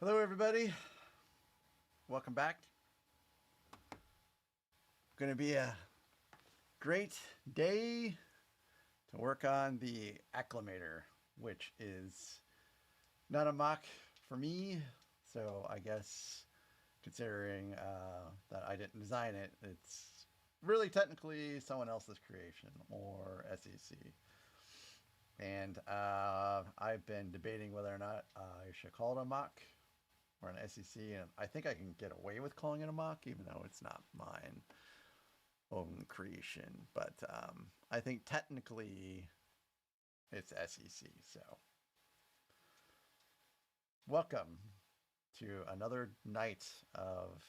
Hello everybody, welcome back. Going to be a great day to work on the Acclamator, which is not a mock for me, so I guess considering that I didn't design it, it's really technically someone else's creation, or SEC. And I've been debating whether or not I should call it a mock or an SEC, and I think I can get away with calling it a mock, even though it's not mine own creation. But I think technically it's SEC. So welcome to another night of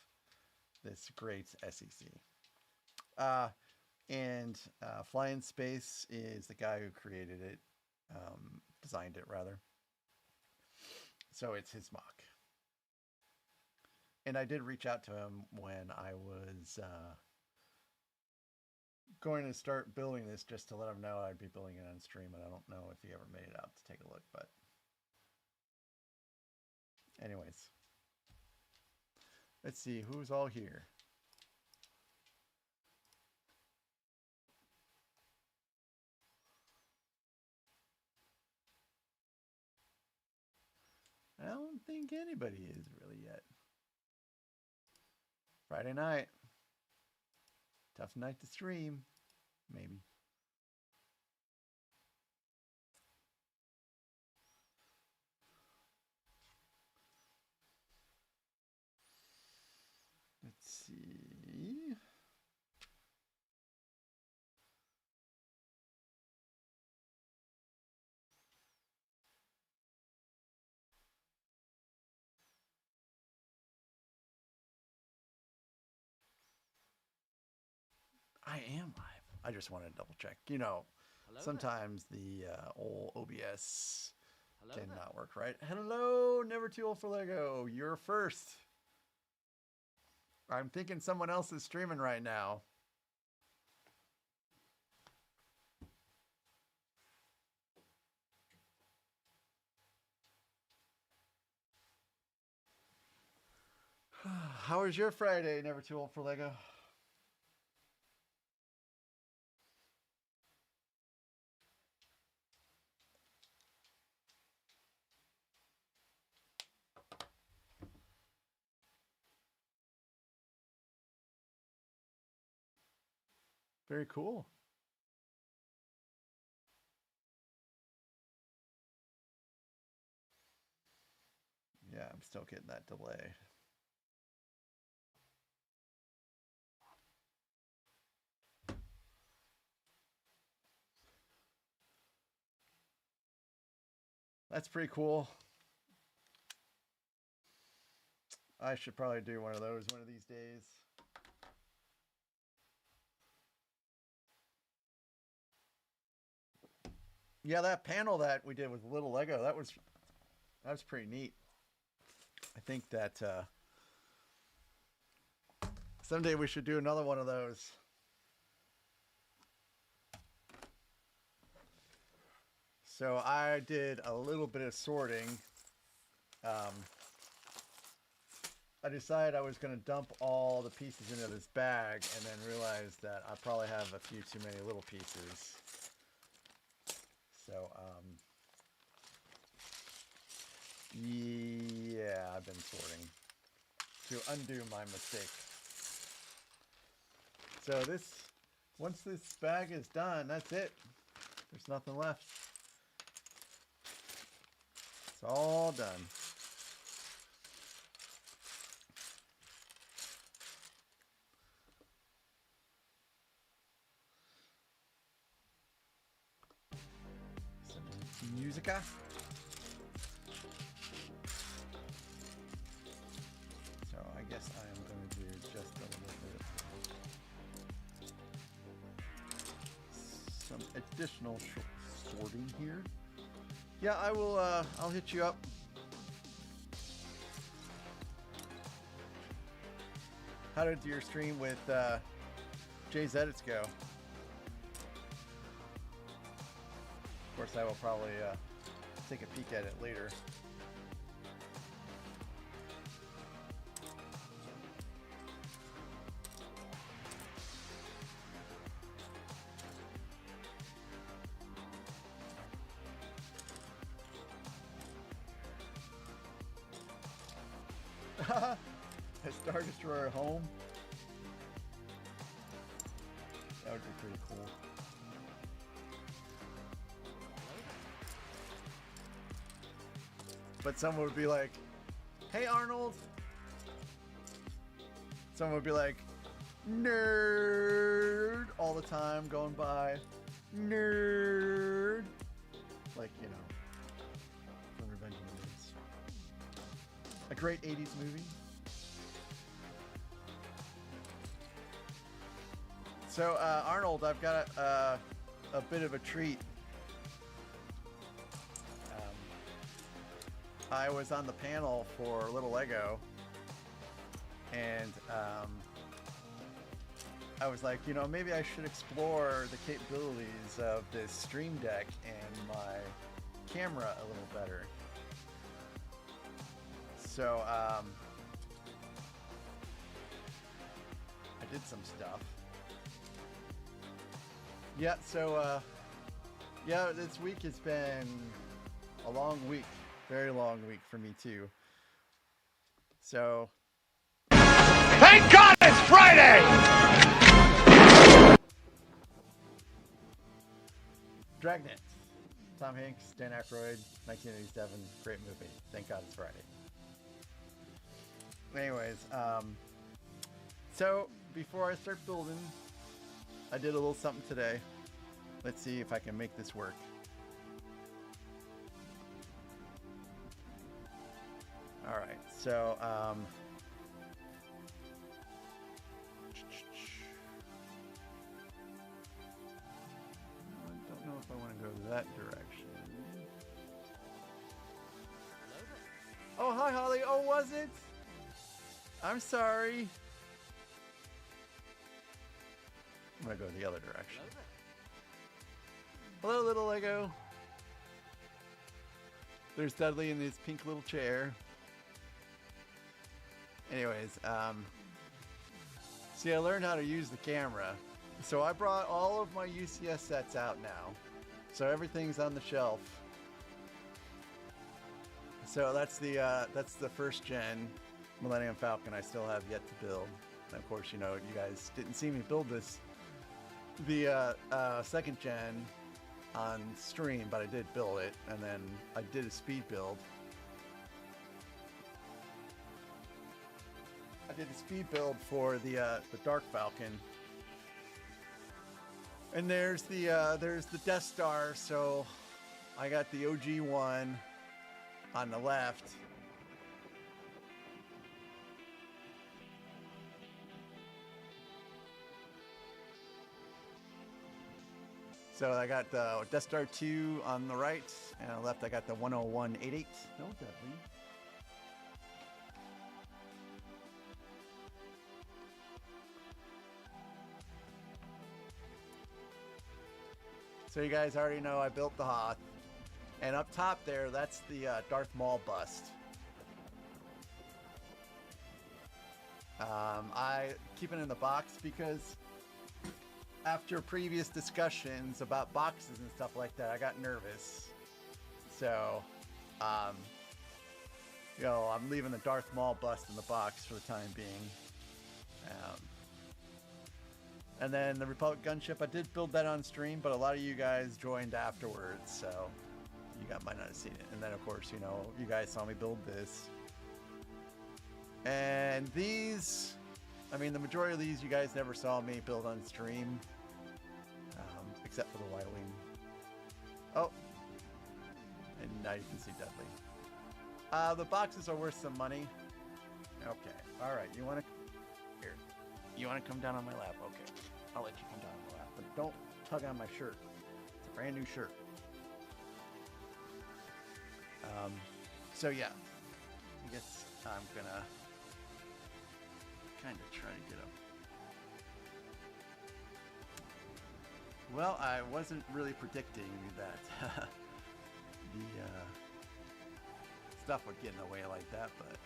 this great SEC. Fly in Space is the guy who created it, designed it rather. So it's his mock. And I did reach out to him when I was going to start building this, just to let him know I'd be building it on stream, and I don't know if he ever made it out to take a look, but anyways, let's see who's all here. I don't think anybody is really yet. Friday night. Tough night to stream. Maybe. Let's see. I am live. I just wanted to double check. You know, sometimes the old OBS did not work right. Hello, never too old for Lego. You're first. I'm thinking someone else is streaming right now. How was your Friday, never too old for Lego? Very cool. Yeah, I'm still getting that delay. That's pretty cool. I should probably do one of those one of these days. Yeah, that panel that we did with Little Lego, that was pretty neat. I think that someday we should do another one of those. So I did a little bit of sorting. I decided I was going to dump all the pieces into this bag, and then realized that I probably have a few too many little pieces. So, yeah, I've been sorting to undo my mistake. So once this bag is done, that's it. There's nothing left. It's all done. Musica. So I guess I am going to do just a little bit of some additional sorting here. Yeah, I will. I'll hit you up. How did your stream with Jay's edits go? Of course, I will probably take a peek at it later. A Star Destroyer home. That would be pretty cool. But someone would be like, "Hey Arnold." Someone would be like, "Nerd," all the time going by. Nerd. Like, you know, from Revenge of the Nerds. A great 80s movie. So, Arnold, I've got a bit of a treat. I was on the panel for Little Lego, and I was like, you know, maybe I should explore the capabilities of this Stream Deck and my camera a little better. So, I did some stuff. Yeah, so, yeah, this week has been a long week. Very long week for me, too. So... Thank God it's Friday! Dragnet. Tom Hanks, Dan Aykroyd, 1987. Great movie. Thank God it's Friday. Anyways, so before I start building, I did a little something today. Let's see if I can make this work. All right, so I don't know if I want to go that direction. Oh, hi, Holly. Oh, was it? I'm sorry. I'm gonna go the other direction. Hello, little Lego. There's Dudley in his pink little chair. Anyways, see, I learned how to use the camera. So I brought all of my UCS sets out now. So everything's on the shelf. So that's the first gen Millennium Falcon I still have yet to build. And of course, you know, you guys didn't see me build this, the second gen on stream, but I did build it, and then I did a speed build. I did a speed build for the Dark Falcon, and there's the Death Star. So I got the OG one on the left. So I got the Death Star 2 on the right, and on the left I got the 10188. No, Dudley. So you guys already know I built the Hoth. And up top there, that's the Darth Maul bust. I keep it in the box because after previous discussions about boxes and stuff like that, I got nervous. So, you know, I'm leaving the Darth Maul bust in the box for the time being. And then the Republic gunship, I did build that on stream, but a lot of you guys joined afterwards, so you might not have seen it. And then, of course, you know, you guys saw me build this. And these, I mean, the majority of these you guys never saw me build on stream, except for the Y-Wing. Oh, and now you can see Dudley. The boxes are worth some money. Okay, all right, you want to, here, you want to come down on my lap? Okay, I'll let you come down on my lap, but don't tug on my shirt. It's a brand new shirt. So yeah, I guess I'm gonna kind of try to get up. Well, I wasn't really predicting that the stuff would get in the way like that, but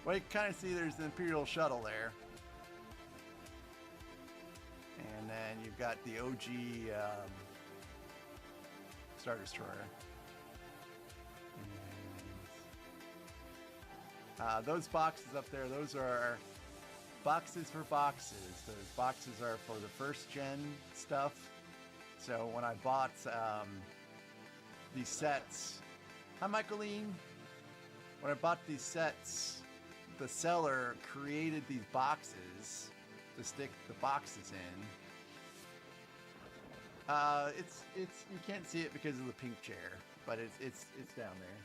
well, you can kind of see there's the Imperial shuttle there, and then you've got the OG Star Destroyer. Those boxes up there, those are boxes for boxes. Those boxes are for the first gen stuff. So when I bought these sets, hi Michaeline. When I bought these sets, the seller created these boxes to stick the boxes in. It's you can't see it because of the pink chair, but it's down there.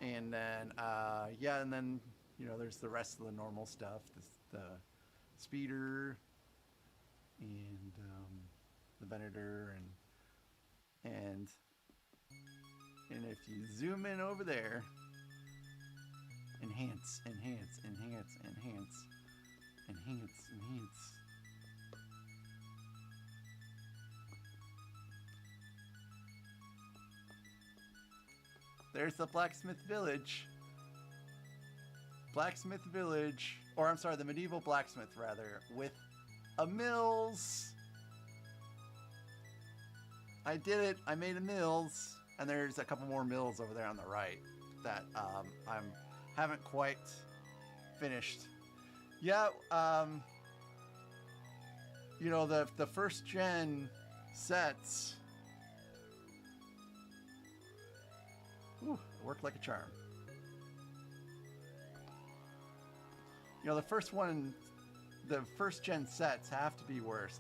And then yeah, and then you know there's the rest of the normal stuff, the speeder and the Venator and if you zoom in over there, enhance. There's the blacksmith village. Or I'm sorry, the medieval blacksmith rather, with a mills. I did it. I made a mills, and there's a couple more mills over there on the right that haven't quite finished. Yeah, you know the first gen sets. Ooh, it worked like a charm. You know, the first gen sets have to be worth,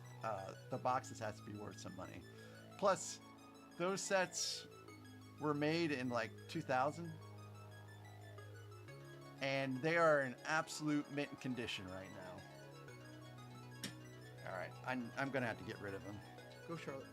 the boxes have to be worth some money. Plus, those sets were made in like 2000. And they are in absolute mint condition right now. All right, I'm gonna have to get rid of them. Go, Charlotte.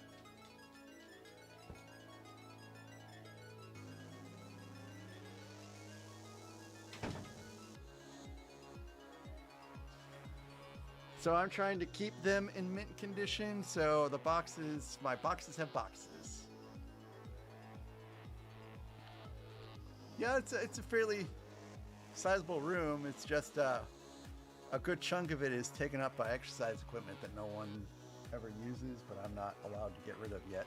So I'm trying to keep them in mint condition. So the boxes, my boxes have boxes. Yeah, it's a fairly sizable room. It's just a good chunk of it is taken up by exercise equipment that no one ever uses, but I'm not allowed to get rid of yet.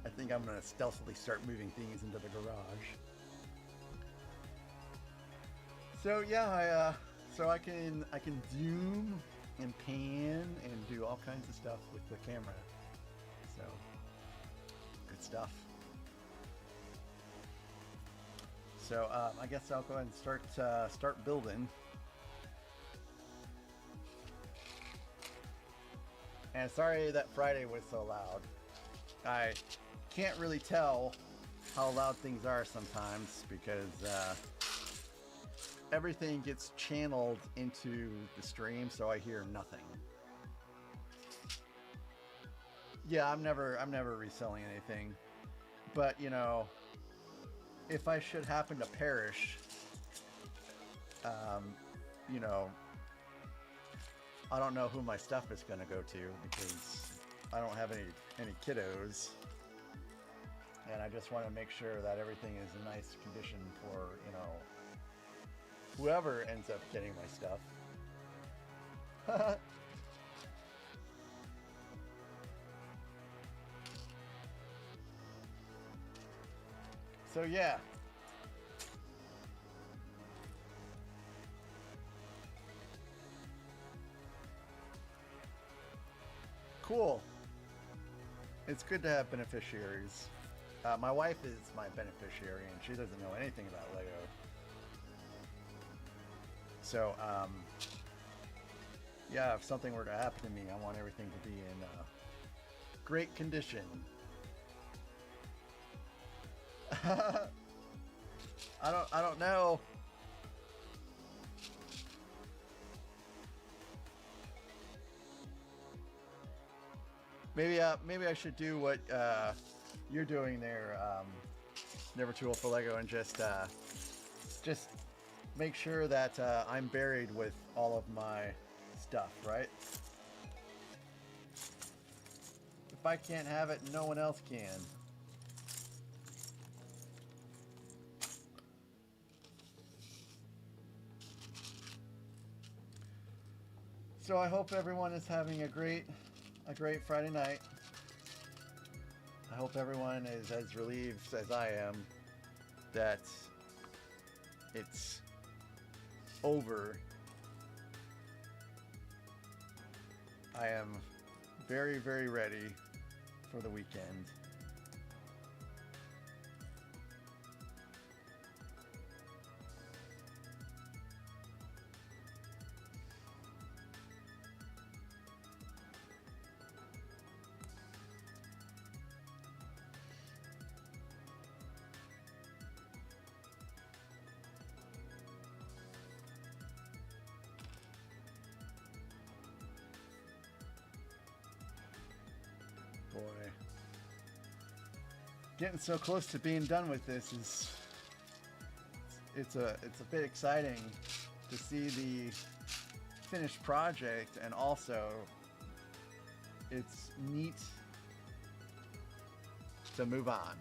I think I'm gonna stealthily start moving things into the garage. So yeah, I can zoom and pan and do all kinds of stuff with the camera. So good stuff. So I guess I'll go ahead and start building. And sorry that Friday was so loud. I can't really tell how loud things are sometimes because everything gets channeled into the stream, so I hear nothing. Yeah, I'm never reselling anything. But, you know, if I should happen to perish, you know, I don't know who my stuff is going to go to because I don't have any kiddos. And I just want to make sure that everything is in nice condition for, you know, whoever ends up getting my stuff. So yeah. Cool. It's good to have beneficiaries. My wife is my beneficiary and she doesn't know anything about Lego. So, yeah, if something were to happen to me, I want everything to be in great condition. I don't know. Maybe I should do what you're doing there, Never Too Old for Lego, and just make sure that I'm buried with all of my stuff, right? If I can't have it, no one else can. So I hope everyone is having a great a great Friday night. I hope everyone is as relieved as I am that it's over. I am very, very ready for the weekend. Boy, getting so close to being done with this is it's a bit exciting to see the finished project, and also it's neat to move on.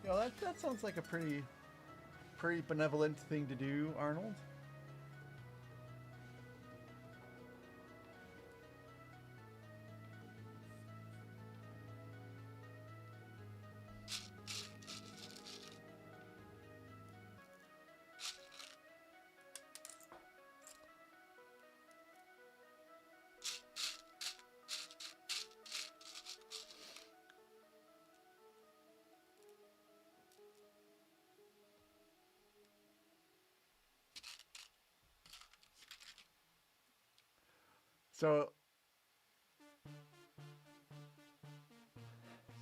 You know, that sounds like a pretty benevolent thing to do, Arnold. So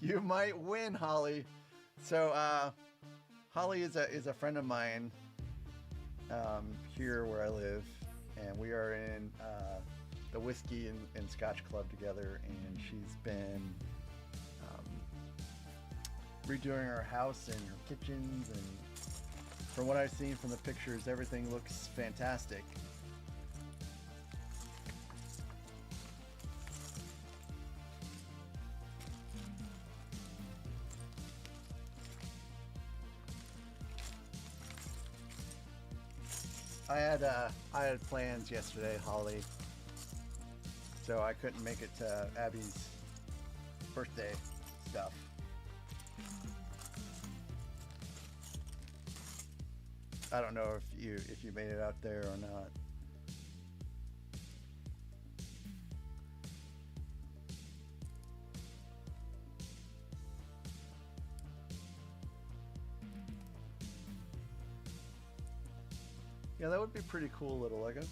you might win, Holly. So Holly is a friend of mine here where I live, and we are in the whiskey and scotch club together, and she's been redoing our house and her kitchens, and from what I've seen from the pictures, everything looks fantastic. I had plans yesterday, Holly, so I couldn't make it to Abby's birthday stuff. I don't know if you made it out there or not. Yeah, that would be pretty cool, little Lego.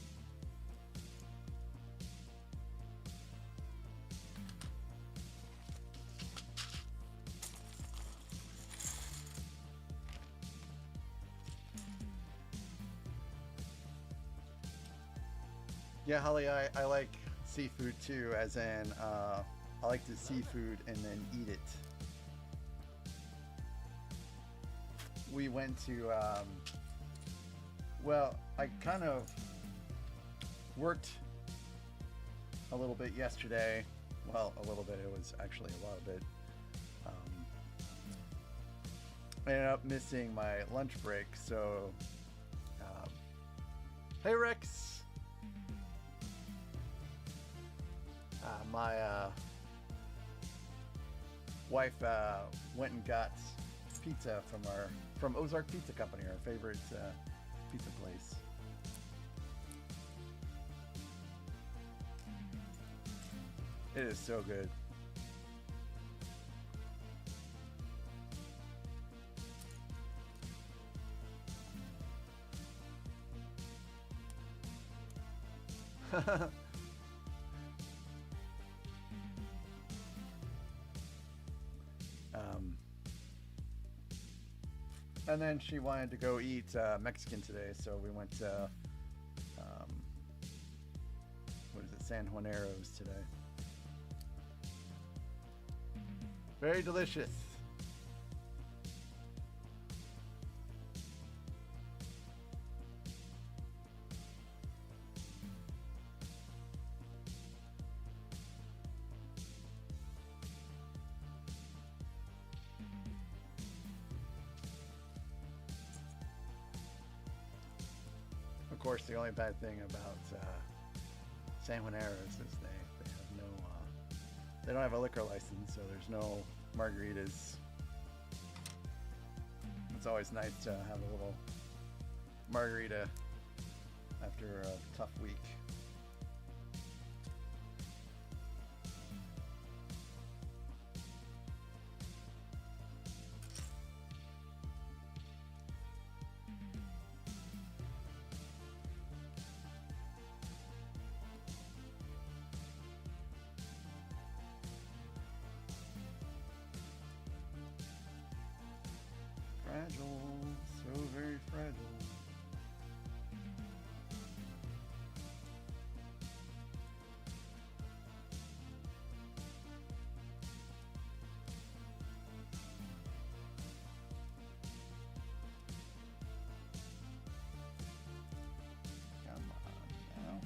Yeah, Holly, I like seafood too, as in I like to seafood and then eat it. We went to well, I kind of worked a little bit yesterday. Well, a little bit. It was actually a lot of it. I ended up missing my lunch break, so hey Rex! My wife went and got pizza from Ozark Pizza Company, our favorite pizza place. It is so good. And then she wanted to go eat Mexican today, so we went to what is it, San Juanero's today. Very delicious. course, the only bad thing about Sanjuaneros is they have no, they don't have a liquor license, so there's no margaritas. It's always nice to have a little margarita after a tough week. Fragile, so very fragile. Come on now.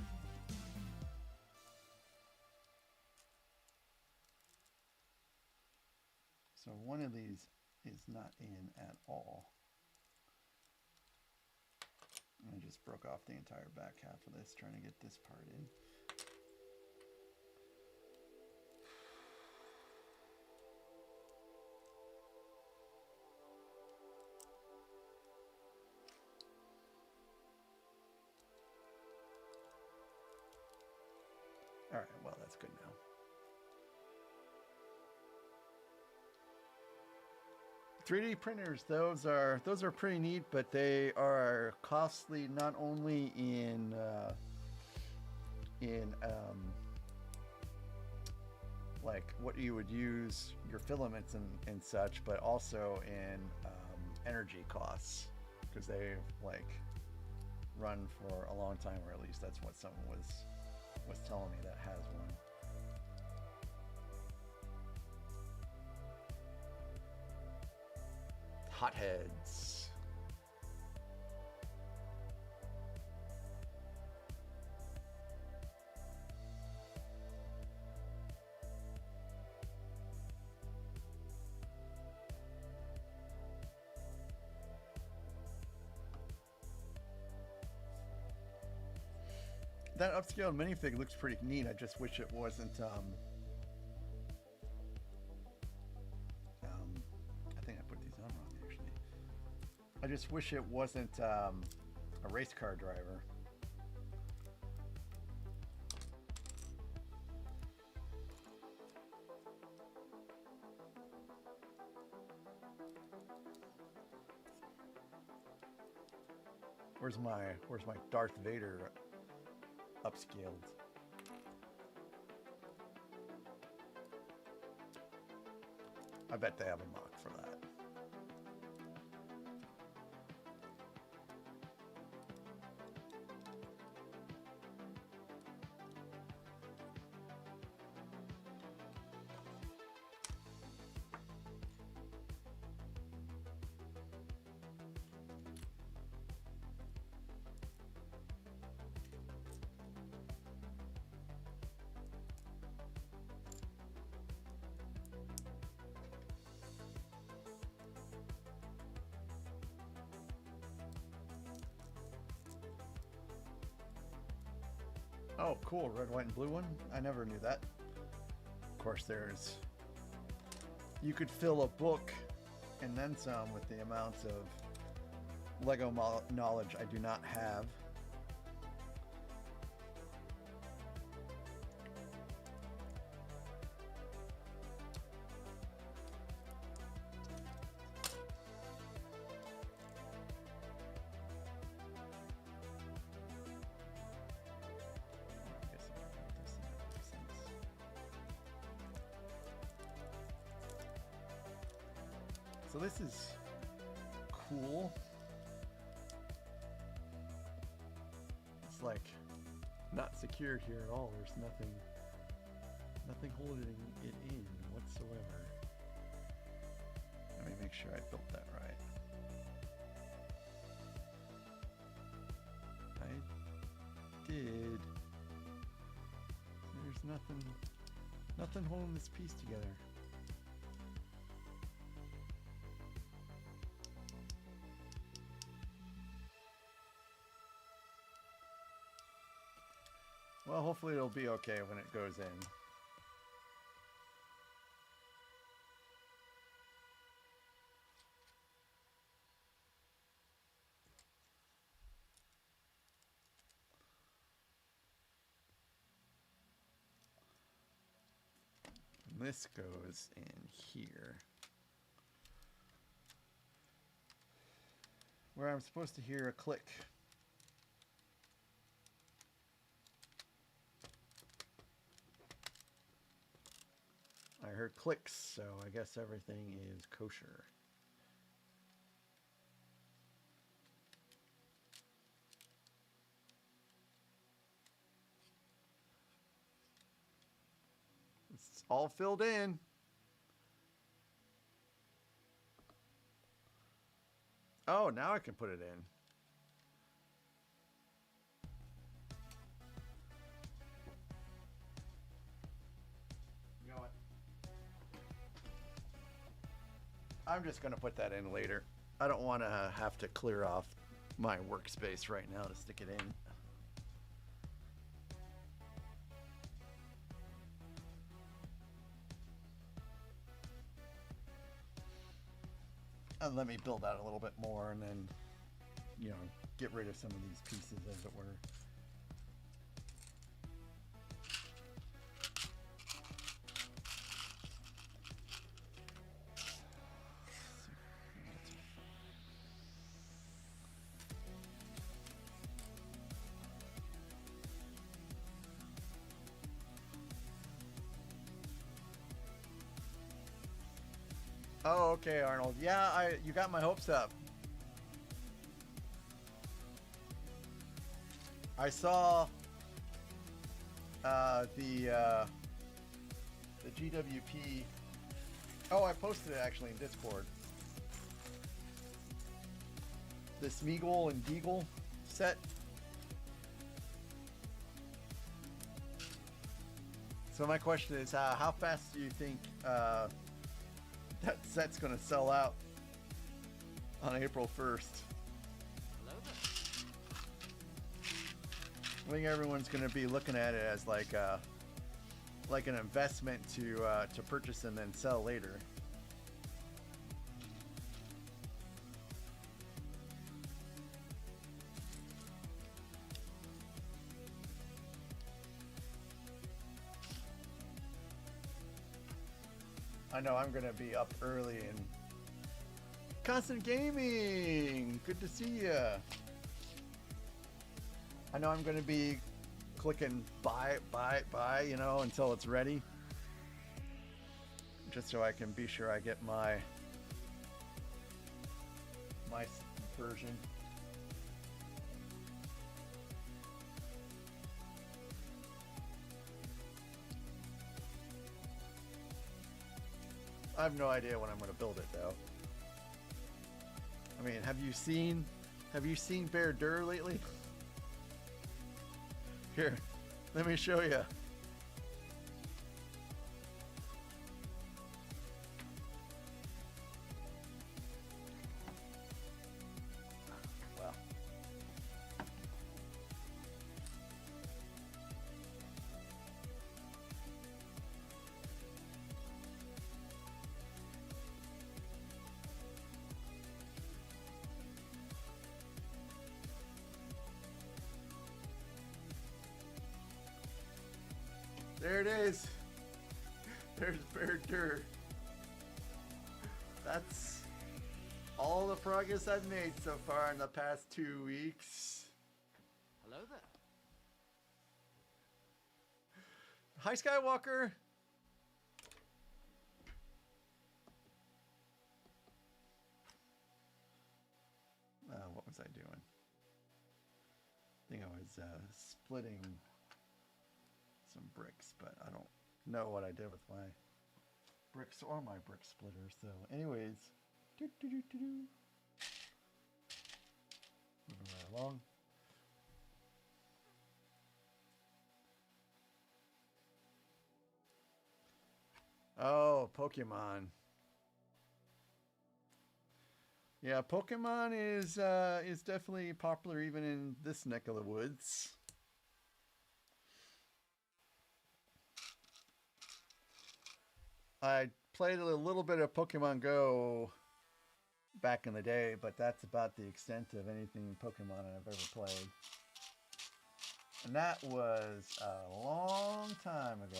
So one of these is not in at all. I just broke off the entire back half of this trying to get this part in. All right, well, that's good now. .3D printers, those are pretty neat, but they are costly not only in like what you would use your filaments and such, but also in energy costs, because they like run for a long time, or at least that's what someone was telling me that has one. Hotheads. That upscaled minifig looks pretty neat. I just wish it wasn't I think I put these on wrong actually. I just wish it wasn't a race car driver. Where's my Darth Vader upscaled? I bet they have a mock for that. Oh, cool. Red, white, and blue one. I never knew that. Of course, you could fill a book and then some with the amount of Lego knowledge I do not have. So this is cool. It's like not secured here at all. There's nothing holding it in whatsoever. Let me make sure I built that right. I did. There's nothing holding this piece together. Well, hopefully it'll be okay when it goes in. This goes in here, where I'm supposed to hear a click. I heard clicks, so I guess everything is kosher. It's all filled in. Oh, now I can put it in. You know what? I'm just going to put that in later. I don't want to have to clear off my workspace right now to stick it in. And let me build out a little bit more and then, you know, get rid of some of these pieces, as it were. Oh, okay, Arnold. Yeah, you got my hopes up. I saw the GWP. Oh, I posted it actually in Discord. The Smeagol and Deagle set. So my question is, how fast do you think that set's going to sell out on April 1st? I think everyone's going to be looking at it as like an investment to purchase and then sell later. I know I'm going to be up early and Constant Gaming. Good to see ya. I know I'm going to be clicking buy, you know, until it's ready. Just so I can be sure I get my version. I have no idea when I'm going to build it, though. I mean, have you seen Bear Dur lately? Here, let me show you. Well. There it is. There's Bear Dur. That's all the progress I've made so far in the past 2 weeks. Hello there. Hi, Skywalker. What was I doing? I think I was splitting some bricks, but I don't know what I did with my bricks or my brick splitter. So anyways, moving right along. Oh, Pokemon. Yeah, Pokemon is definitely popular even in this neck of the woods. I played a little bit of Pokemon Go back in the day, but that's about the extent of anything Pokemon I've ever played. And that was a long time ago.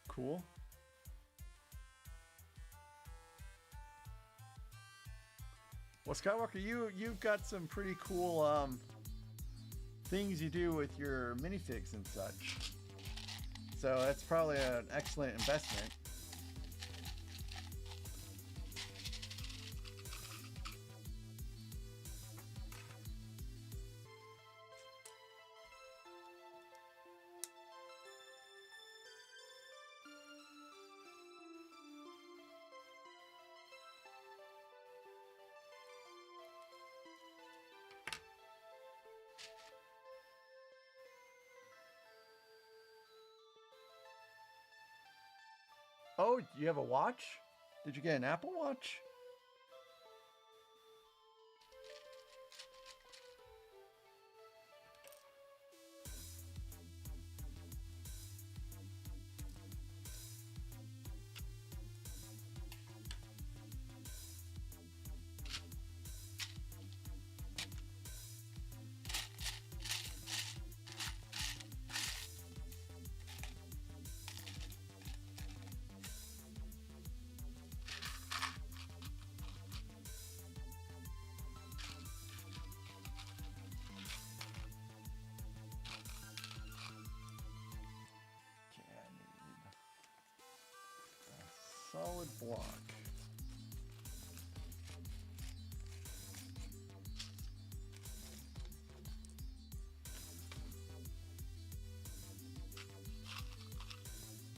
Cool. Well, Skywalker, you've got some pretty cool things you do with your minifigs and such. So that's probably an excellent investment. Oh, you have a watch? Did you get an Apple Watch? Solid block.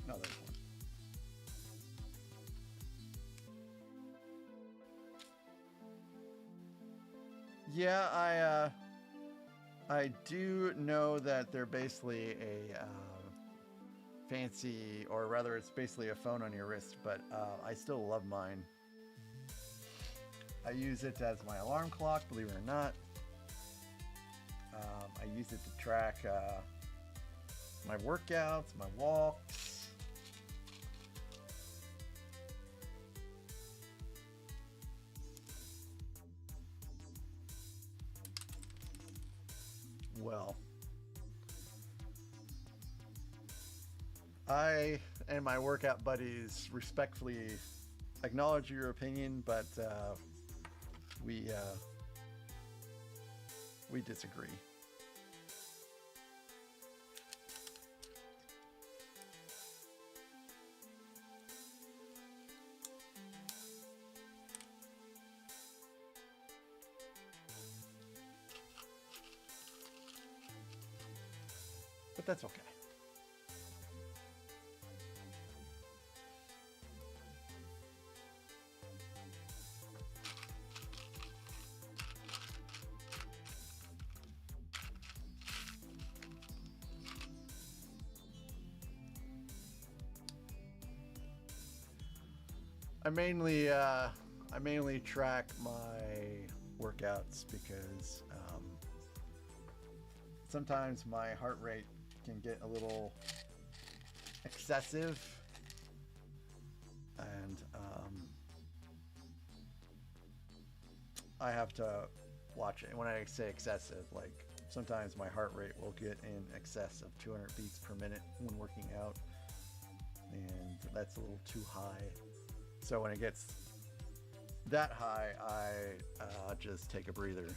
No, there's one. Yeah, I do know that they're basically a fancy, or rather it's basically a phone on your wrist, but I still love mine. I use it as my alarm clock, believe it or not. I use it to track my workouts, my walks. Well, I and my workout buddies respectfully acknowledge your opinion, but we disagree. But that's okay. I mainly track my workouts because sometimes my heart rate can get a little excessive, and I have to watch it. When I say excessive, like sometimes my heart rate will get in excess of 200 beats per minute when working out, and that's a little too high. So when it gets that high, I just take a breather.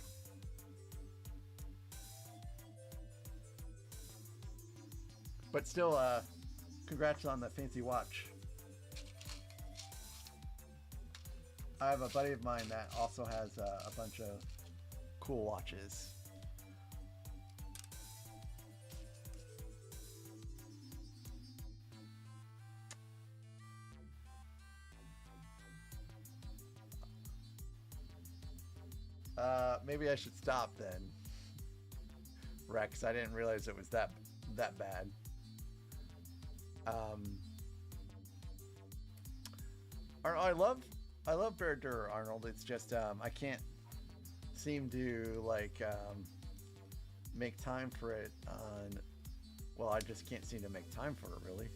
But still, congrats on the fancy watch. I have a buddy of mine that also has a bunch of cool watches. Maybe I should stop then, Rex. I didn't realize it was that bad. I love Bear Arnold. It's just I can't seem to like make time for it on. Well, I just can't seem to make time for it really.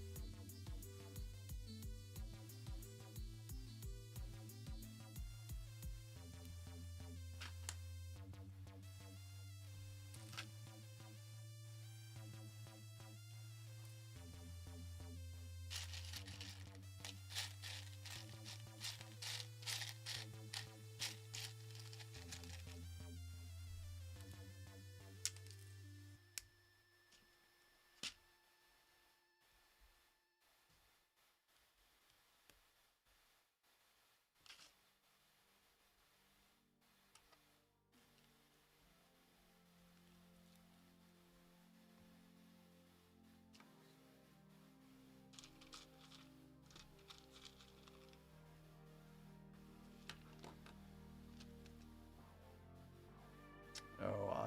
Oh,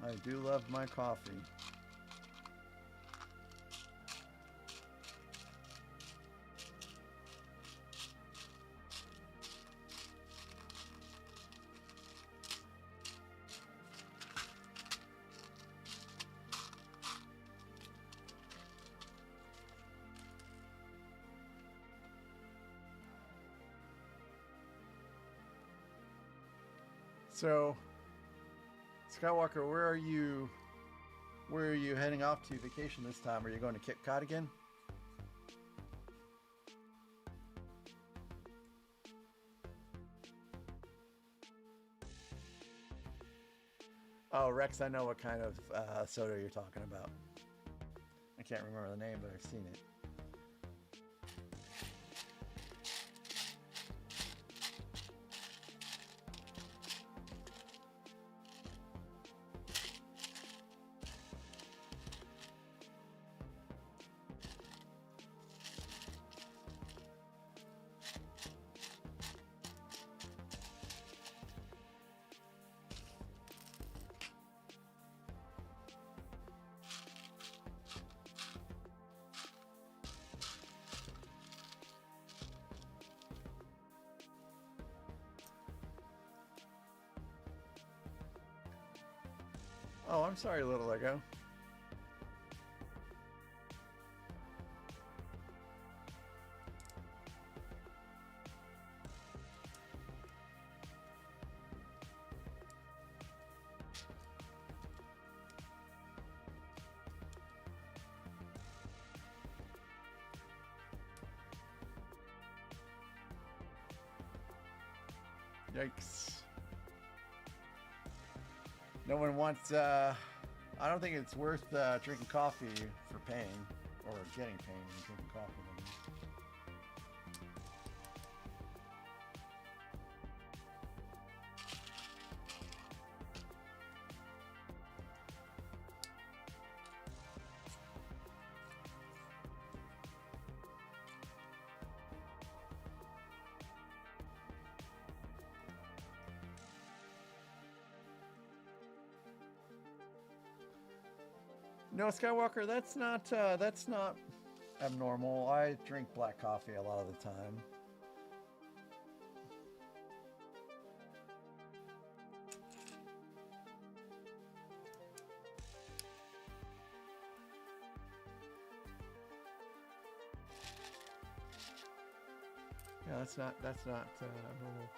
I do love my coffee. So, Skywalker, where are you heading off to vacation this time? Are you going to Cape Cod again? Oh, Rex, I know what kind of soda you're talking about. I can't remember the name, but I've seen it. Oh, I'm sorry, little Lego. Yikes. No one wants, I don't think it's worth drinking coffee for pain, or getting pain and drinking coffee. No, Skywalker, that's not abnormal. I drink black coffee a lot of the time. Yeah, that's not abnormal.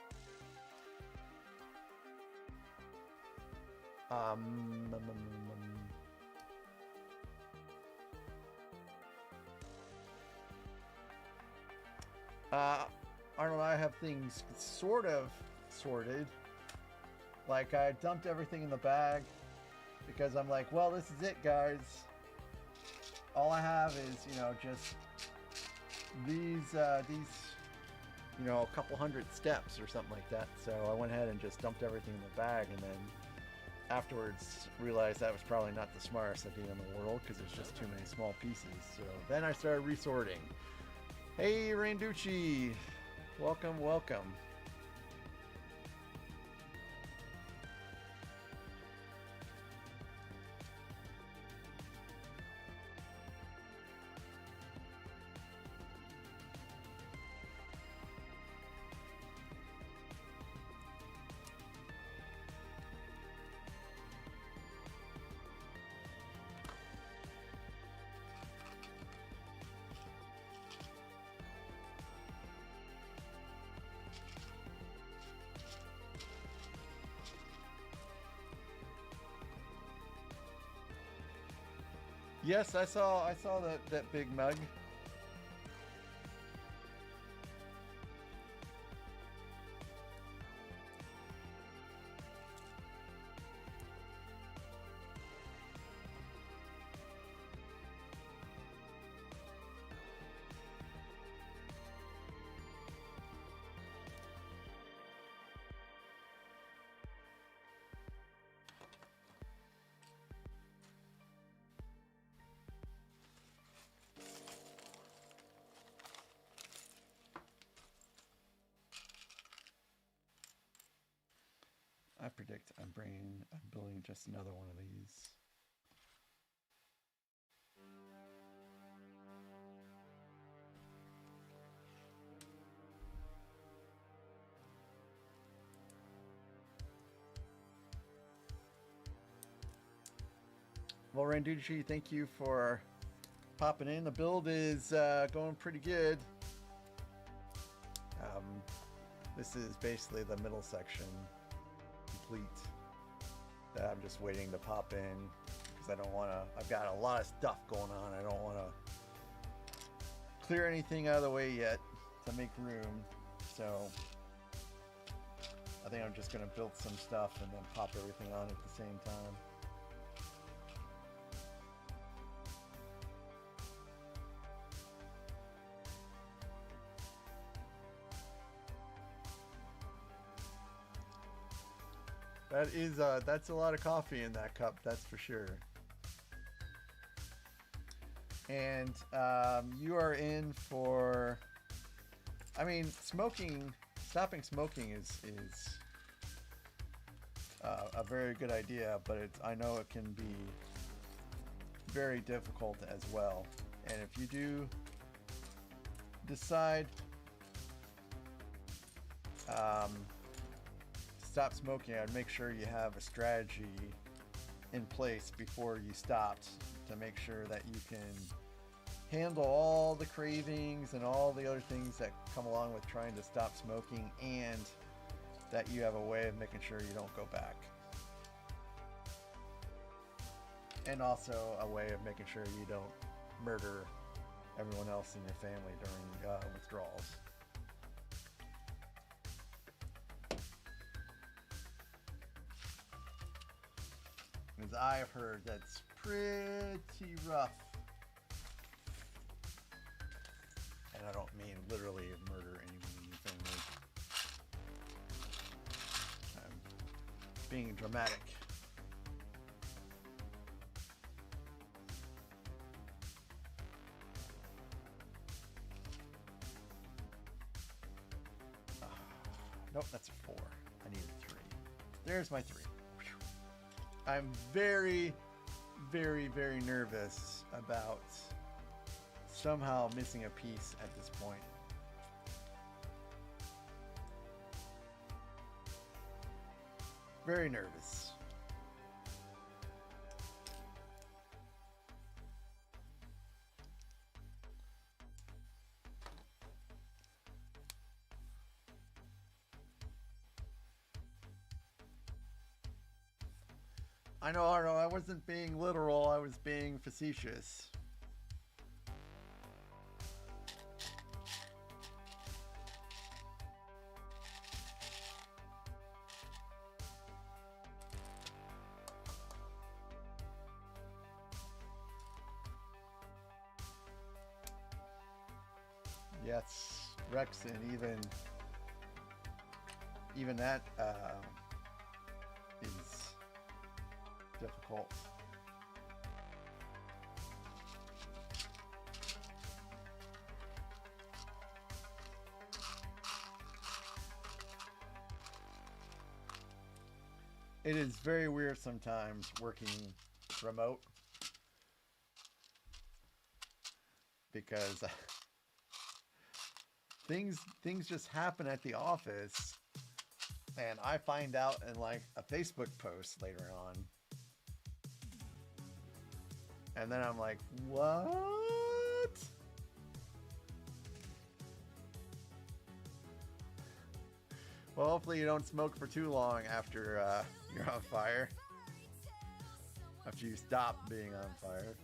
Arnold, I have things sort of sorted. Like, I dumped everything in the bag because I'm like, well, this is it, guys. All I have is, just these, a couple hundred steps or something like that. So I went ahead and just dumped everything in the bag, and then afterwards realized that was probably not the smartest idea in the world because there's just too many small pieces. So then I started resorting. Hey, Randucci, welcome. Yes, I saw that big mug. I predict I'm building just another one of these. Well, Randucci, thank you for popping in. The build is going pretty good. This is basically the middle section complete. That I'm just waiting to pop in because I don't want to. I've got a lot of stuff going on. I don't want to clear anything out of the way yet to make room. So I think I'm just going to build some stuff and then pop everything on at the same time. That's a lot of coffee in that cup, that's for sure. And you are in for, I mean, stopping smoking is a very good idea, but I know it can be very difficult as well. And if you do decide stop smoking, I'd make sure you have a strategy in place before you stopped to make sure that you can handle all the cravings and all the other things that come along with trying to stop smoking, and that you have a way of making sure you don't go back. And also a way of making sure you don't murder everyone else in your family during withdrawals. As I've heard, that's pretty rough. And I don't mean literally murder anyone in your family. I'm being dramatic. Nope, that's a 4. I need a 3. There's my 3. I'm very, very, very nervous about somehow missing a piece at this point. Very nervous. I know, Arno, I wasn't being literal, I was being facetious. Yes, Rex, and even that is difficult. It is very weird sometimes working remote because things just happen at the office, and I find out in like a Facebook post later on. And then I'm like, what? Well, hopefully you don't smoke for too long after you're on fire. After you stop being on fire.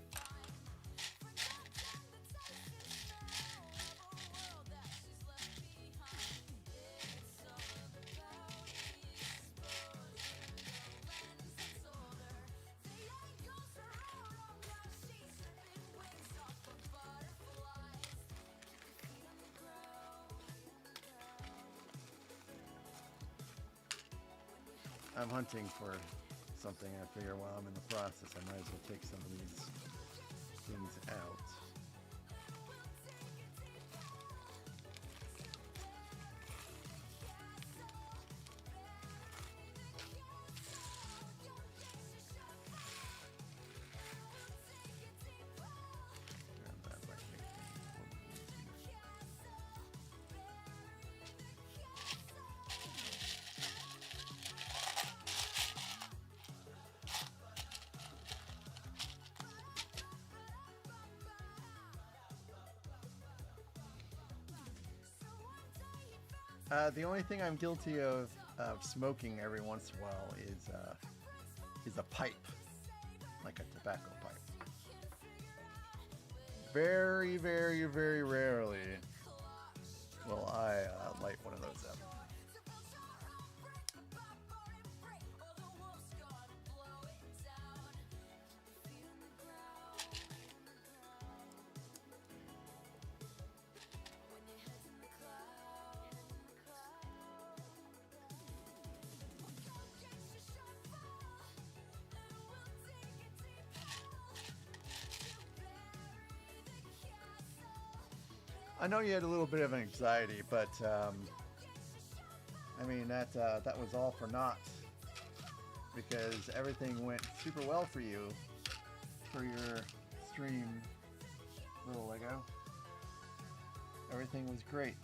I'm hunting for something. I figure while I'm in the process, I might as well take some of these things out. The only thing I'm guilty of smoking every once in a while is a pipe, like a tobacco pipe. Very, very, very rarely will I light one of those up. I know you had a little bit of anxiety, but I mean that was all for naught, because everything went super well for you for your stream, little Lego. Everything was great.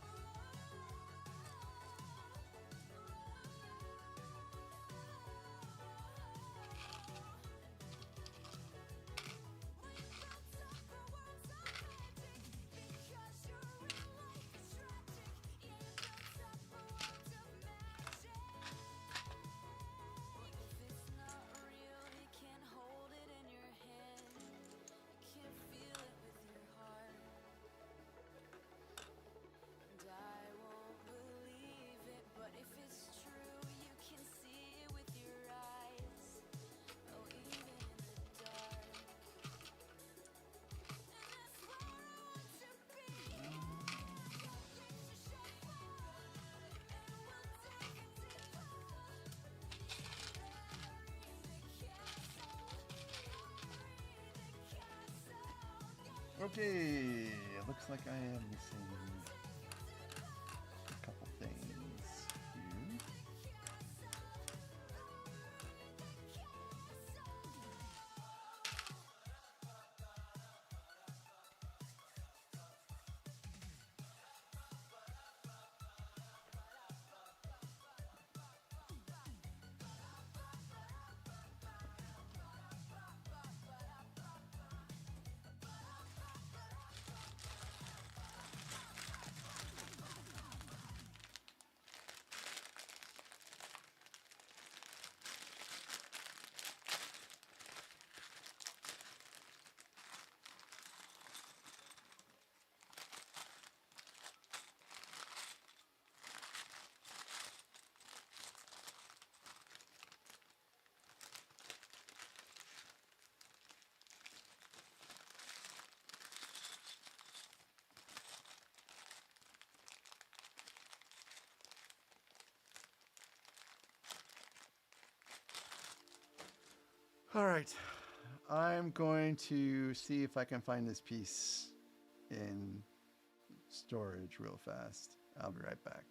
Okay, it looks like I am missing a couple things here. All right, I'm going to see if I can find this piece in storage real fast. I'll be right back.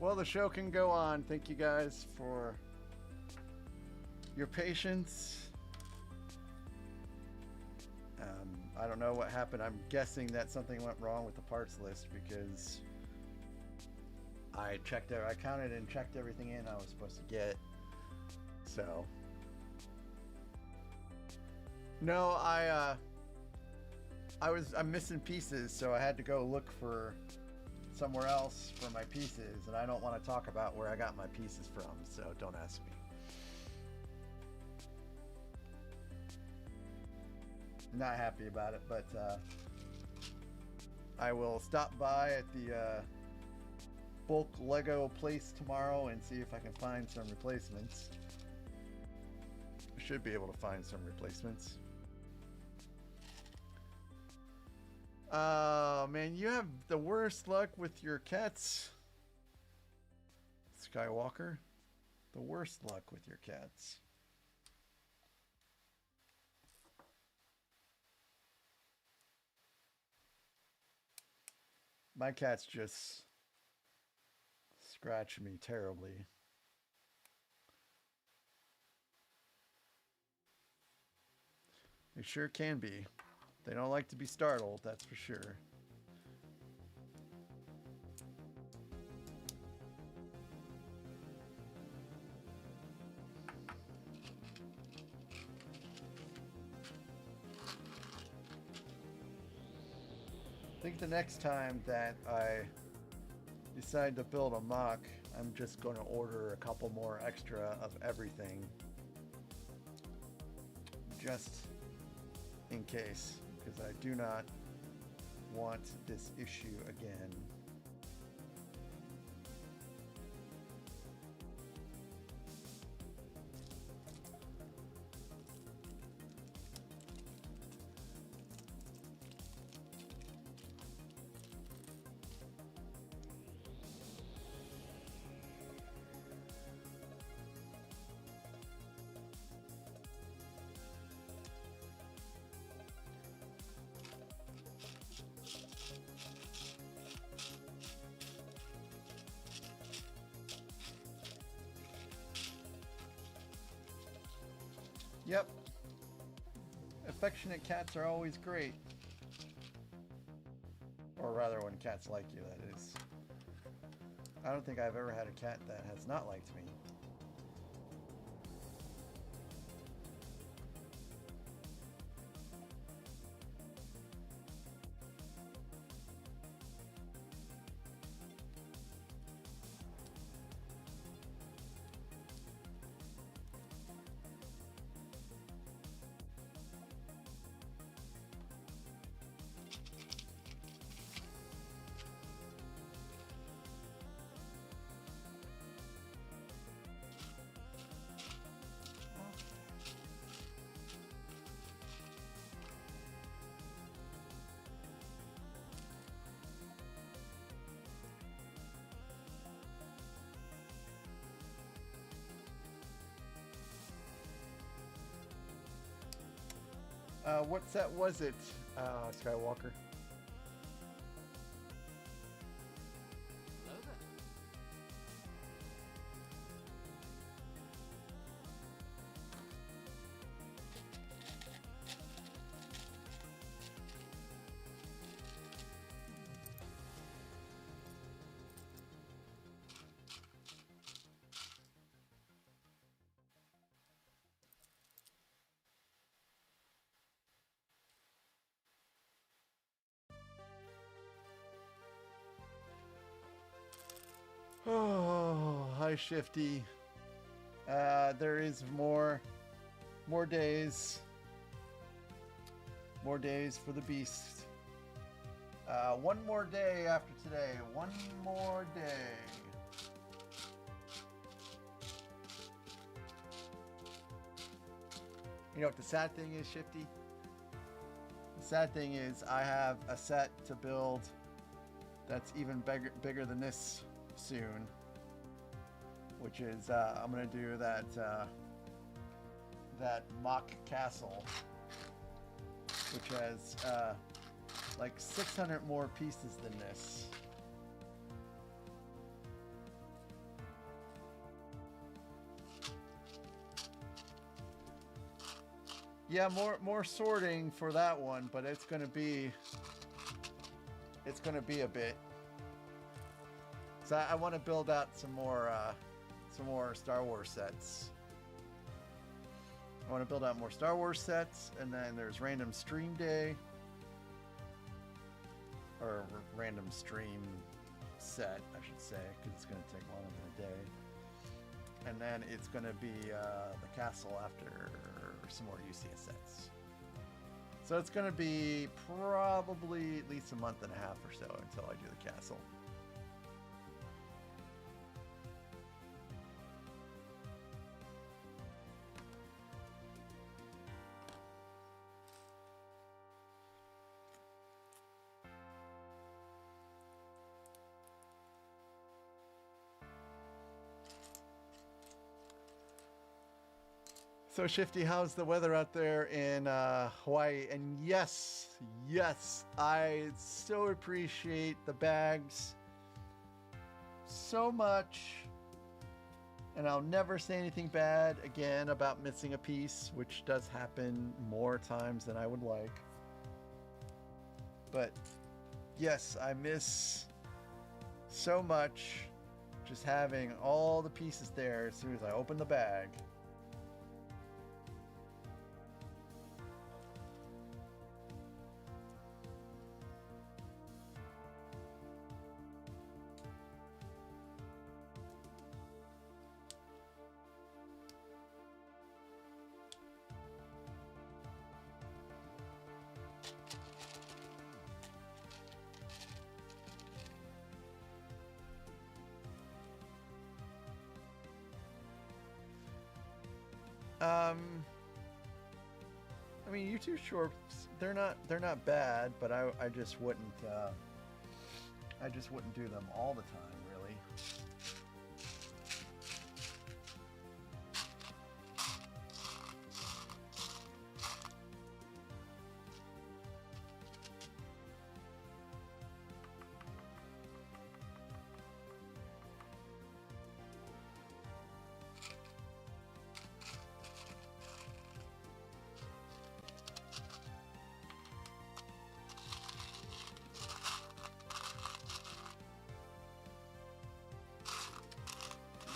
Well, the show can go on. Thank you guys for your patience. I don't know what happened. I'm guessing that something went wrong with the parts list because I counted and checked everything in I was supposed to get. So, no, I'm missing pieces, so I had to go look for somewhere else for my pieces, and I don't want to talk about where I got my pieces from, so don't ask me. Not happy about it, but I will stop by at the bulk Lego place tomorrow and see if I can find some replacements. I should be able to find some replacements. Oh man, you have the worst luck with your cats, Skywalker. The worst luck with your cats. My cats just scratch me terribly. They sure can be. They don't like to be startled, that's for sure. I think the next time that I decide to build a MOC, I'm just going to order a couple more extra of everything. Just in case, because I do not want this issue again. Yep. Affectionate cats are always great. Or rather, when cats like you, that is. I don't think I've ever had a cat that has not liked me. What set was it, Skywalker? Hello there. Oh, hi Shifty. There is more days. More days for the beast. One more day after today. One more day. You know what the sad thing is, Shifty? The sad thing is I have a set to build that's even bigger than this soon, which is I'm gonna do that mock castle, which has like 600 more pieces than this. Yeah, more sorting for that one, but it's gonna be a bit. So I want to build out some more Star Wars sets. I want to build out more Star Wars sets, and then there's random stream day, or random stream set, I should say, because it's going to take longer than a day. And then it's going to be the castle after some more UCS sets. So it's going to be probably at least a month and a half or so until I do the castle. So Shifty, how's the weather out there in Hawaii? And yes, I so appreciate the bags so much. And I'll never say anything bad again about missing a piece, which does happen more times than I would like. But yes, I miss so much just having all the pieces there as soon as I open the bag. I mean, YouTube shorts, they're not bad, but I just wouldn't do them all the time, really.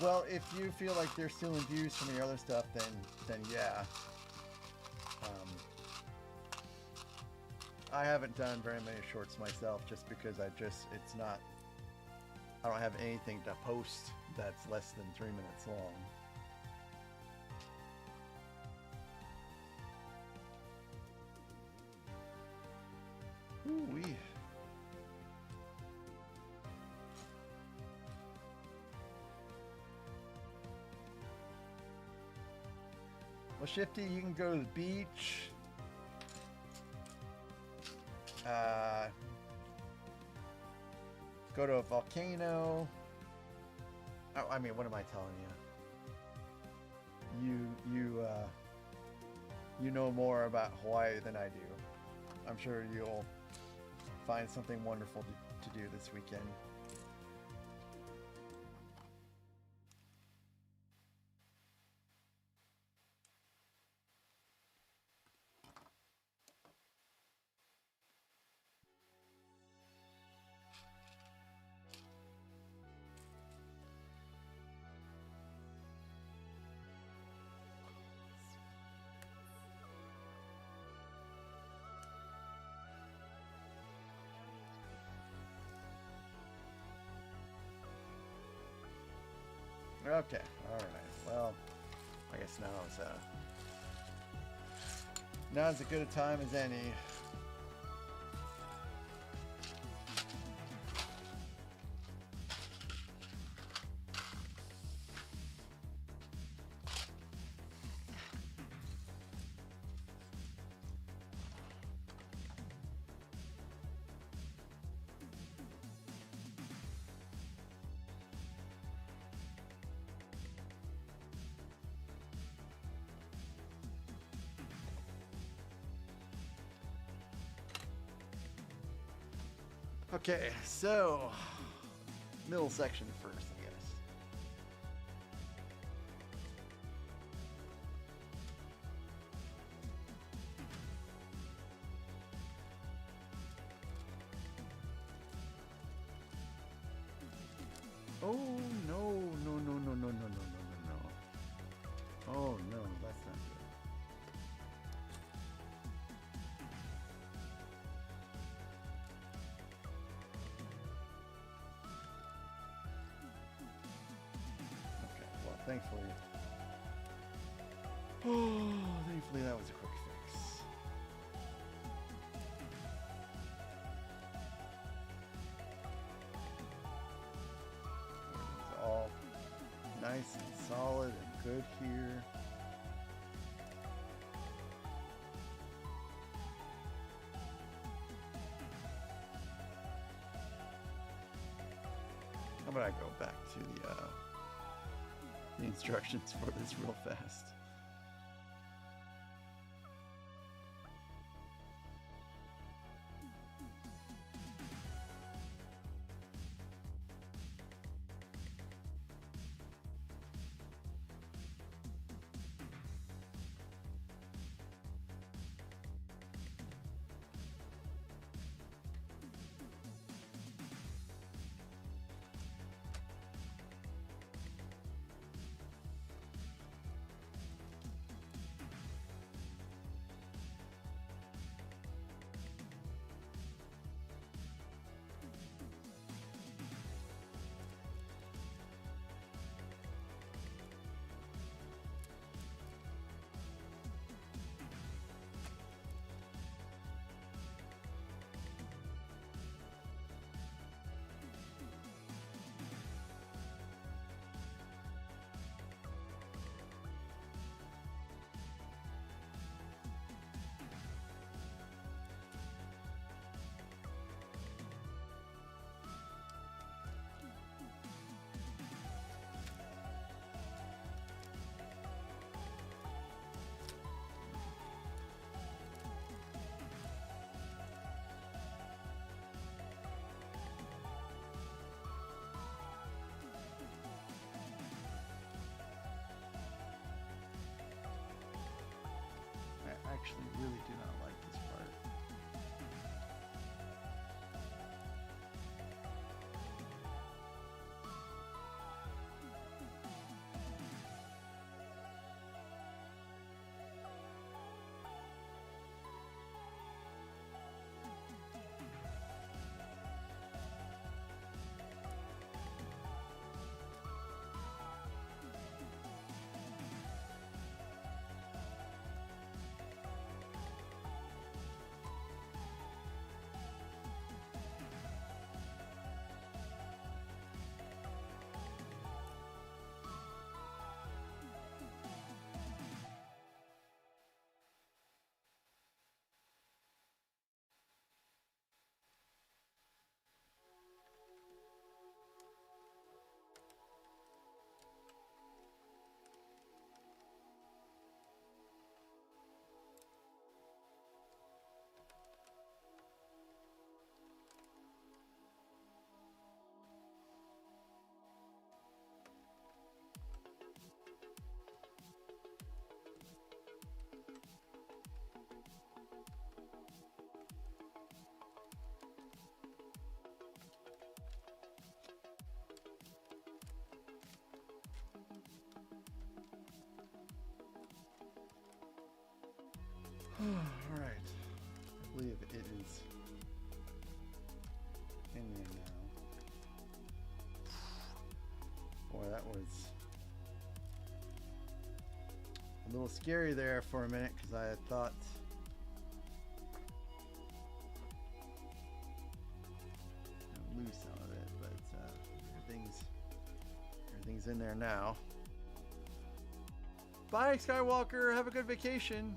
Well, if you feel like they're stealing views from your other stuff, then yeah. I haven't done very many shorts myself just because I don't have anything to post that's less than 3 minutes long. Ooh-wee. Well, Shifty, you can go to the beach. Go to a volcano. Oh, I mean, what am I telling you? You know more about Hawaii than I do. I'm sure you'll find something wonderful to do this weekend. Okay, alright. Well, I guess now is as good a time as any. Okay, so middle section first, I guess. Oh no, no, no, no, no, no, no, no, no, no. Oh no, that's not good. Okay, well, thankfully. Oh, thankfully that was a quick fix. It's all nice and solid and good here. How about I go back to the instructions for this real fast? I actually really do not like this part. All right. I believe it is in there now. Boy, that was a little scary there for a minute because I had thought lose some of it, but everything's in there now. Bye, Skywalker. Have a good vacation.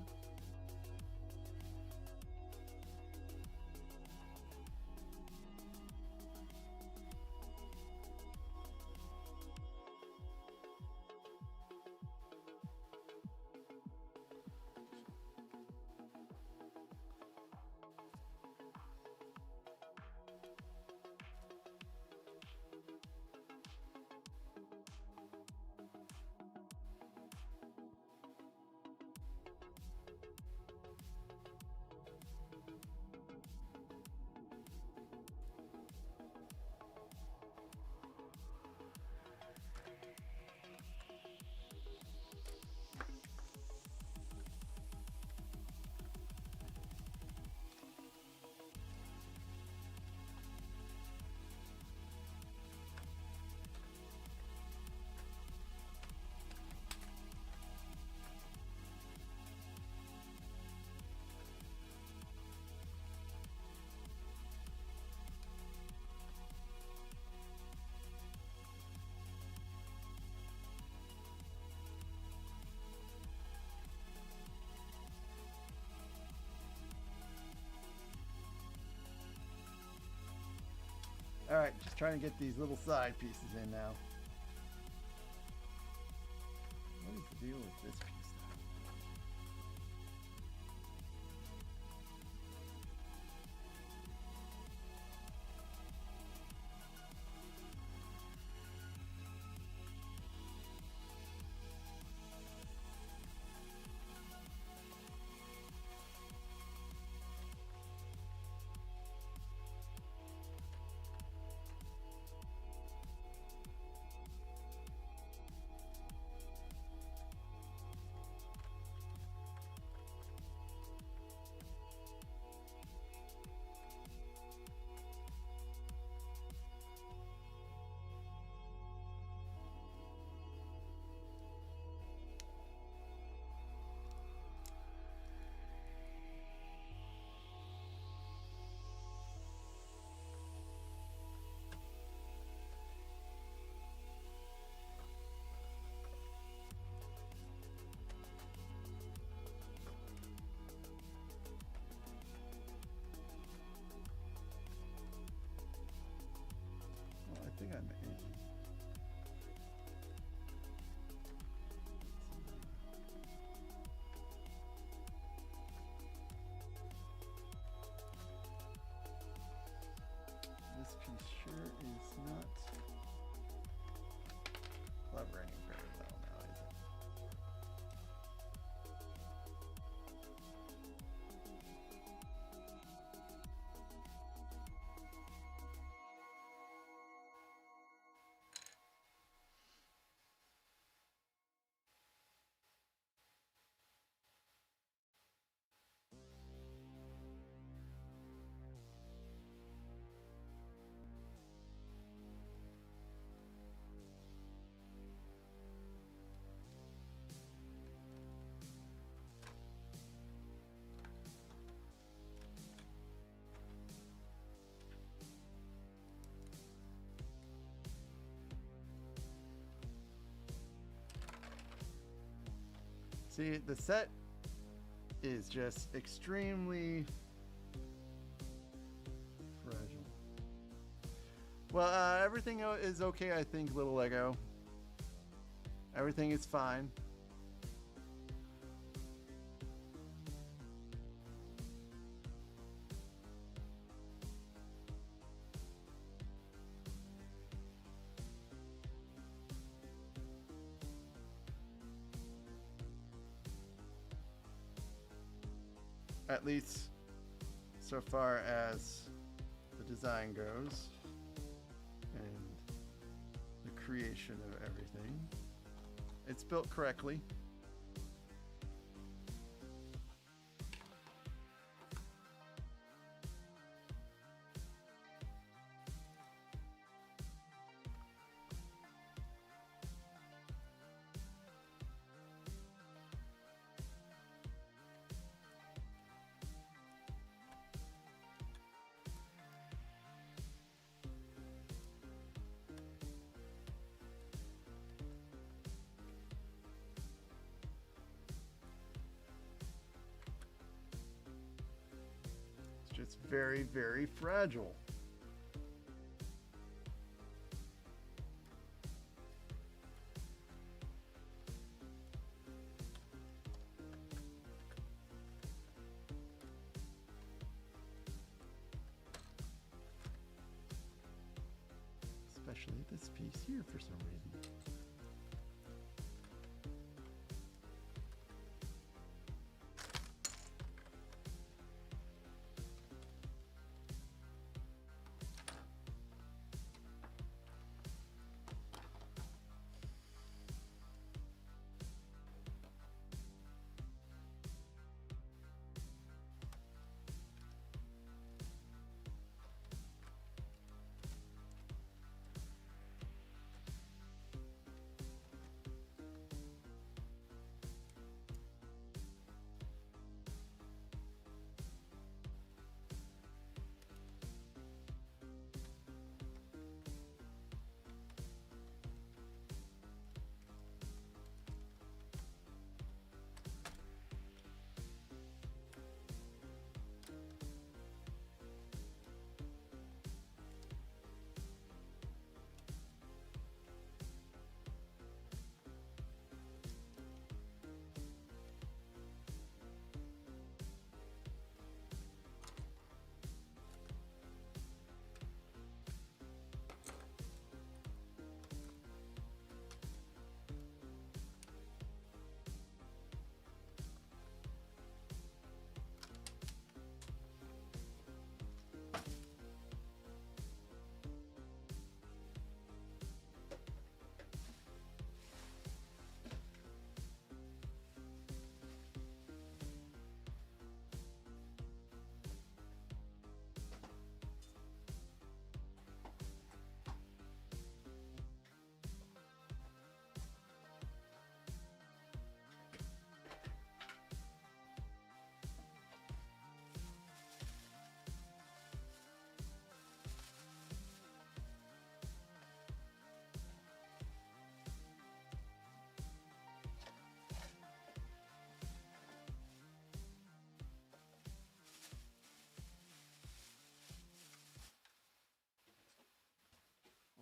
Alright, just trying to get these little side pieces in now. What is the deal with this piece now? Well, I think I'm in. This piece sure is not collaborating very well now, is it? See, the set is just extremely fragile. Well, everything is okay, I think, little Lego. Everything is fine. At least so far as the design goes and the creation of everything. It's built correctly. It's very, very fragile. Especially this piece here for some reason.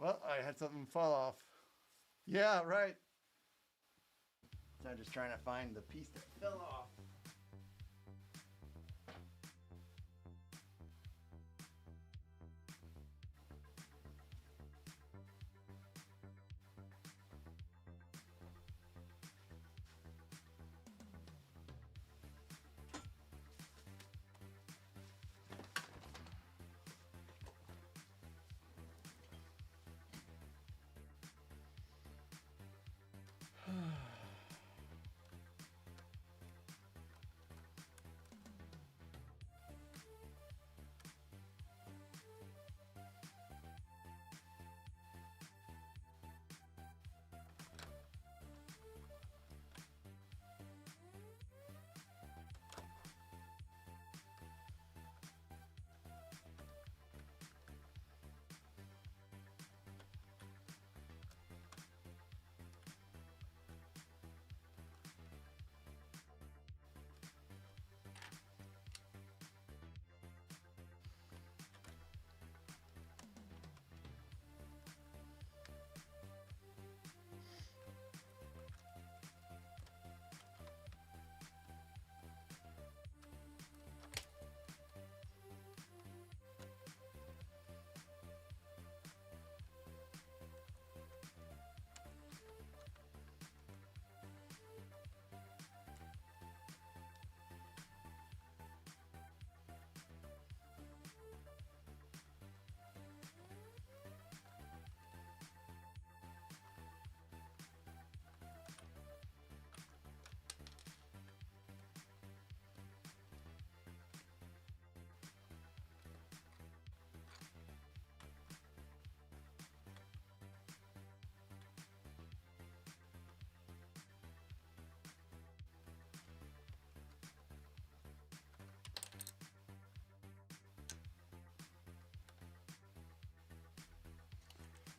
Well, I had something fall off. Yeah, right. So I'm just trying to find the piece that fell off.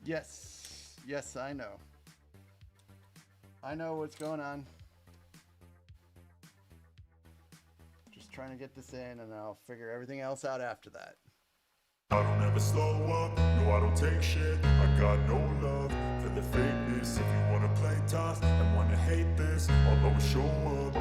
Yes. Yes, I know. I know what's going on. Just trying to get this in and I'll figure everything else out after that. I don't ever slow up, no I don't take shit. I got no love for the fakeness. If you wanna play tough and wanna hate this, I'll always show up.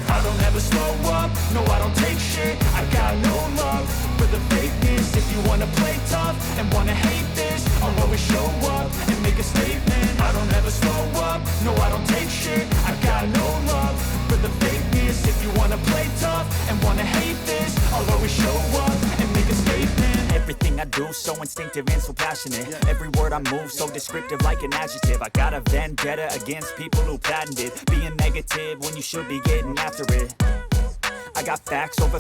I don't ever slow up, no I don't take shit. I got no love for the fakeness. If you wanna play tough and wanna hate this, I'll always show up and make a statement. I don't ever slow up, no I don't take shit. I got no love for the fakeness. If you wanna play tough and wanna hate this, I'll always show up and make a statement. Everything I do so instinctive and so passionate. Every word I move so descriptive like an adjective. I got a vendetta against people who patented being negative when you should be getting after it. I got facts over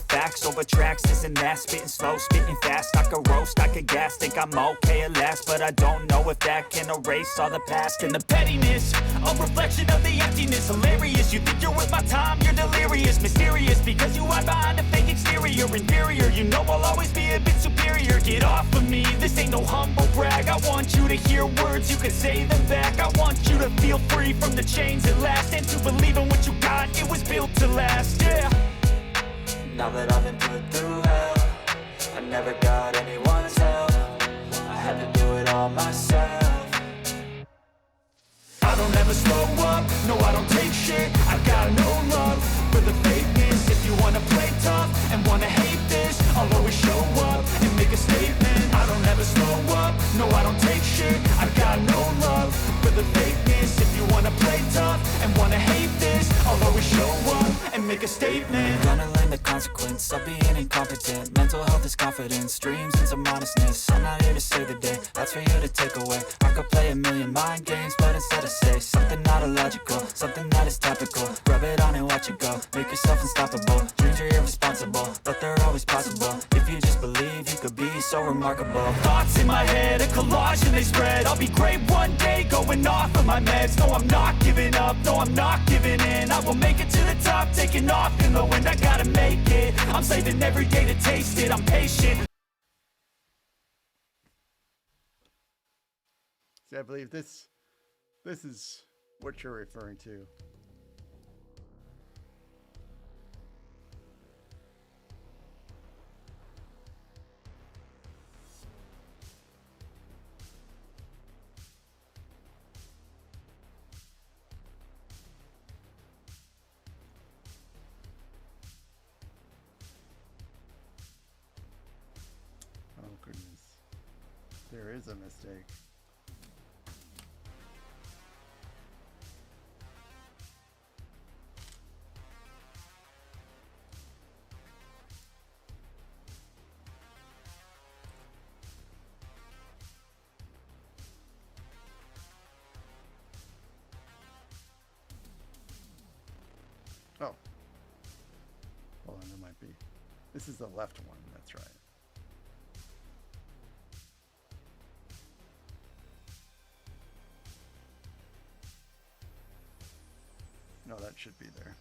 tracks, this and that. Spitting slow, spitting fast. I could roast, I could gas. Think I'm okay at last, but I don't know if that can erase all the past. And the pettiness, a reflection of the emptiness. Hilarious, you think you're worth my time, you're delirious. Mysterious, because you hide behind a fake exterior. Inferior, you know I'll always be a bit superior. Get off of me, this ain't no humble brag. I want you to hear words, you can say them back. I want you to feel free from the chains at last, and to believe in what you got, it was built to last, yeah. Now that I've been put through hell, I never got anyone's help. I had to do it all myself. I don't ever slow up, no I don't take shit. I got no love for the fakeness. If you wanna play tough and wanna hate this, I'll always show up and make a statement. I don't ever slow up, no I don't take shit. I got no love for the fakeness. If you wanna play tough and wanna hate this, I'll always show up and make a statement. Gonna learn the consequence of being incompetent. Mental health is confidence, dreams and some honestness. I'm not here to save the day, that's for you to take away. I could play a million mind games, but instead I say something not illogical, something that is topical. Rub it on and watch it go, make yourself unstoppable. Dreams are irresponsible, but they're always possible. If you just believe, you could be so remarkable. Thoughts in my head, a collage and they spread. I'll be great one day, going off of my meds. No, I'm not giving up, no, I'm not giving in. I will make it to the top, taking off in the wind. I gotta make it, I'm saving every day to taste it. I'm patient. See, I believe this is what you're referring to. There is a mistake. Oh. Hold on, there might be. This is the left one, that's right. No, that should be there.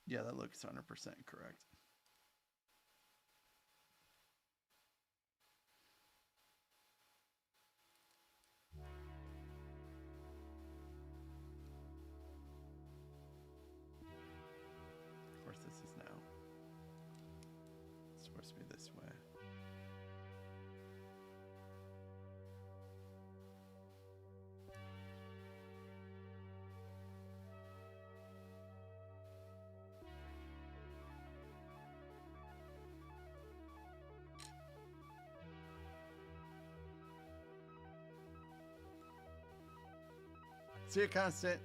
Yeah, that looks 100% correct. Of course, this is now. It's supposed to be this way. See you, Constant.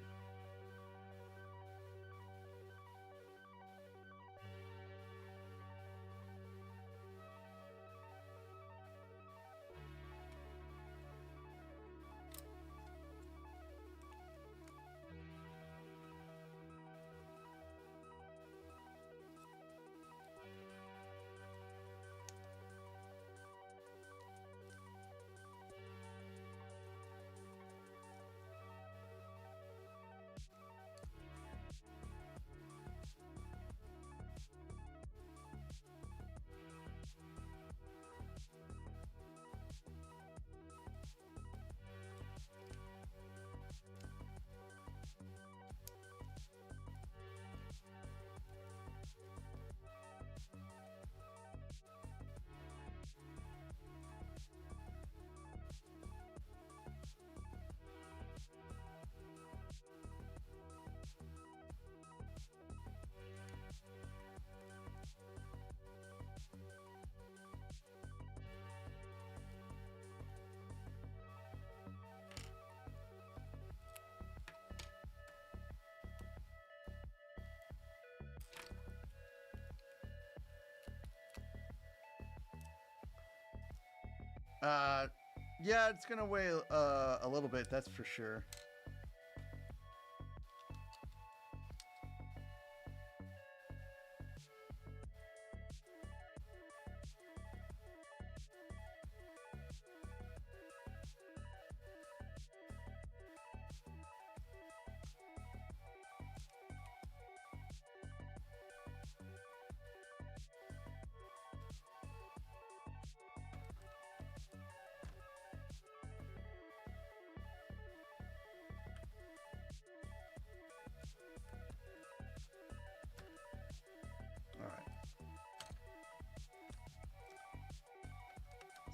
Yeah, it's gonna weigh a little bit, that's for sure.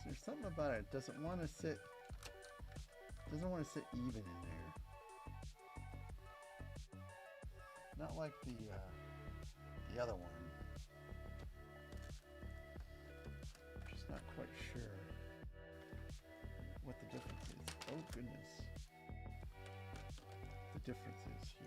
There's something about it. It doesn't want to sit. Doesn't want to sit even in there. Not like the other one. Just not quite sure what the difference is. Oh goodness. The difference is here.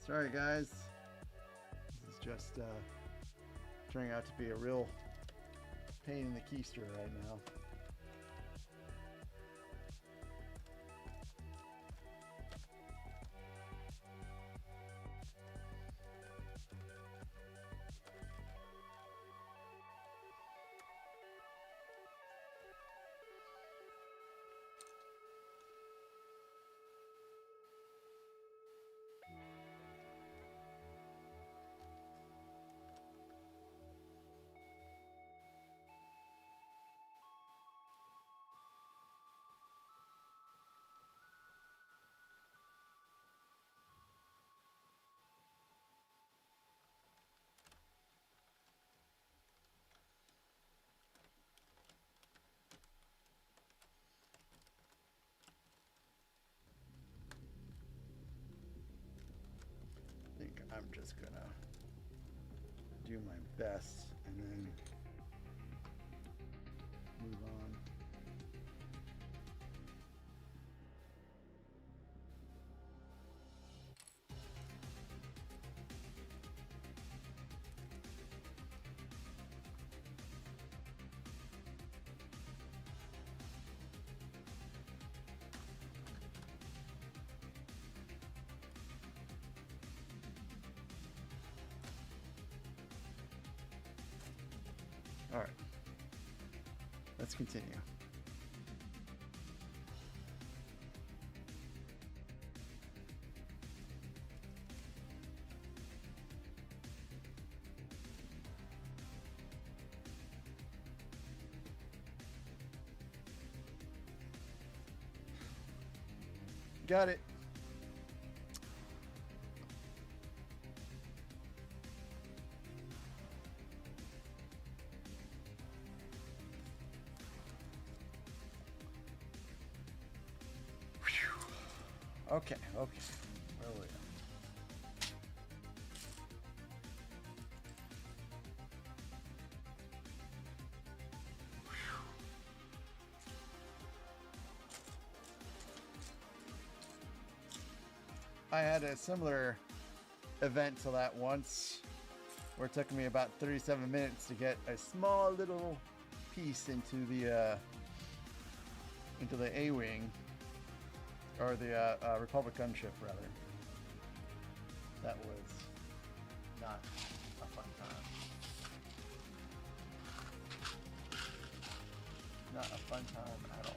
Sorry guys, this is just turning out to be a real pain in the keister right now. I think I'm just gonna do my best and then move on. All right, let's continue. Got it. Okay, okay. Where were we? I had a similar event to that once, where it took me about 37 minutes to get a small little piece into the A-wing. Or the Republic gunship, rather. That was not a fun time. Not a fun time at all.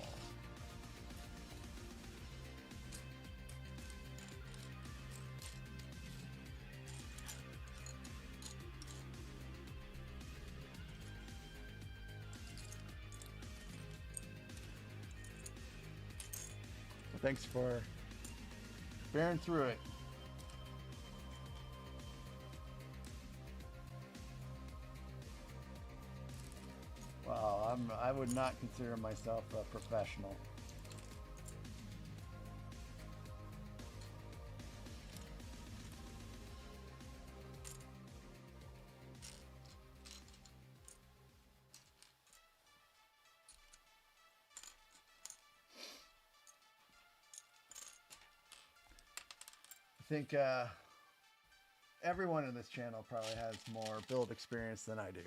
Thanks for bearing through it. Wow, I would not consider myself a professional. I think everyone in this channel probably has more build experience than I do.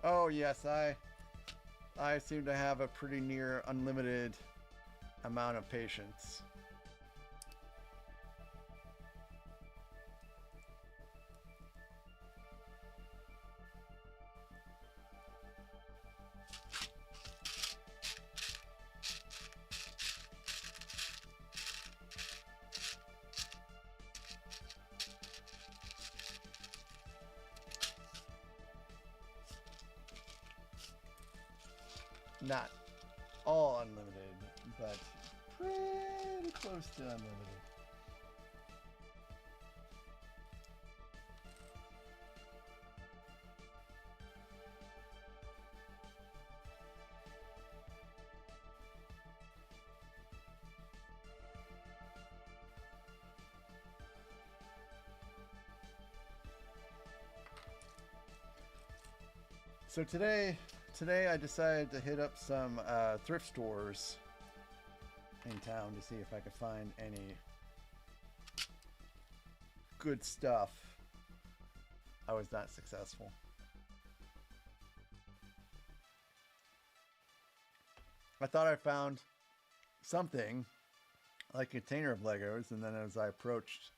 Oh yes, I seem to have a pretty near unlimited amount of patience. not all unlimited, but pretty close to unlimited. So today I decided to hit up some thrift stores in town to see if I could find any good stuff. I was not successful. I thought I found something, like a container of Legos, and then as I approached,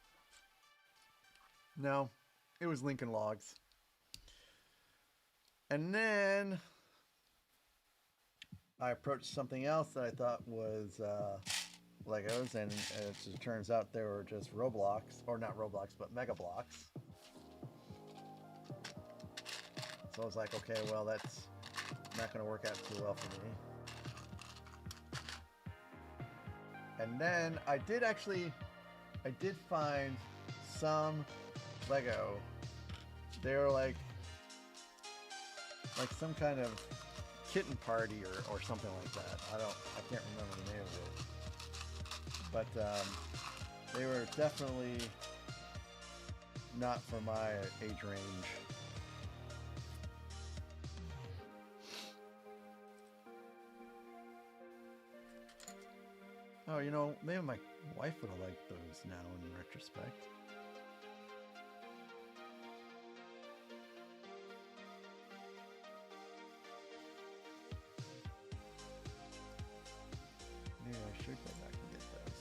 no, it was Lincoln Logs. And then I approached something else that I thought was Legos, and as it turns out they were just Roblox, or not Roblox, but Mega Blocks. So I was like, okay, well, that's not going to work out too well for me. And then I did find some Lego. They were like some kind of kitten party or something like that. I can't remember the name of it. But they were definitely not for my age range. Oh, you know, maybe my wife would have liked those now in retrospect. Maybe I should go back and get those.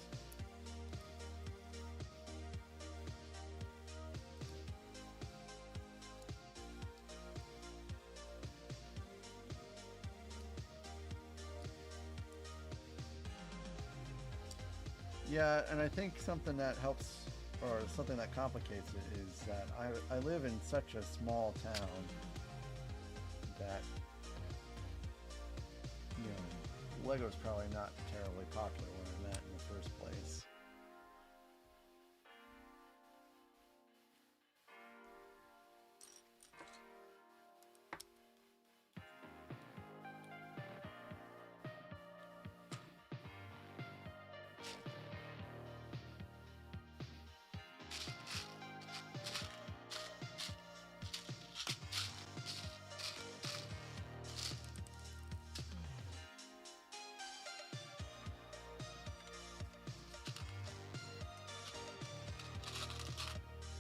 Yeah, and I think something that helps, or something that complicates it, is that I live in such a small town that, you know, Lego's probably not terribly popular where I'm at in the first place.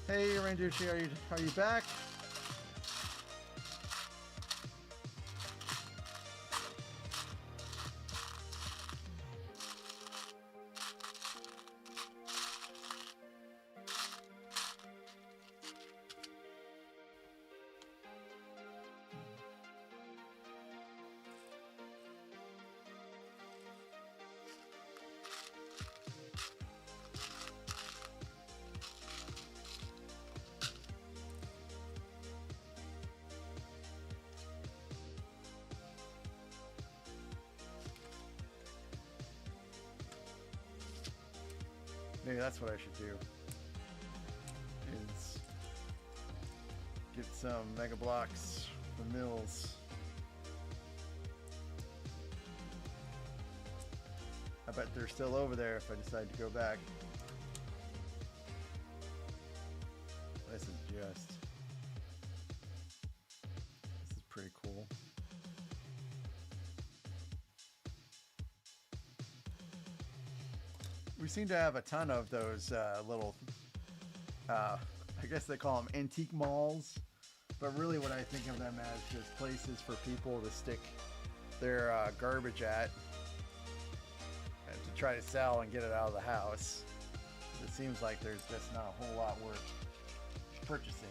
Hey, Randucci, are you back? Maybe that's what I should do, is get some Mega Blocks from Mills. I bet they're still over there if I decide to go back. This is pretty cool. We seem to have a ton of those little, I guess they call them antique malls, but really what I think of them as just places for people to stick their garbage at and to try to sell and get it out of the house. It seems like there's just not a whole lot worth purchasing.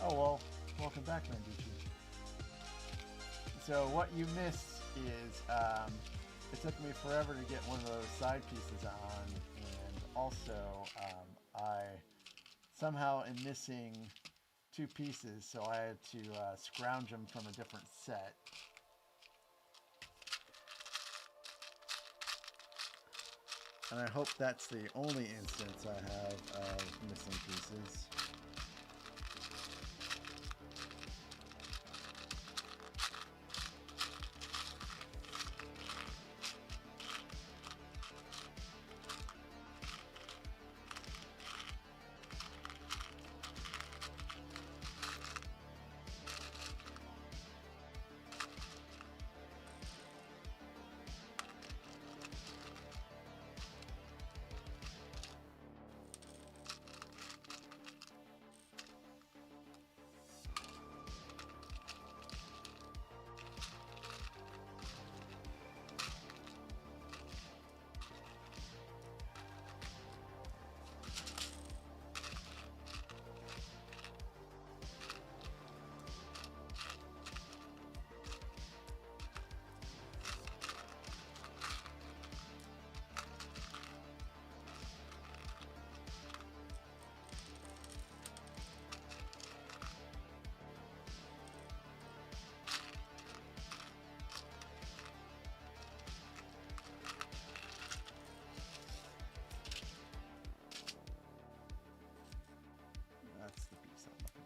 Oh well, welcome back, Randucci. So what you missed is, it took me forever to get one of those side pieces on, and also, I somehow am missing 2 pieces, so I had to scrounge them from a different set. And I hope that's the only instance I have of missing pieces. That's the piece I'm looking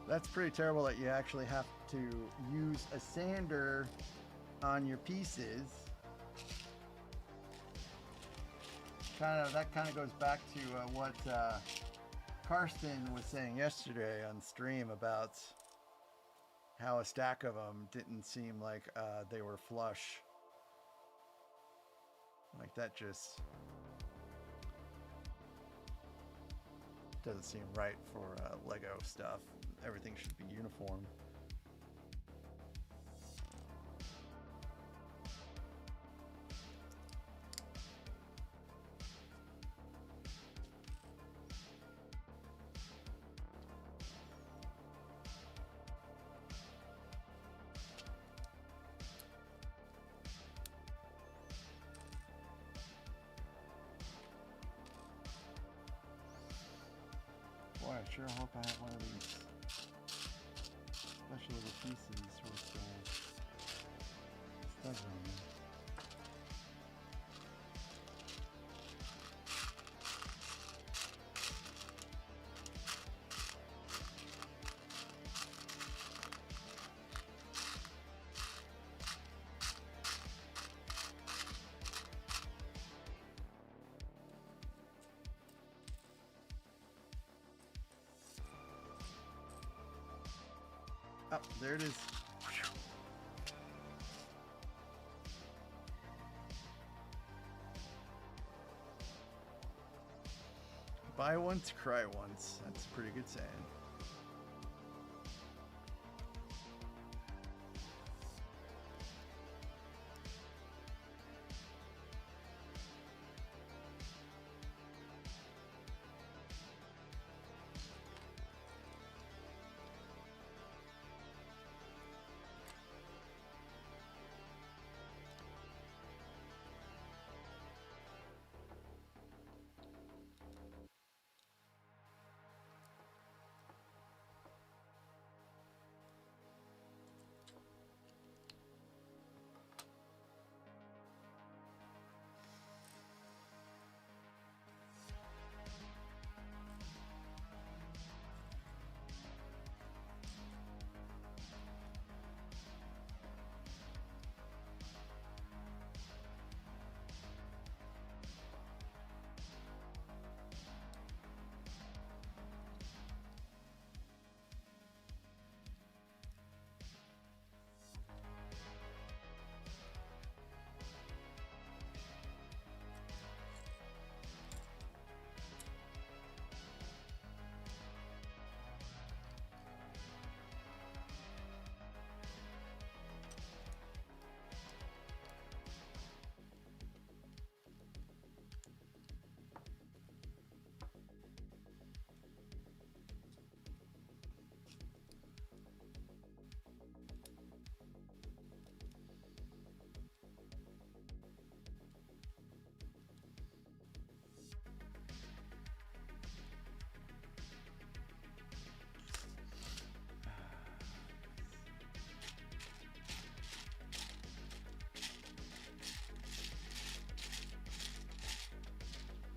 for. That's pretty terrible that you actually have to use a sander on your pieces. That kind of goes back to what Karsten was saying yesterday on stream about how a stack of them didn't seem like they were flush. Like that just doesn't seem right for Lego stuff. Everything should be uniform. Boy, I sure hope I have one of these special little pieces with studs on them. Oh, there it is. Buy once, cry once. That's a pretty good saying.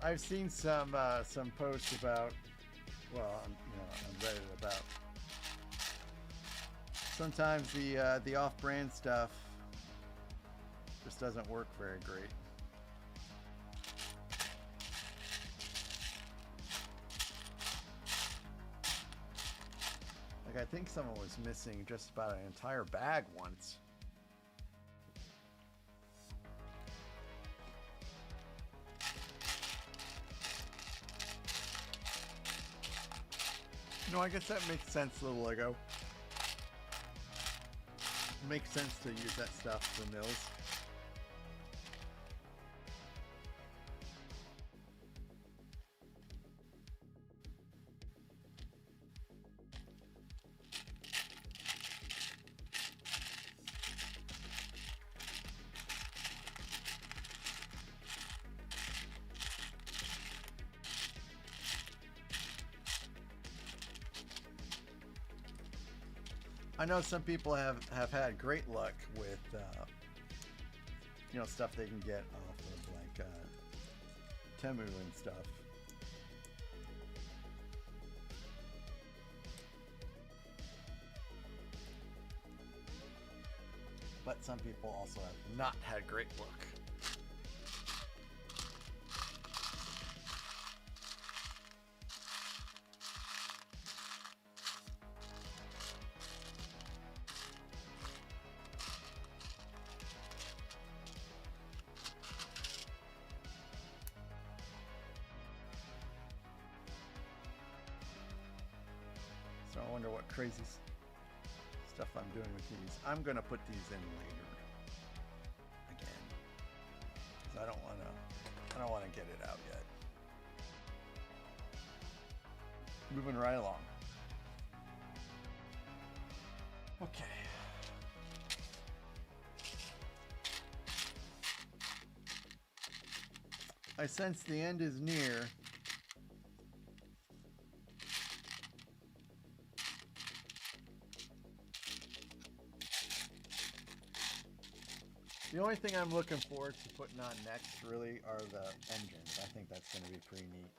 I've seen some posts about, well, on Reddit about sometimes the off-brand stuff just doesn't work very great. Like I think someone was missing just about an entire bag once. No, I guess that makes sense, little Lego. It makes sense to use that stuff for mills. I know some people have had great luck with, stuff they can get off of like Temu and stuff. But some people also have not had great luck. So I wonder what crazy stuff I'm doing with these. I'm gonna put these in later again, because I don't wanna get it out yet. Moving right along. Okay. I sense the end is near. The only thing I'm looking forward to putting on next really are the engines. I think that's going to be pretty neat.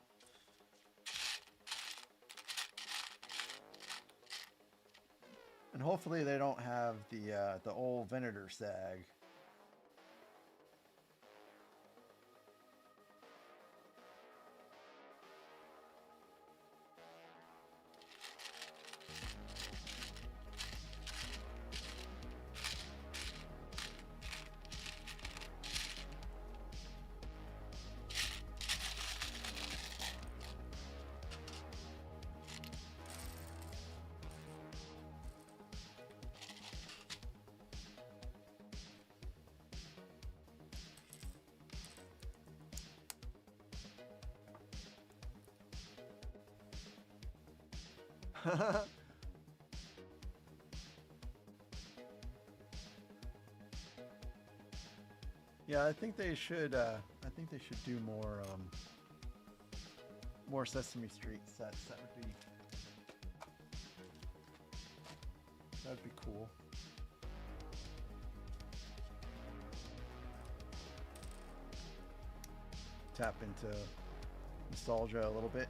And hopefully they don't have the old Venator sag. Yeah, I think they should. I think they should do more Sesame Street sets. That would be cool. Tap into nostalgia a little bit.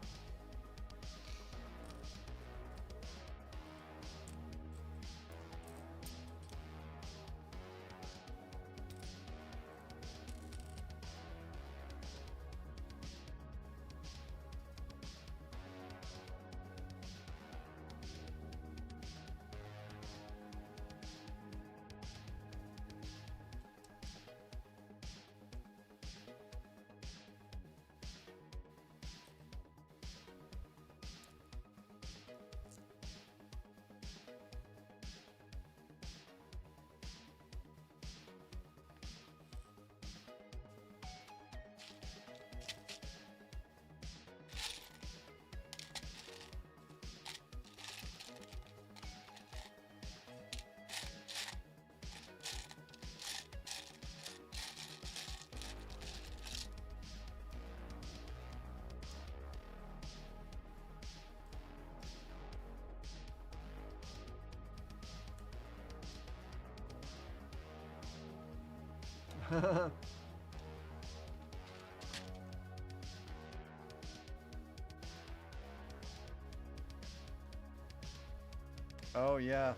Oh, yeah.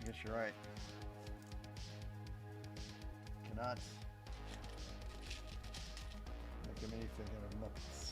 I guess you're right. Cannot make him anything of Muppets.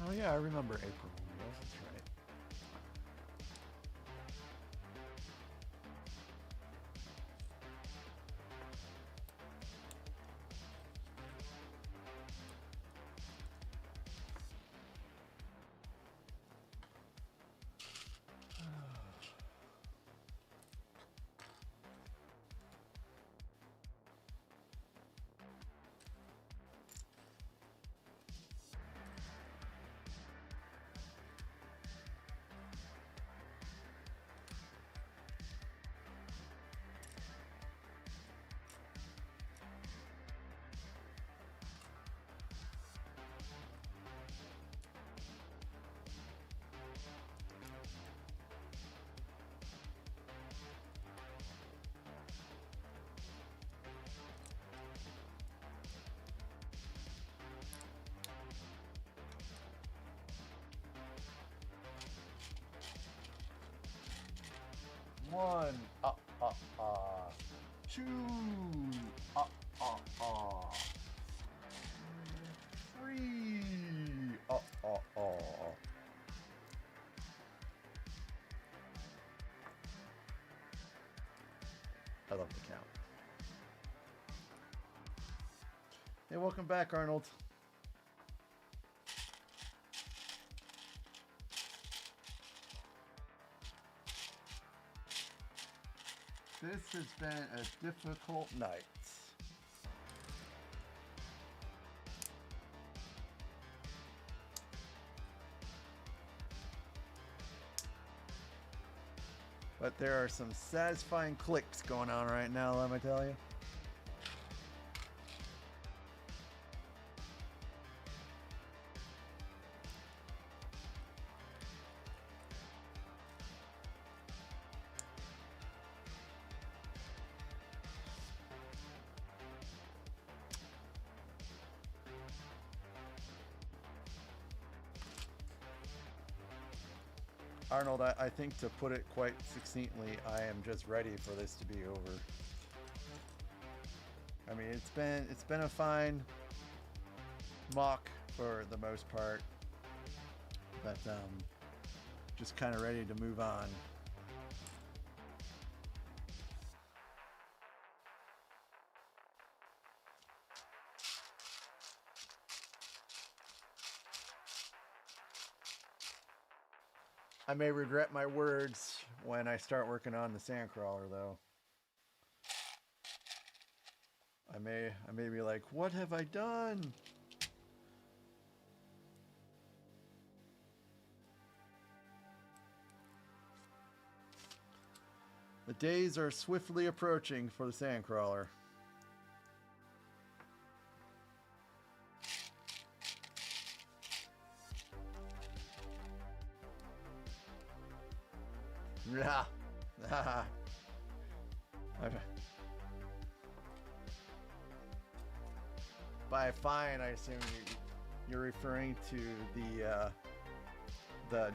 Oh yeah, I remember April. Yes, that's right. One, two, three, I love the count. Hey, welcome back, Arnold. This has been a difficult night. But there are some satisfying clicks going on right now, let me tell you. Arnold, I think to put it quite succinctly, I am just ready for this to be over. I mean, it's been a fine mock for the most part, but just kind of ready to move on. I may regret my words when I start working on the Sandcrawler, though. I may be like, what have I done? The days are swiftly approaching for the Sandcrawler. Yeah. Okay. By fine, I assume you're referring to the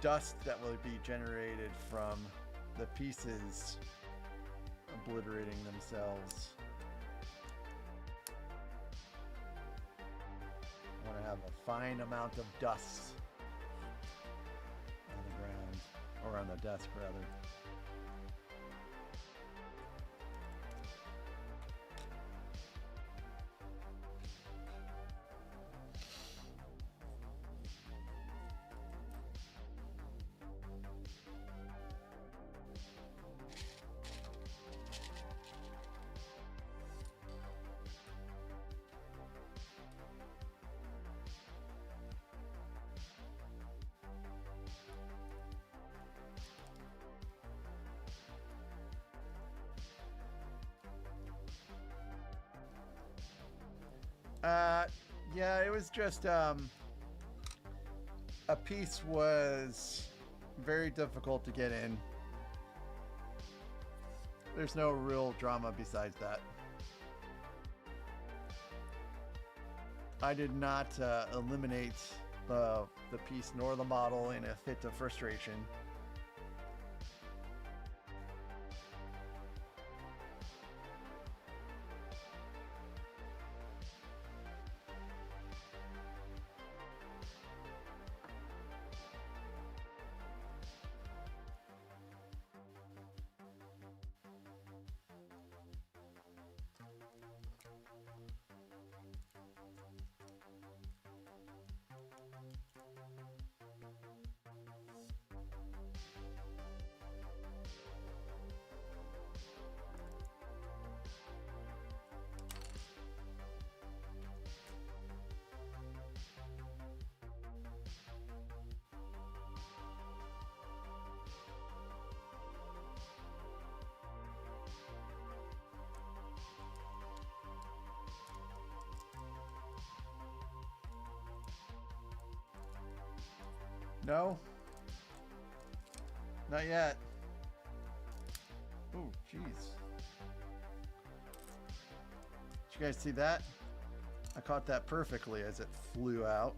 dust that will be generated from the pieces obliterating themselves. I want to have a fine amount of dust on the ground, or on the desk rather. Yeah, it was just a piece was very difficult to get in. There's no real drama besides that. I did not eliminate the piece nor the model in a fit of frustration. No? Not yet. Oh, jeez. Did you guys see that? I caught that perfectly as it flew out.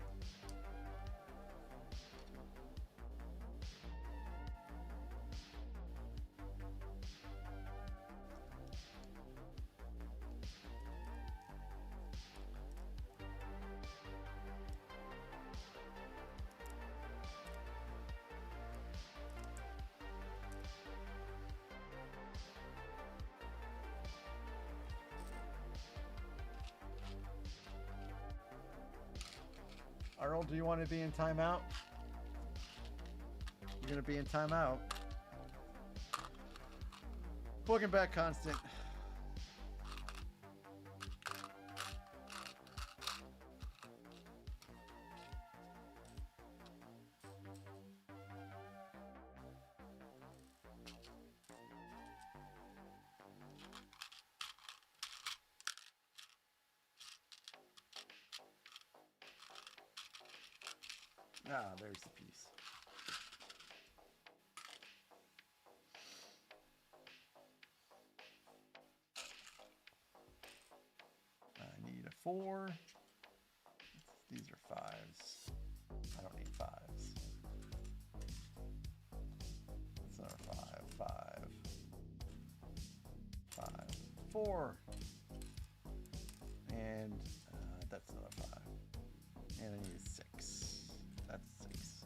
Arnold, do you want to be in timeout? You're going to be in timeout. Welcome back, Constant. Ah, there's the piece. I need a 4. These are 5s. I don't need 5s. That's another 5, 5, 5, 4. And that's another 5. And I need a 6. That's 6.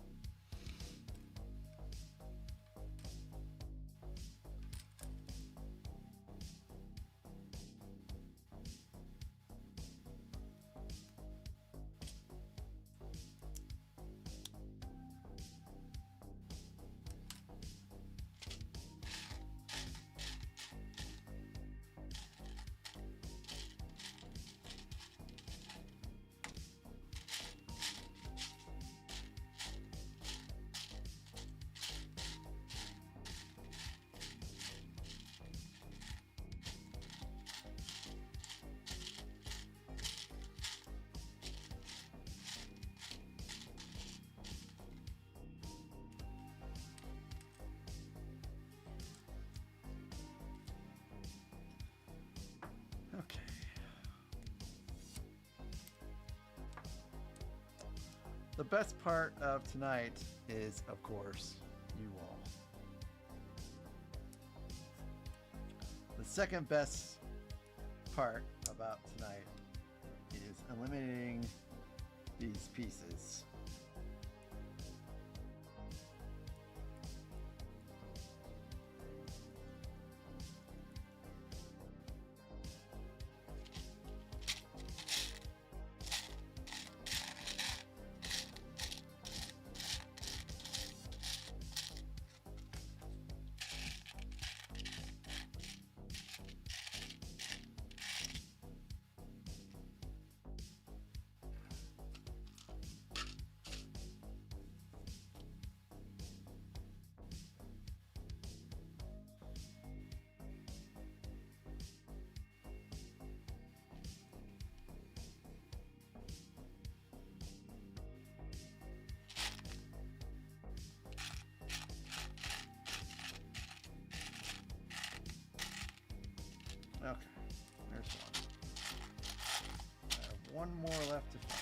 The best part of tonight is, of course, you all. The second best part about tonight is eliminating these pieces. Okay, there's one. I have one more left to find.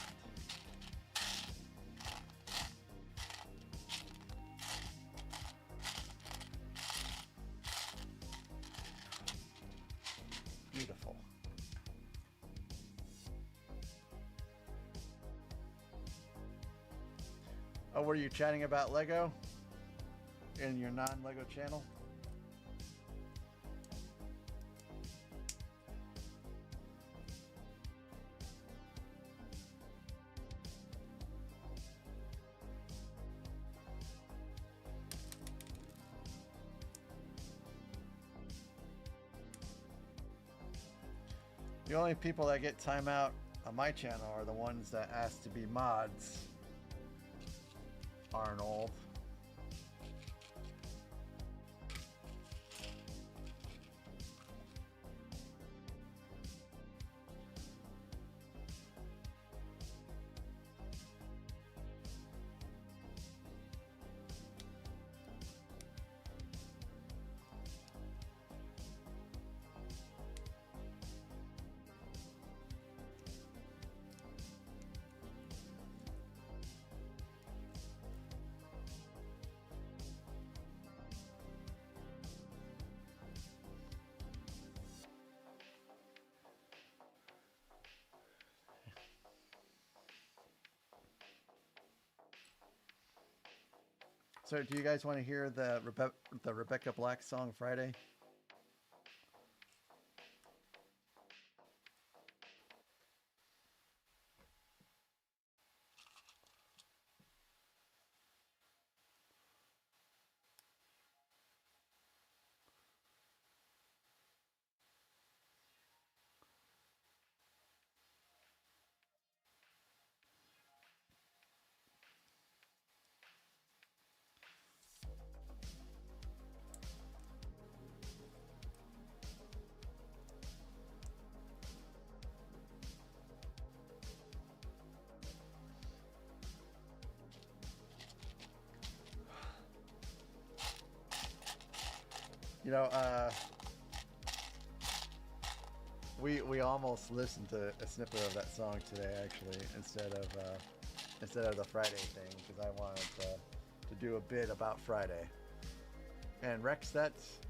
Beautiful. Oh, were you chatting about Lego in your non-Lego channel? The only people that get timeout on my channel are the ones that ask to be mods. Arnold. So do you guys want to hear the Rebecca Black song Friday? You know, we almost listened to a snippet of that song today, actually, instead of the Friday thing, because I wanted to do a bit about Friday. And Rex, that's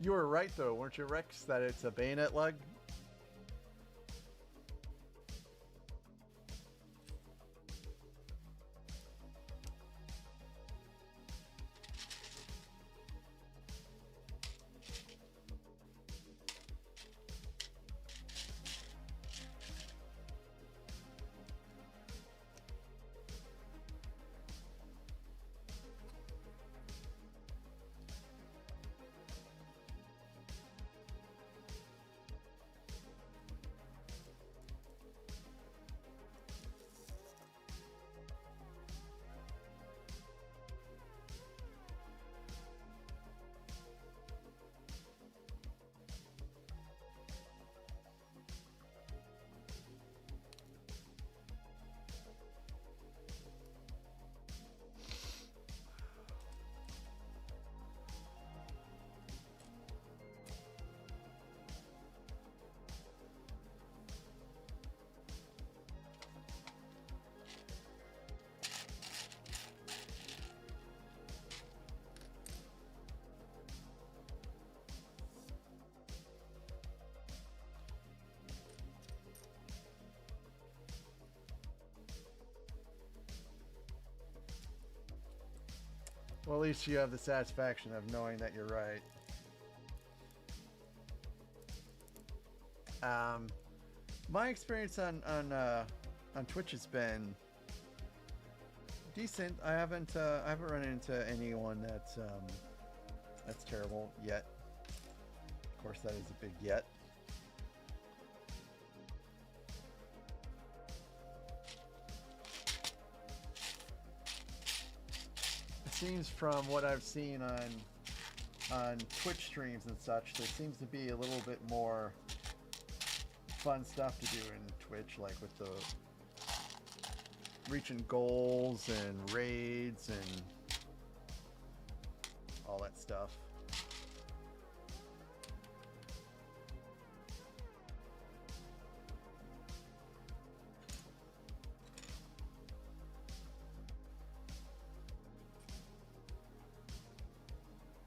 you were right though, weren't you, Rex, that it's a bayonet lug? Well, at least you have the satisfaction of knowing that you're right. My experience on Twitch has been decent. I haven't run into anyone that's terrible yet. Of course, that is a big yet. It seems from what I've seen on Twitch streams and such, there seems to be a little bit more fun stuff to do in Twitch, like with the reaching goals and raids and all that stuff.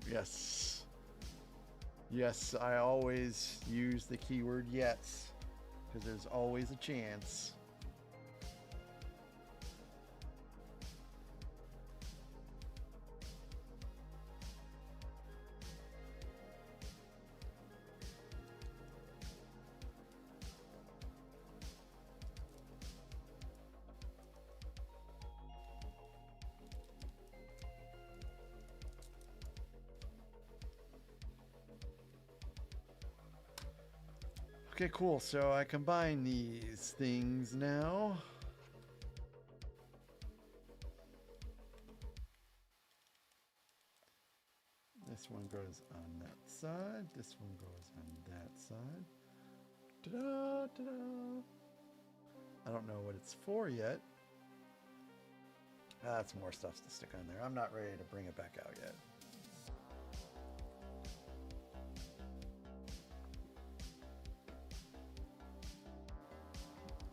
Yes. Yes, I always use the keyword yet, because there's always a chance. Okay, cool. So I combine these things now. This one goes on that side. This one goes on that side. Ta-da, ta-da. I don't know what it's for yet. That's more stuff to stick on there. I'm not ready to bring it back out yet.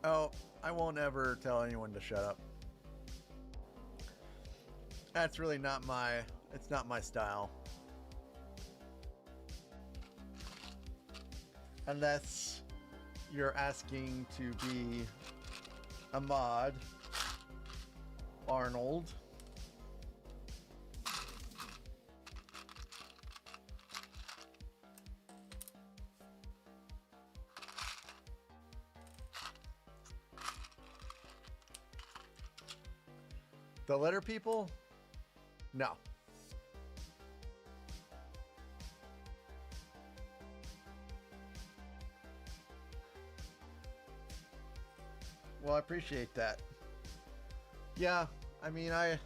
Oh, I won't ever tell anyone to shut up. That's really not it's not my style. Unless you're asking to be a mod, Arnold. The letter people? No. Well, I appreciate that. Yeah, I mean, I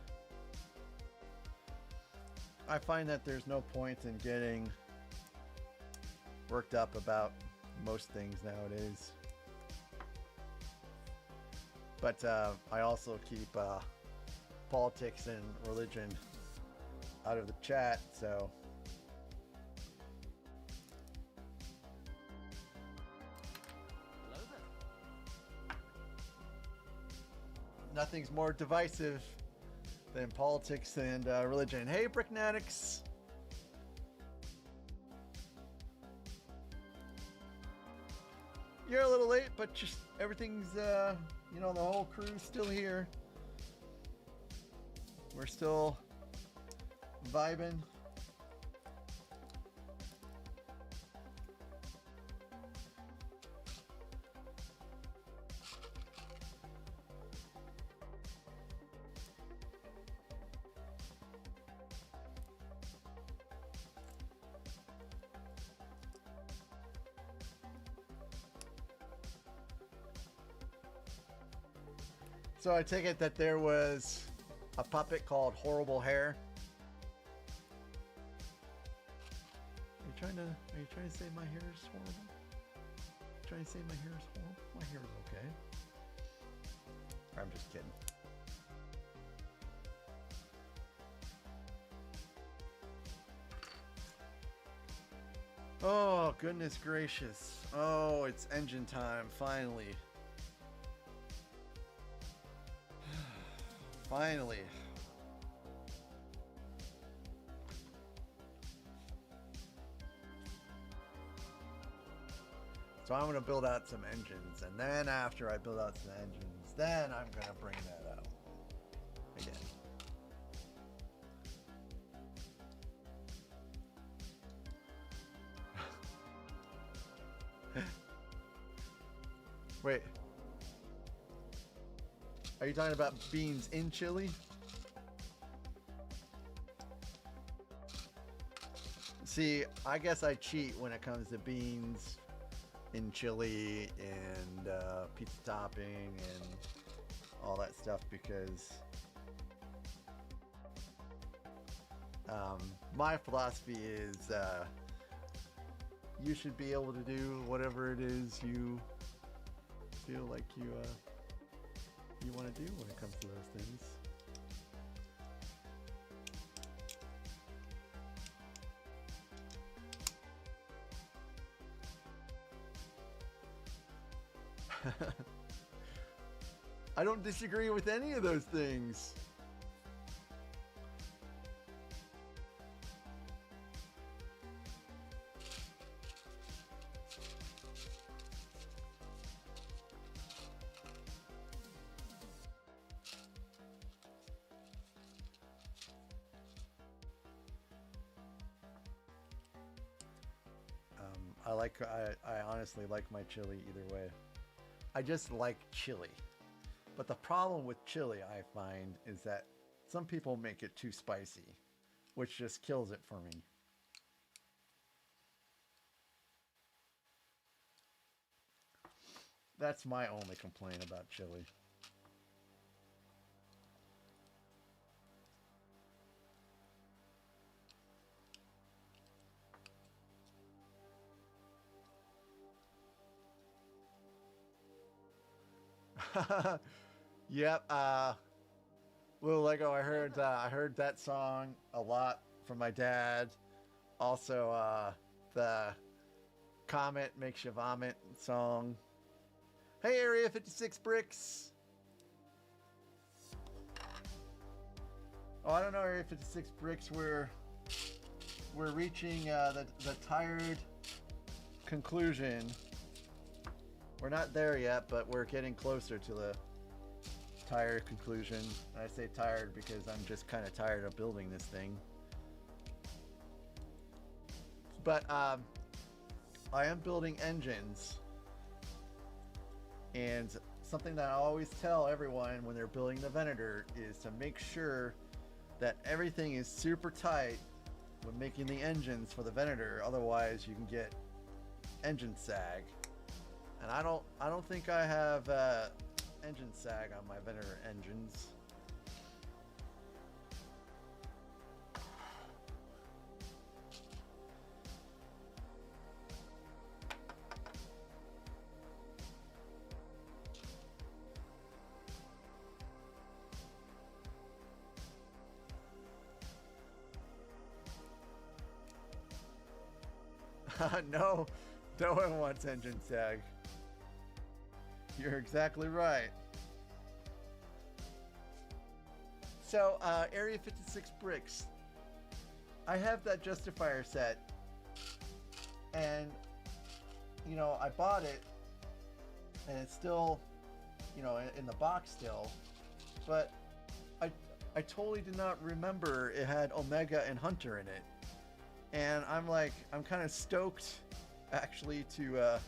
find that there's no point in getting worked up about most things nowadays. But I also keep politics and religion out of the chat, so Hello there. nothing's more divisive than politics and religion. Hey, Bricknatics! You're a little late, but just everything's, you know, the whole crew's still here. We're still vibing. So I take it that there was a puppet called Horrible Hair. Are you trying to say my hair is horrible? Trying to say my hair is horrible? My hair is okay. I'm just kidding. Oh, goodness gracious. Oh, it's engine time, finally. Finally. So I'm going to build out some engines, and then after I build out some engines, then I'm going to bring that out again. Wait. Are you talking about beans in chili? See, I guess I cheat when it comes to beans in chili and pizza topping and all that stuff because my philosophy is you should be able to do whatever it is you feel like you want to do when it comes to those things. I don't disagree with any of those things. I honestly like my chili either way. I just like chili. But the problem with chili, I find, is that some people make it too spicy, which just kills it for me. That's my only complaint about chili. Yep. Little Lego. I heard that song a lot from my dad. Also, the Comet Makes You Vomit song. Hey, Area 56 Bricks. Oh, I don't know, Area 56 Bricks. We're reaching the tired conclusion. We're not there yet, but we're getting closer to the tired conclusion. I say tired because I'm just kind of tired of building this thing. But I am building engines. And something that I always tell everyone when they're building the Venator is to make sure that everything is super tight when making the engines for the Venator. Otherwise, you can get engine sag. And I don't think I have engine sag on my Venator engines. No, no one wants engine sag. You're exactly right. So, Area 56 Bricks. I have that Justifier set. And, you know, I bought it. And it's still, you know, in the box still. But I totally did not remember it had Omega and Hunter in it. And I'm kind of stoked, actually, to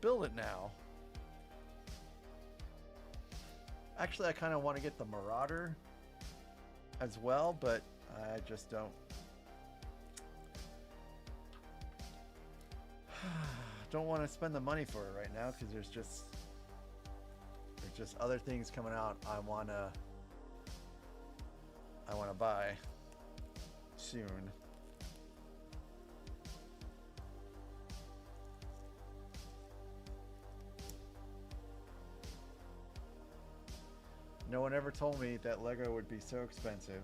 build it now. Actually, I kind of want to get the Marauder as well, but I just don't want to spend the money for it right now because there's just other things coming out I want to buy soon. No one ever told me that Lego would be so expensive.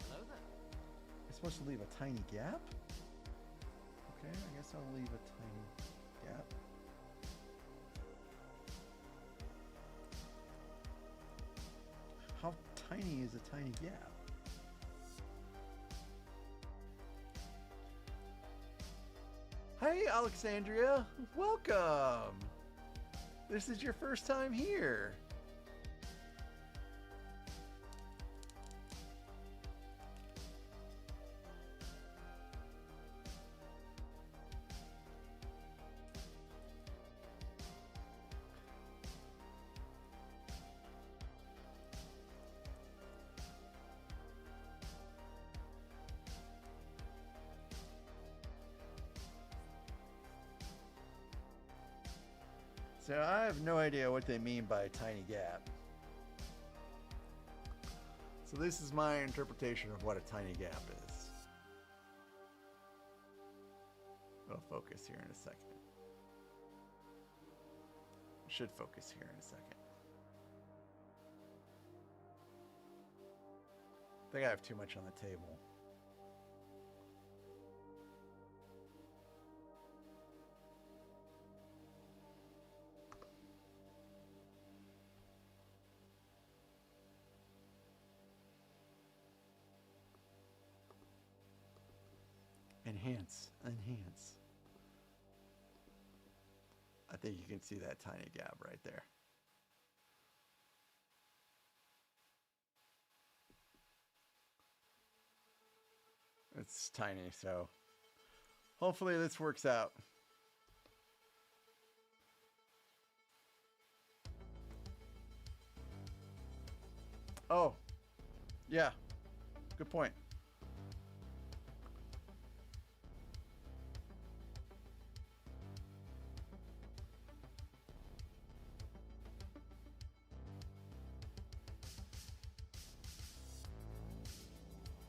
Hello there. You're supposed to leave a tiny gap? Okay, I guess I'll leave a tiny gap. How tiny is a tiny gap? Hey, Alexandria, welcome. This is your first time here. So I have no idea what they mean by tiny gap. So this is my interpretation of what a tiny gap is. It'll focus here in a second. It should focus here in a second. I think I have too much on the table. Enhance, enhance. I think you can see that tiny gap right there. It's tiny, so hopefully this works out. Oh, yeah, good point.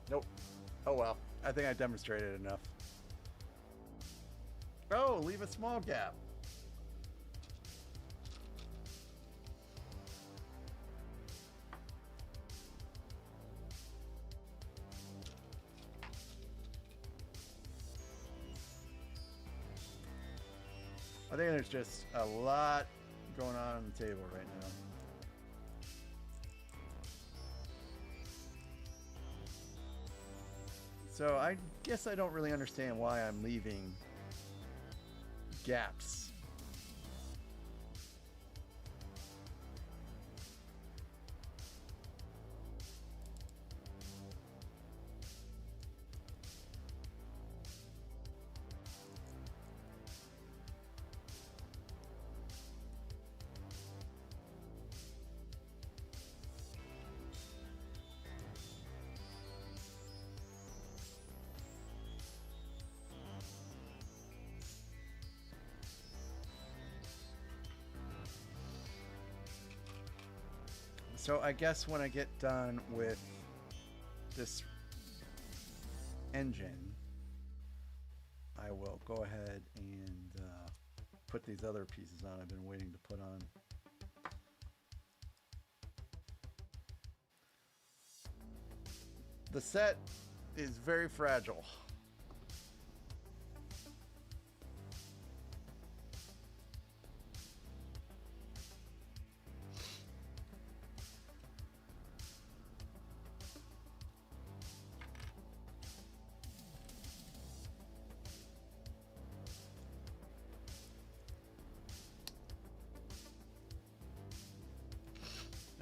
Nope. Oh well. I think I demonstrated enough. Oh, leave a small gap. I think there's just a lot going on the table right now. So I guess I don't really understand why I'm leaving gaps. So I guess when I get done with this engine, I will go ahead and put these other pieces on I've been waiting to put on. The set is very fragile.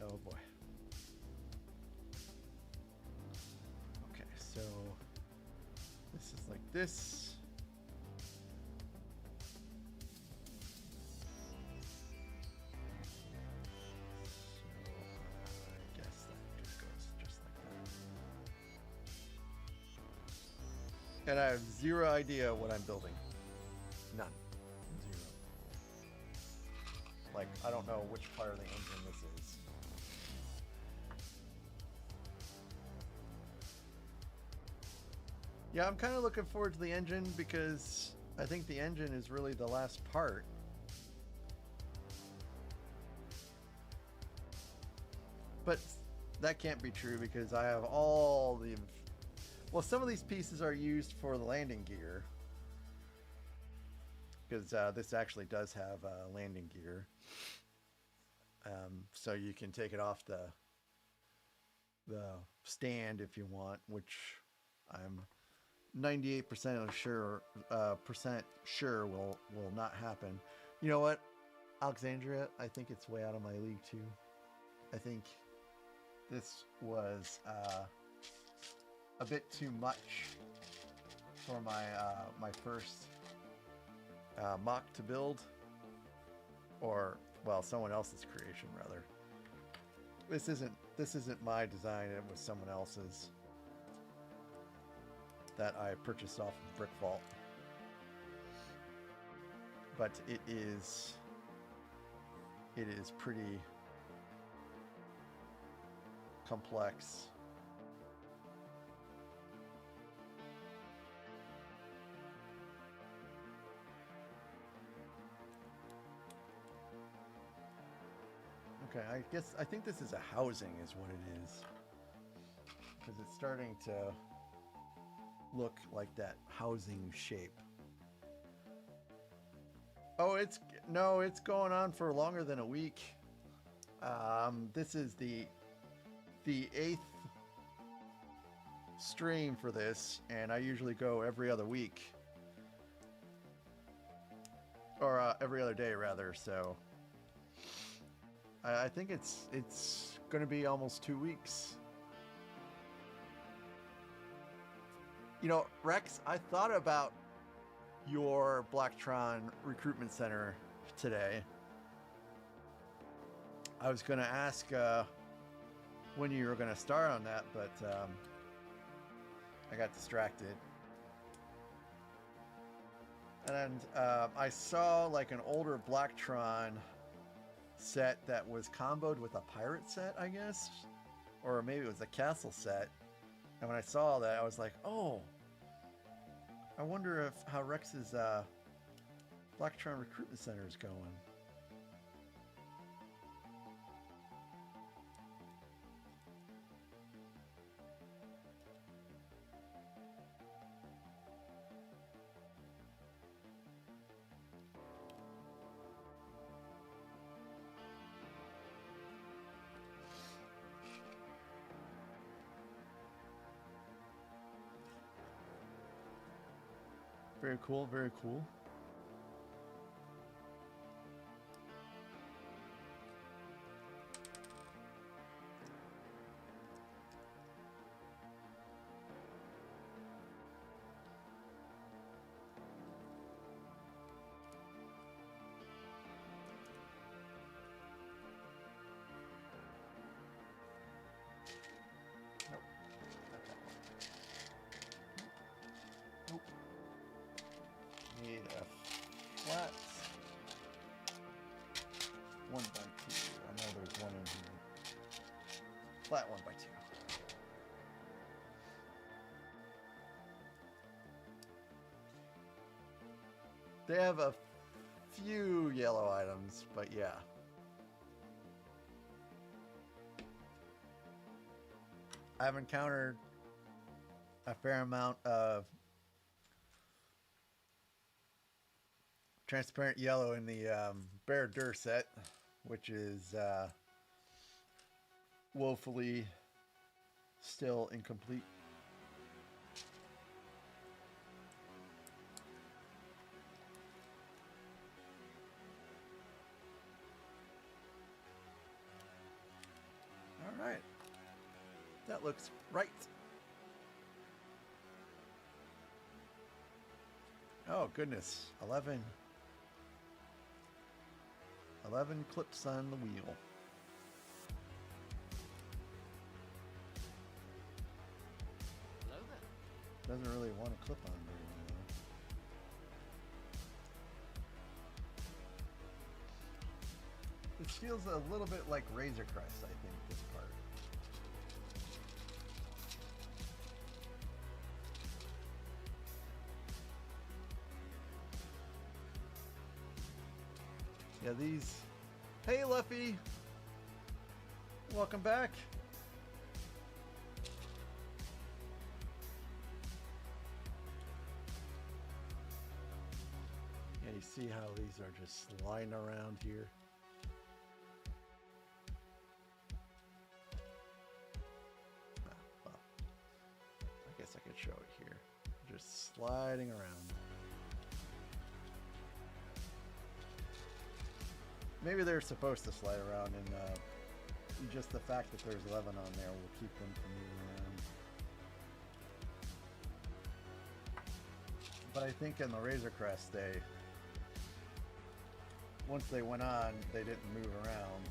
Oh boy. Okay, so this is like this. So I guess that just goes just like that. And I have zero idea what I'm building. None. Zero. Like, I don't know which part of the engine this is. Yeah, I'm kind of looking forward to the engine because I think the engine is really the last part. But that can't be true because I have all the... Well, some of these pieces are used for the landing gear. Because this actually does have landing gear. So you can take it off the stand if you want, which I'm 98% sure will not happen. You know what, Alexandria, I think it's way out of my league too. I think this was a bit too much for my my first mock to build, or well, someone else's creation rather. This isn't my design. It was someone else's that I purchased off of Brick Vault. But it is it is pretty complex. Okay, I think this is a housing is what it is. Because it's starting to look like that housing shape. Oh, it's going on for longer than a week. This is the 8th stream for this, and I usually go every other week. Or every other day rather, so I think it's going to be almost 2 weeks. You know, Rex, I thought about your Blacktron recruitment center today. I was going to ask when you were going to start on that, but I got distracted. And I saw like an older Blacktron set that was comboed with a pirate set, I guess, or maybe it was a castle set. And when I saw that, I was like, oh, I wonder how Rex's Blacktron recruitment center is going. Very cool, very cool. Nope. Not that one. Nope. Need a flat 1x2. I know there's one in here. Flat 1x2. They have a few yellow items, but yeah. I've encountered a fair amount of transparent yellow in the Bear Dur set, which is woefully still incomplete. All right, that looks right. Oh goodness, 11 clips on the wheel. Hello there. Doesn't really want to clip on very well. It feels a little bit like Razor Crest, I think, this part. Yeah, these... Hey, Luffy! Welcome back! Yeah, you see how these are just sliding around here? Well, I guess I could show it here. Just sliding around. Maybe they're supposed to slide around, and just the fact that there's 11 on there will keep them from moving around. But I think in the Razor Crest, once they went on, they didn't move around.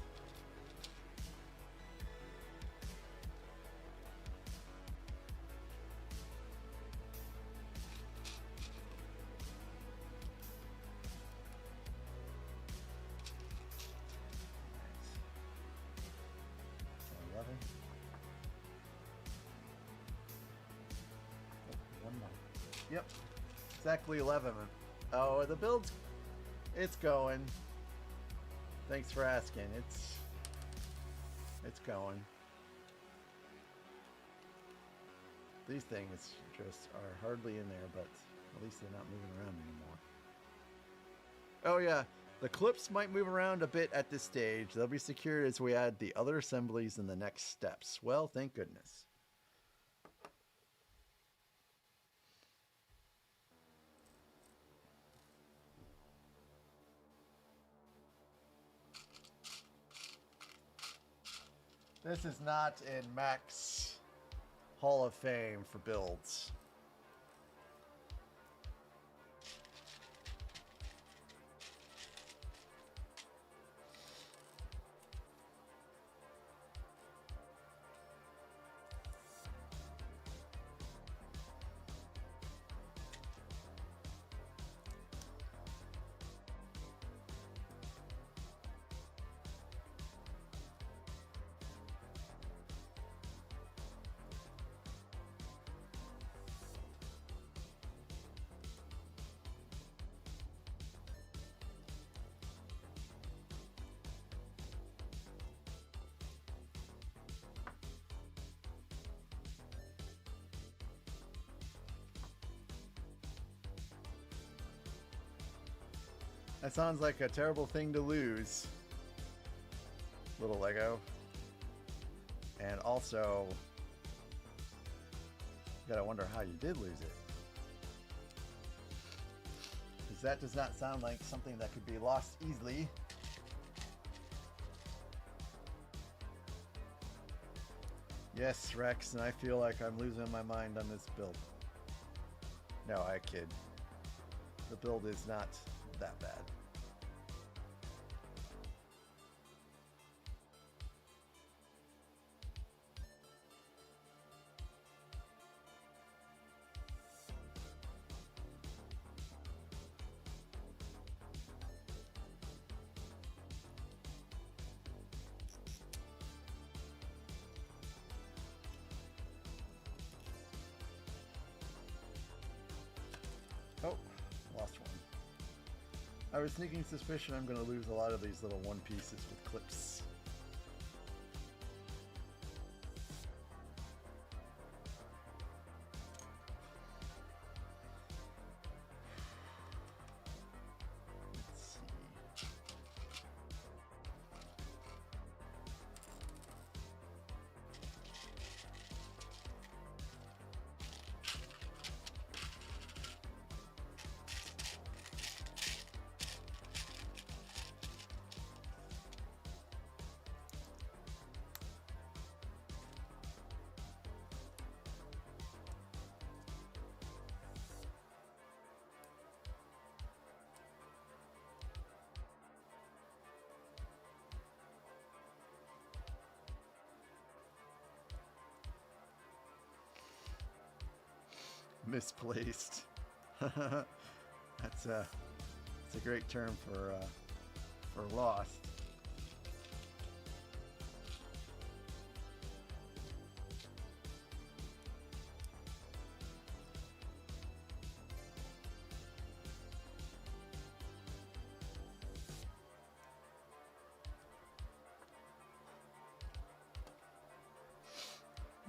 Yep. Exactly 11. Oh, the build's... It's going. Thanks for asking. It's going. These things just are hardly in there, but at least they're not moving around anymore. Oh yeah, the clips might move around a bit at this stage. They'll be secured as we add the other assemblies in the next steps. Well, thank goodness. This is not in Mac's Hall of Fame for builds. That sounds like a terrible thing to lose, little Lego. And also, you gotta wonder how you did lose it. Because that does not sound like something that could be lost easily. Yes, Rex, and I feel like I'm losing my mind on this build. No, I kid. The build is not that bad. Oh, lost one. I have a sneaking suspicion I'm going to lose a lot of these little one pieces with clips. Let's see. Misplaced. That's a great term for lost.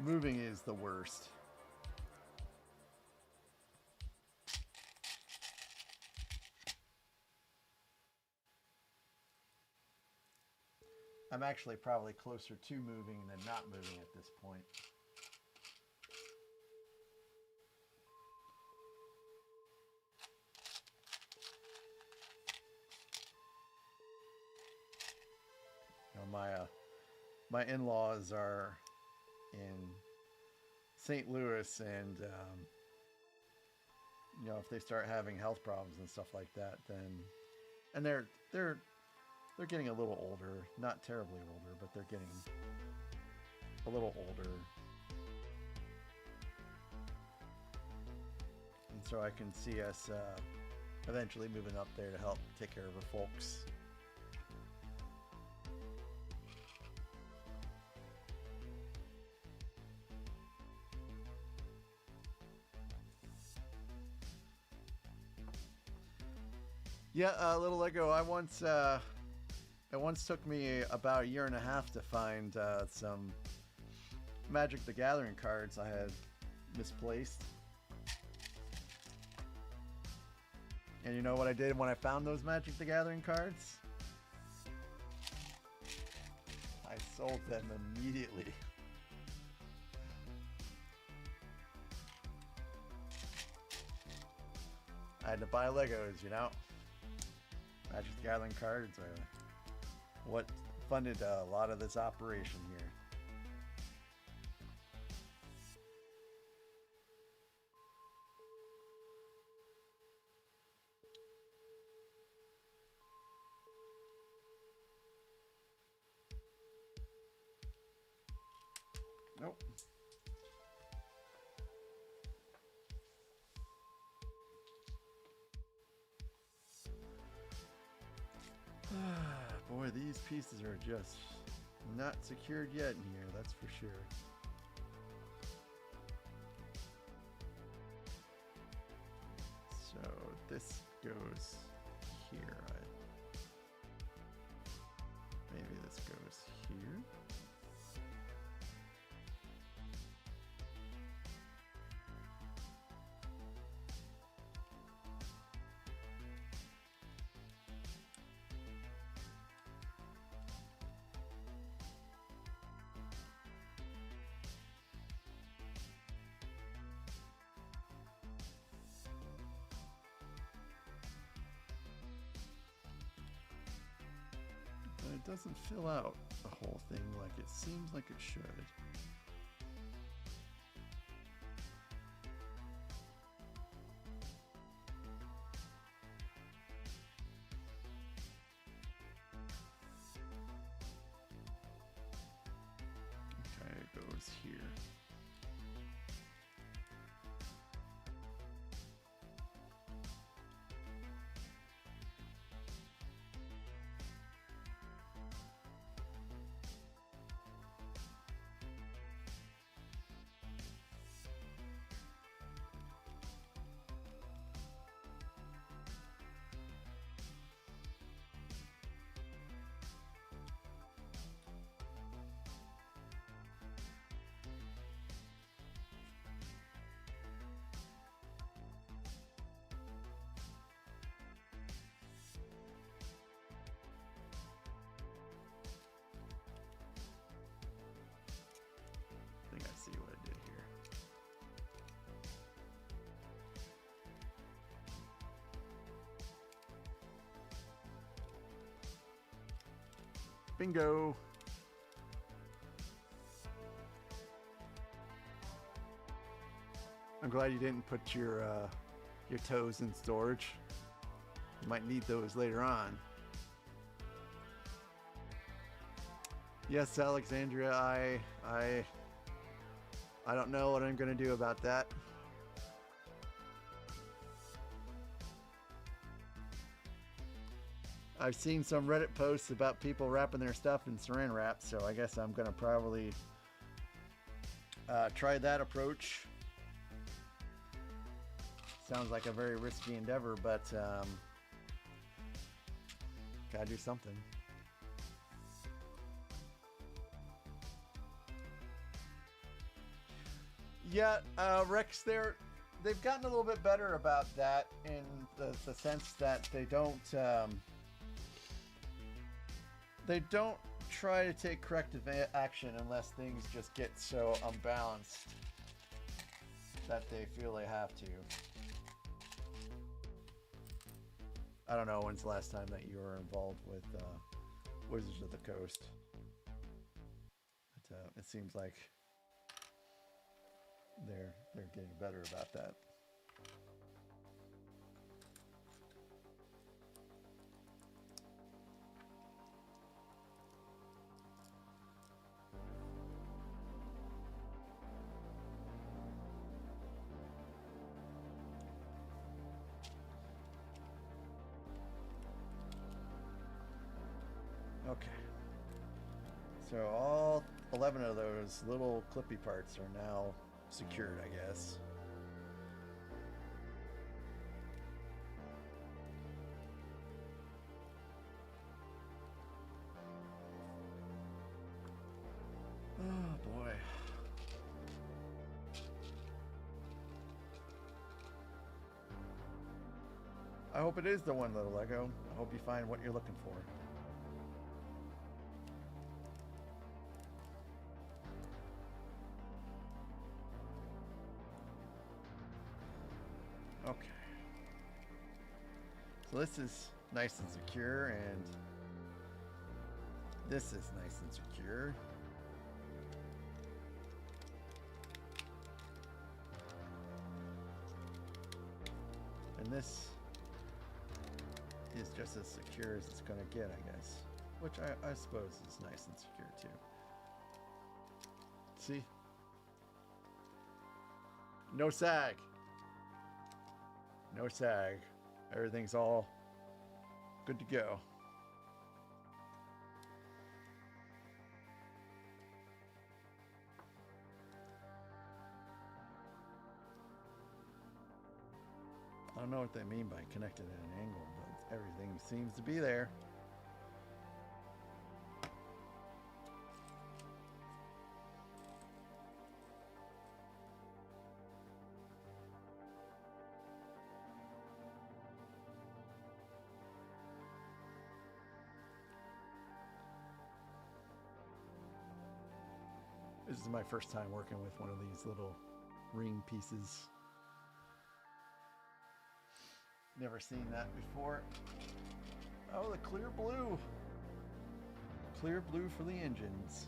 Moving is the worst. I'm actually probably closer to moving than not moving at this point. You know, my in-laws are in St. Louis, and you know, if they start having health problems and stuff like that, then, and they're getting a little older, not terribly older, but they're getting a little older. And so I can see us eventually moving up there to help take care of our folks. Yeah, little Lego. It once took me about a year and a half to find some Magic the Gathering cards I had misplaced. And you know what I did when I found those Magic the Gathering cards? I sold them immediately. I had to buy Legos, you know? Magic the Gathering cards are what funded a lot of this operation here. Nope. Boy, these pieces are just not secured yet in here, that's for sure. So this goes here, right? Maybe this goes here. But it doesn't fill out the whole thing like it seems like it should. Okay, it goes here. I think I see what I did here. Bingo! I'm glad you didn't put your toes in storage. You might need those later on. Yes, Alexandria, I don't know what I'm gonna do about that. I've seen some Reddit posts about people wrapping their stuff in saran wrap, so I guess I'm gonna probably try that approach. Sounds like a very risky endeavor, but gotta do something. Yeah, Rex, they've gotten a little bit better about that in the sense that they don't try to take corrective action unless things just get so unbalanced that they feel they have to. I don't know when's the last time that you were involved with Wizards of the Coast, but it seems like they're getting better about that. Okay. So all 11 of those little clippy parts are now secured, I guess. hope it is the one, little Lego. I hope you find what you're looking for. Okay. So this is nice and secure, and this is nice and secure. And this is just as secure as it's going to get, I guess. Which I suppose is nice and secure too. See? No sag. No sag. Everything's all good to go. I don't know what they mean by connected at an angle, but everything seems to be there. This is my first time working with one of these little ring pieces. Never seen that before. Oh, the clear blue. Clear blue for the engines.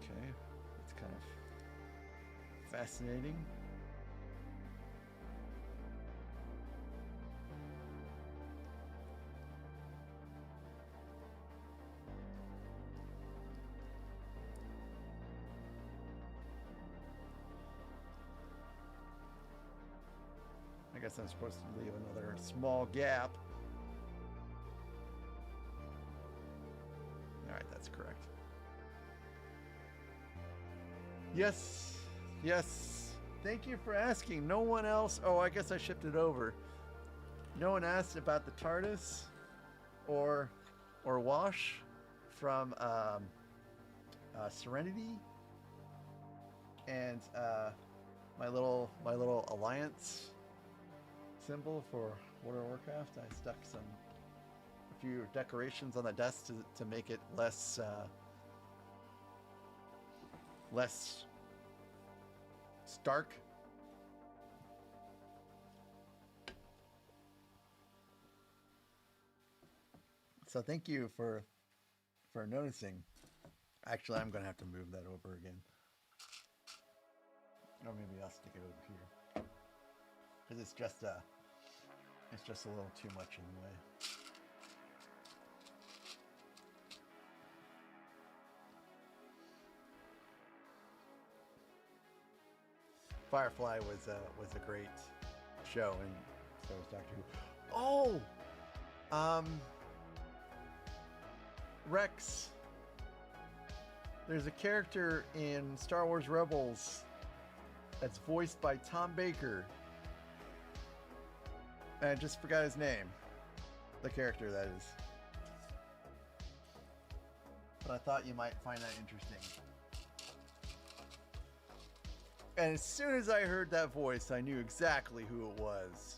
Okay, it's kind of fascinating. I guess I'm supposed to leave another small gap. All right, that's correct. Yes, yes. Thank you for asking. No one else. Oh, I guess I shipped it over. No one asked about the TARDIS or Wash from Serenity and my little Alliance symbol for World of Warcraft. I stuck a few decorations on the desk to make it less stark. So thank you for noticing. Actually, I'm gonna have to move that over again, or maybe I'll stick it over here because it's just a little too much in the way. Firefly was a great show, and so was Doctor Who. Oh, Rex. There's a character in Star Wars Rebels that's voiced by Tom Baker. And I just forgot his name. The character, that is. But I thought you might find that interesting. And as soon as I heard that voice, I knew exactly who it was.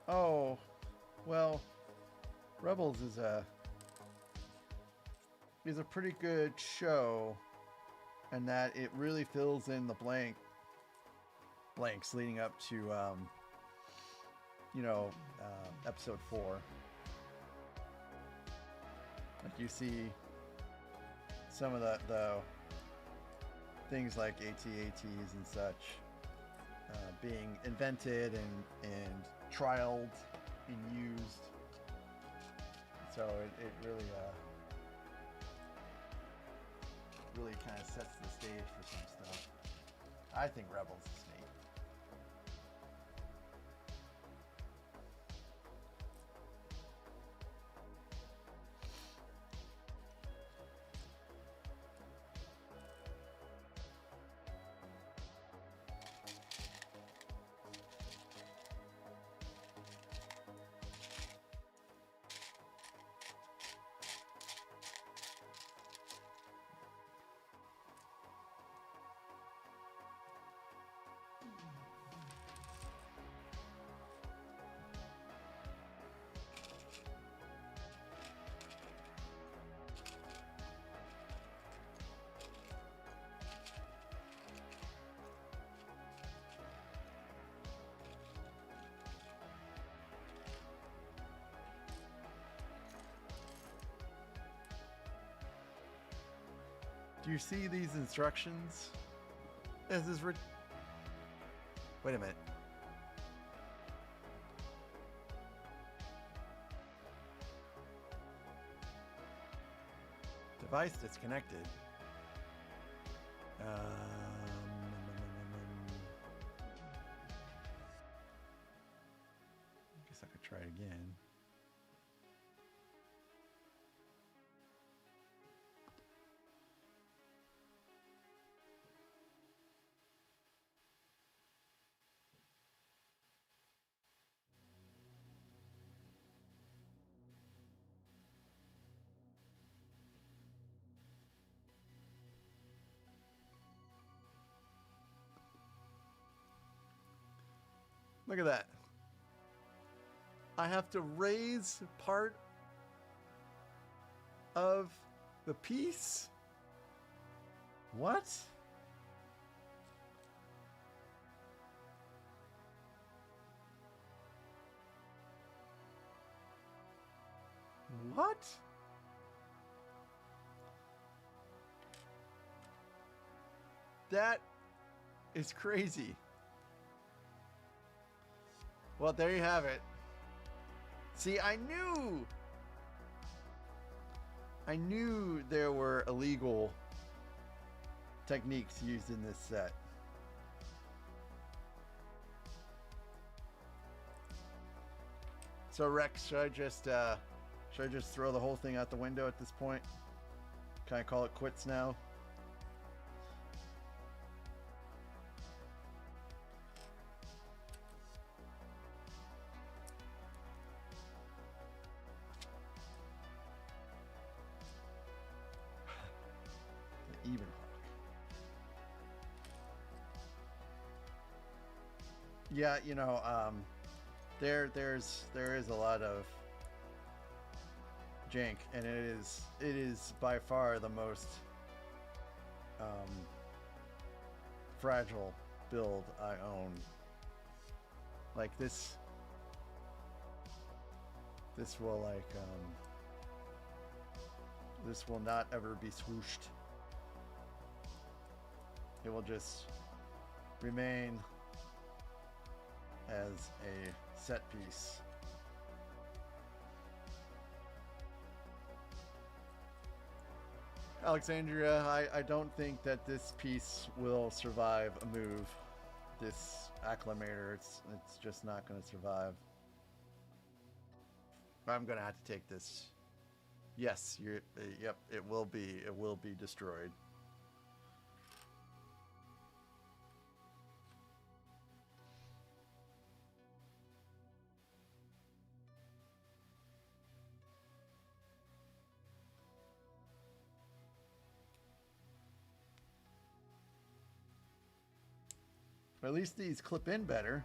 Oh, well, Rebels is a pretty good show, and that it really fills in the blanks leading up to episode 4. Like you see some of the things like AT-ATs and such being invented and trialed and used. So it really kind of sets the stage for some stuff. I think Rebels is neat. Do you see these instructions? This is wait a minute. Device disconnected. Guess I could try it again. Look at that. I have to raise part of the piece? What? What? That is crazy. Well, there you have it. See, I knew there were illegal techniques used in this set. So Rex, should I just throw the whole thing out the window at this point? Can I call it quits now? Even hawk. Yeah, you know, there is a lot of jank, and it is by far the most fragile build I own. Like this will this will not ever be swooshed. It will just remain as a set piece. Alexandria, I don't think that this piece will survive a move. This acclamator, it's just not going to survive. I'm going to have to take this. Yes, yep, it will be destroyed. At least these clip in better.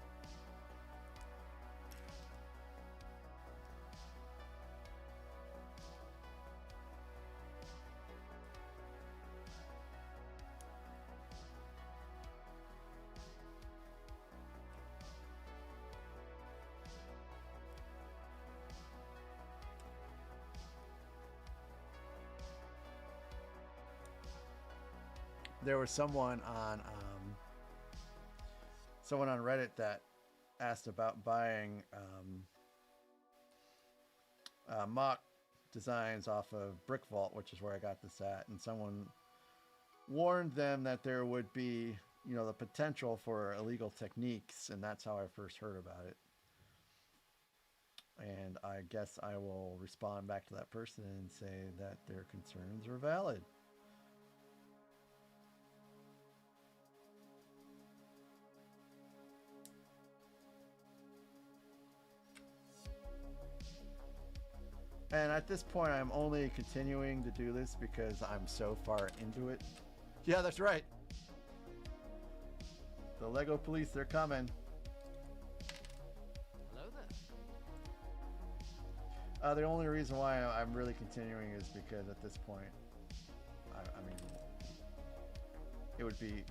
there was someone on Reddit that asked about buying mock designs off of Brick Vault, which is where I got this at, and someone warned them that there would be, you know, the potential for illegal techniques, and that's how I first heard about it. And I guess I will respond back to that person and say that their concerns are valid. And at this point, I'm only continuing to do this because I'm so far into it. Yeah, that's right. The Lego police, they're coming. Hello there. The only reason why I'm really continuing is because at this point, I mean, it would be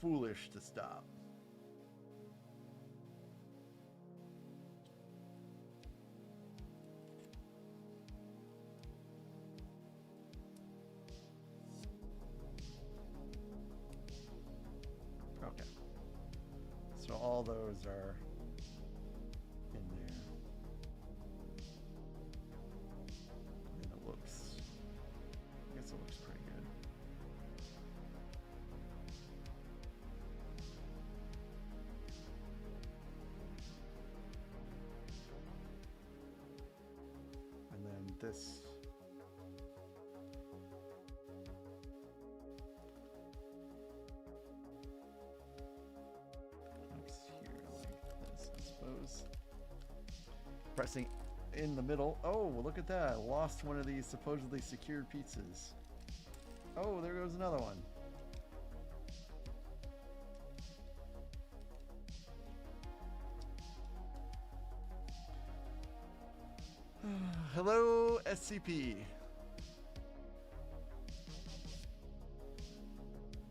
foolish to stop. Okay. So all those are in there. And it looks, I guess it looks pretty good. And then this. Pressing in the middle. Oh, look at that. I lost one of these supposedly secured pizzas. Oh, there goes another one. Hello, SCP.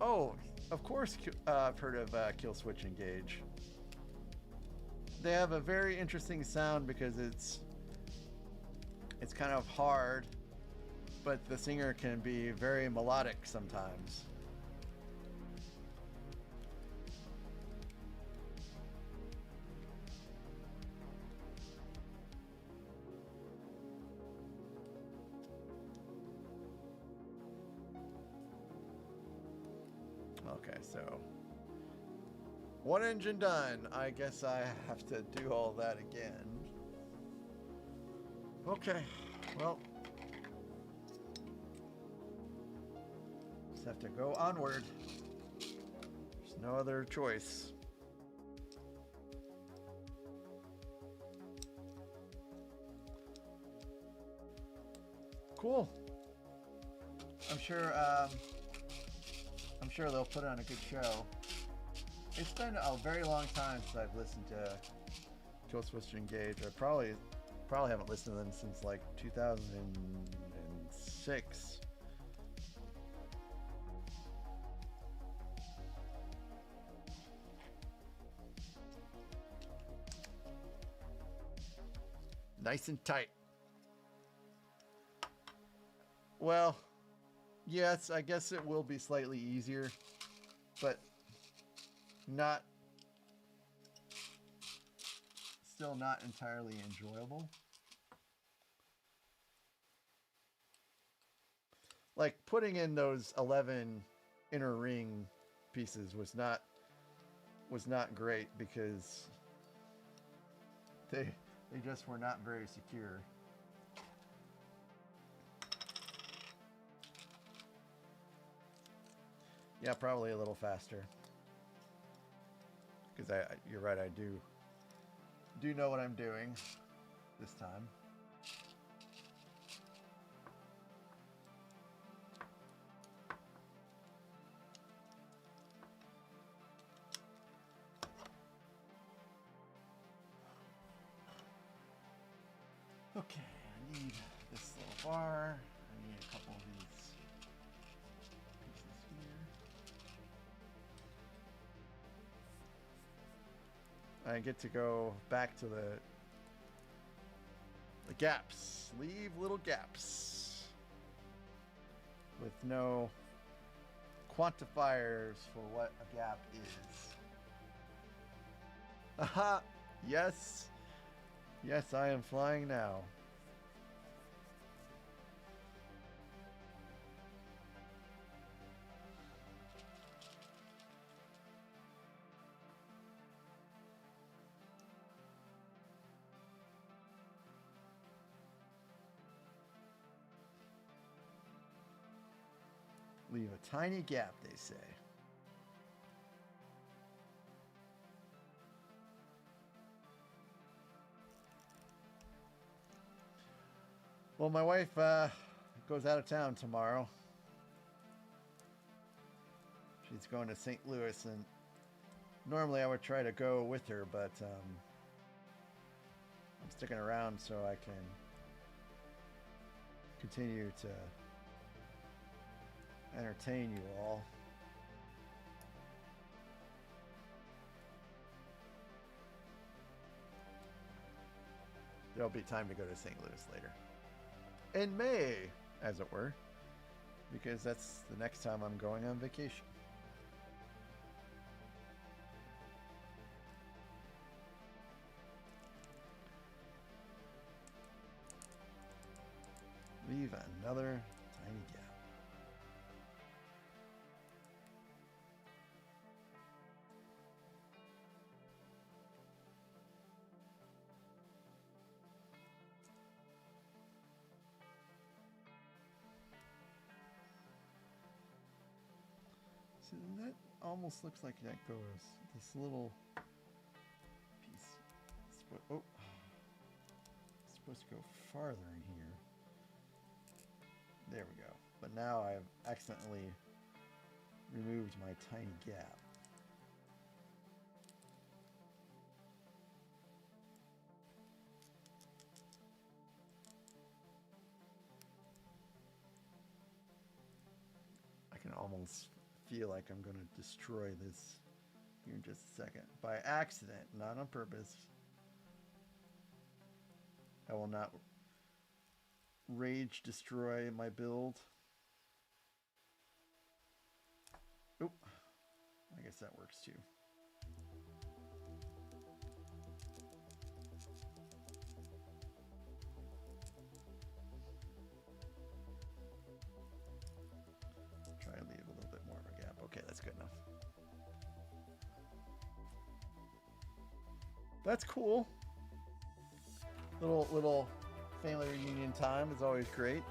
Oh, of course I've heard of Kill Switch Engage. They have a very interesting sound because it's kind of hard, but the singer can be very melodic sometimes. Okay, so one engine done. I guess I have to do all that again. Okay, well, just have to go onward. There's no other choice. Cool. I'm sure they'll put on a good show. It's been a very long time since I've listened to Kill Switch Engage. I probably haven't listened to them since like 2006. Nice and tight. Well, yes, I guess it will be slightly easier, but still not entirely enjoyable. Like putting in those 11 inner ring pieces was not great because they just were not very secure. Yeah, probably a little faster. Because you're right, I do know what I'm doing this time. Okay, I need this little bar. I need a couple of these pieces here. I get to go back to the gaps. Leave little gaps with no quantifiers for what a gap is. Aha! Yes! Yes, I am flying now. Leave a tiny gap, they say. Well, my wife goes out of town tomorrow. She's going to St. Louis, and normally I would try to go with her, but I'm sticking around so I can continue to entertain you all. There'll be time to go to St. Louis later. In May, as it were, because that's the next time I'm going on vacation. Leave another tiny gap. So that almost looks like that goes this little piece. Oh, it's supposed to go farther in here. There we go. But now I've accidentally removed my tiny gap. I can almost feel like I'm going to destroy this here in just a second. By accident, not on purpose. I will not rage destroy my build. Oop. I guess that works too. Try to leave a little bit more of a gap. Okay, that's good enough. That's cool. Little family reunion time is always great.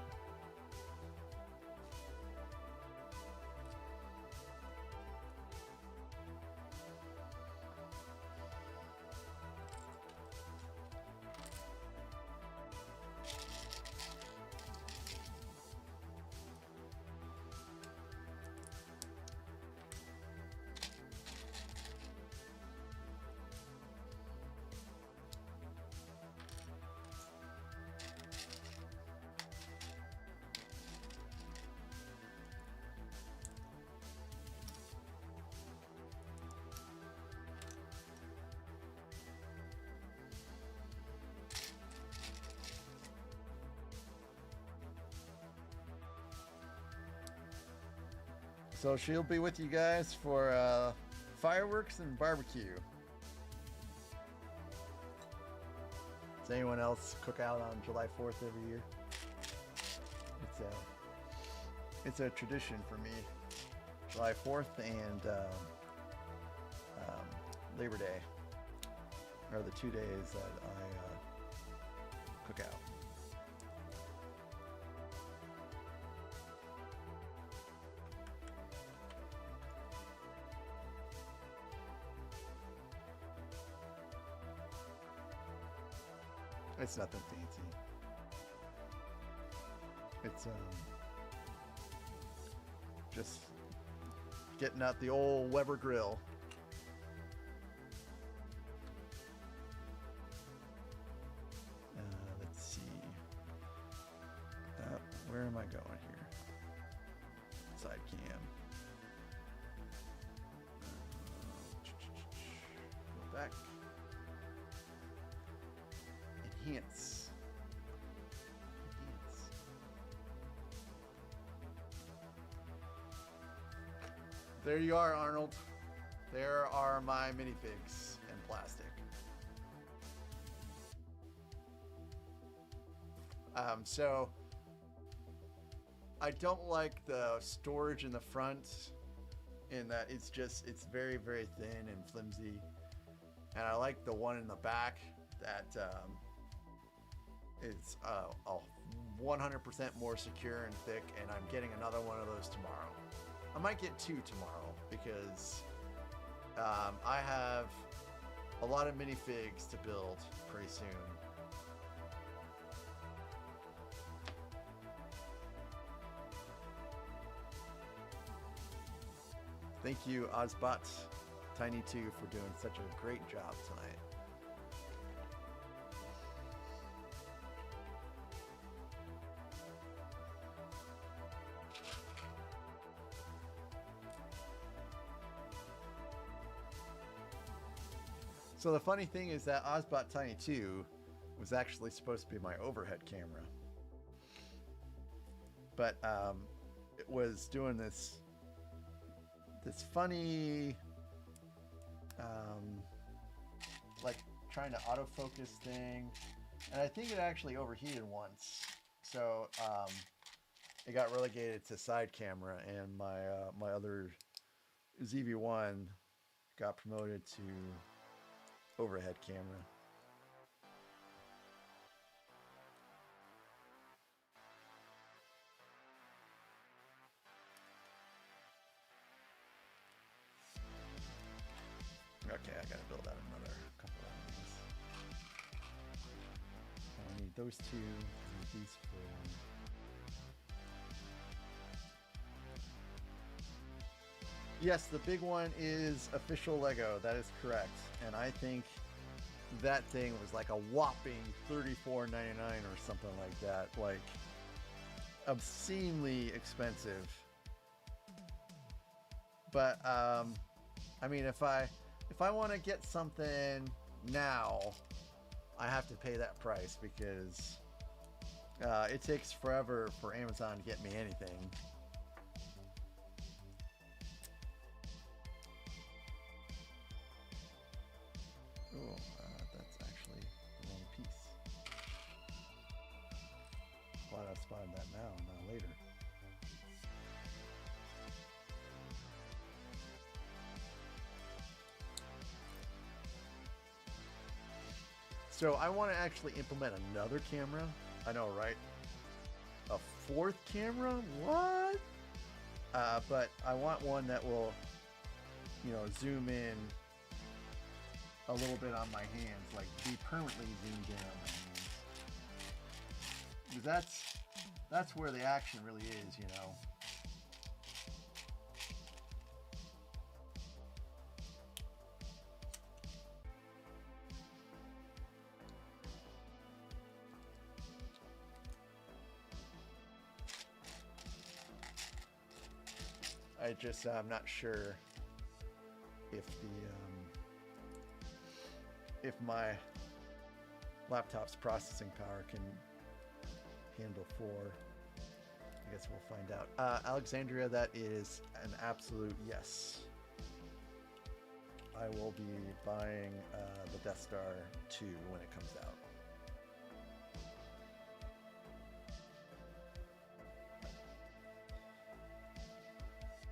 So she'll be with you guys for fireworks and barbecue. Does anyone else cook out on July 4th every year? It's a tradition for me. July 4th and Labor Day are the 2 days that I cook out. It's nothing fancy. It's just getting out the old Weber grill. Let's see. Where am I going here? Side cam. Go back. Enhance. There you are, Arnold. There are my minifigs in plastic. So I don't like the storage in the front in that it's very, very thin and flimsy. And I like the one in the back that is 100% more secure and thick, and I'm getting another one of those tomorrow. I might get 2 tomorrow because I have a lot of minifigs to build pretty soon. Thank you, Ozbot Tiny 2, for doing such a great job tonight. So the funny thing is that Ozbot Tiny 2 was actually supposed to be my overhead camera. But it was doing this funny like trying to autofocus thing, and I think it actually overheated once, so it got relegated to side camera, and my other ZV-1 got promoted to overhead camera. Okay, I gotta build out another couple of these. I need those 2, I need these 4. Yes, the big one is official Lego, that is correct. And I think that thing was like a whopping $34.99 or something like that. Like, obscenely expensive. But, I mean, if I want to get something now, I have to pay that price because it takes forever for Amazon to get me anything. Oh, that's actually the wrong piece. Glad I spotted that now, not later. So I want to actually implement another camera. I know, right? A 4th camera? What? But I want one that will, you know, zoom in a little bit on my hands, like be permanently zoomed in on my hands. Because that's where the action really is, you know. I'm not sure if if my laptop's processing power can handle 4. I guess we'll find out. Alexandria, that is an absolute yes. I will be buying the Death Star 2 when it comes out.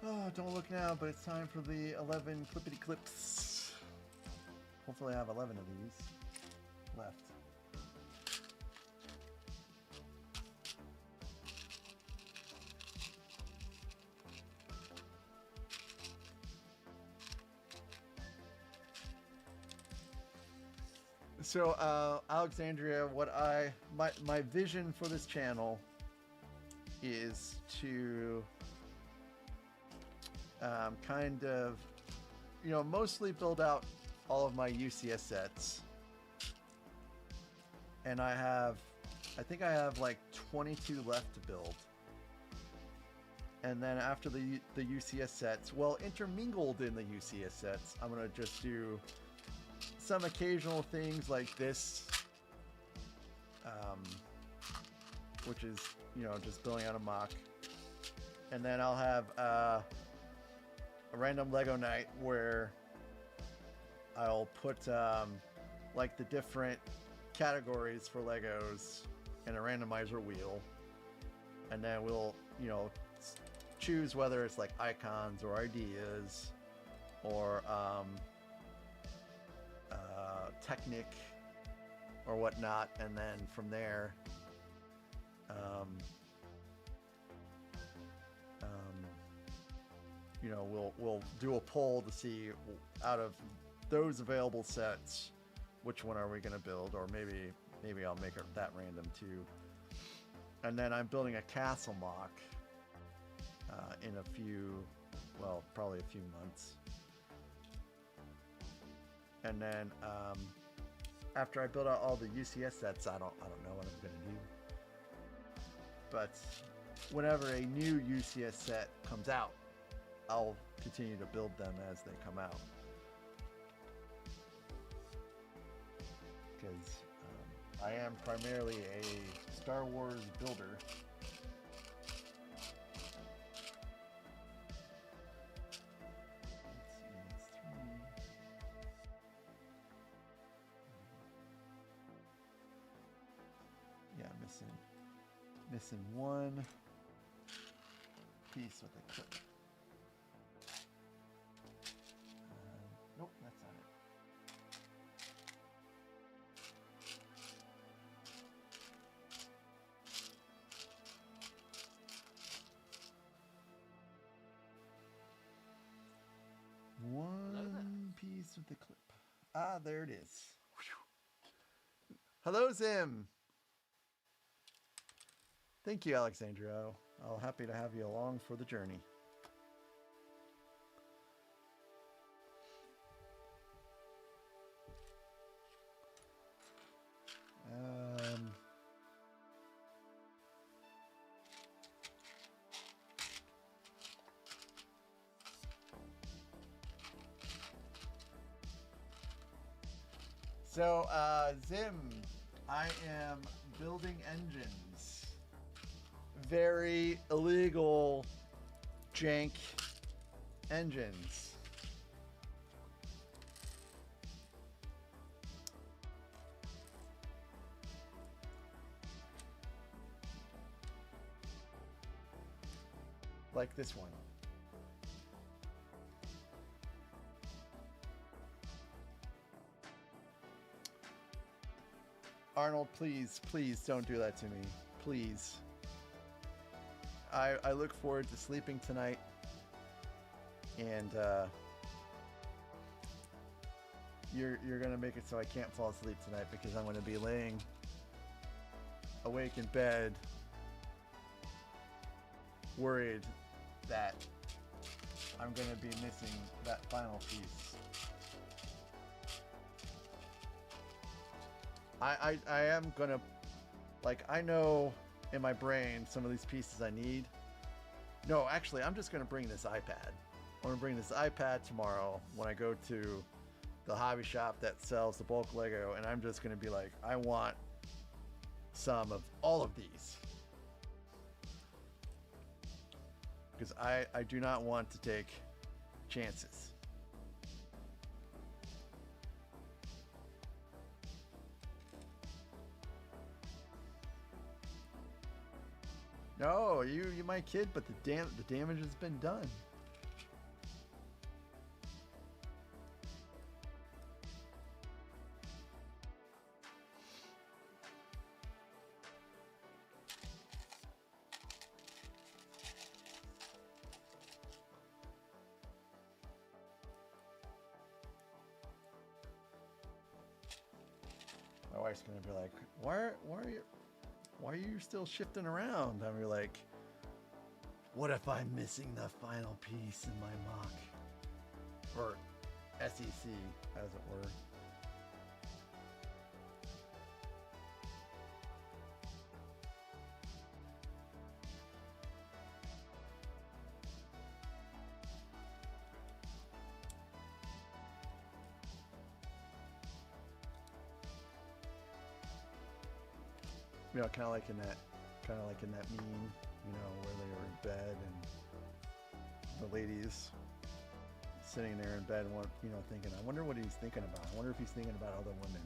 Oh, don't look now, but it's time for the 11 clippity clips. Hopefully I have 11 of these left. So, Alexandria, my vision for this channel is to kind of, you know, mostly build out all of my UCS sets. And I think I have like 22 left to build. And then after the UCS sets, well, intermingled in the UCS sets, I'm going to just do some occasional things like this, which is, you know, just building out a MOC. And then I'll have a a random Lego night where I'll put like the different categories for Legos in a randomizer wheel, and then we'll, you know, choose whether it's like icons or ideas or Technic or whatnot, and then from there you know, we'll do a poll to see out of those available sets which one are we going to build, or maybe I'll make it that random too. And then I'm building a castle mock in a few, well, probably a few months. And then after I build out all the UCS sets, I don't know what I'm gonna do. But whenever a new UCS set comes out, I'll continue to build them as they come out. Because I am primarily a Star Wars builder. Missing one piece with a clip. Nope, that's not it. One piece with the clip. Ah, there it is. Whew. Hello, Zim. Thank you, Alexandria. I'm happy to have you along for the journey. So, Zim, I am building engines. Very illegal, jank engines. Like this one. Arnold, please, please don't do that to me. Please. I look forward to sleeping tonight, and you're gonna make it so I can't fall asleep tonight, because I'm gonna be laying awake in bed, worried that I'm gonna be missing that final piece. I am gonna, like, I know in my brain some of these pieces I need. No, actually, I'm just gonna bring this iPad. I'm gonna bring this iPad tomorrow when I go to the hobby shop that sells the bulk Lego, and I'm just gonna be like, I want some of all of these, because I do not want to take chances. No, you my kid, but the damage has been done. My wife's gonna be like, why are you still shifting around? I'm like, what if I'm missing the final piece in my mock? Or SEC, as it were. You know, kind of like in that meme, you know, where they were in bed and the ladies sitting there in bed, thinking, I wonder what he's thinking about. I wonder if he's thinking about other women.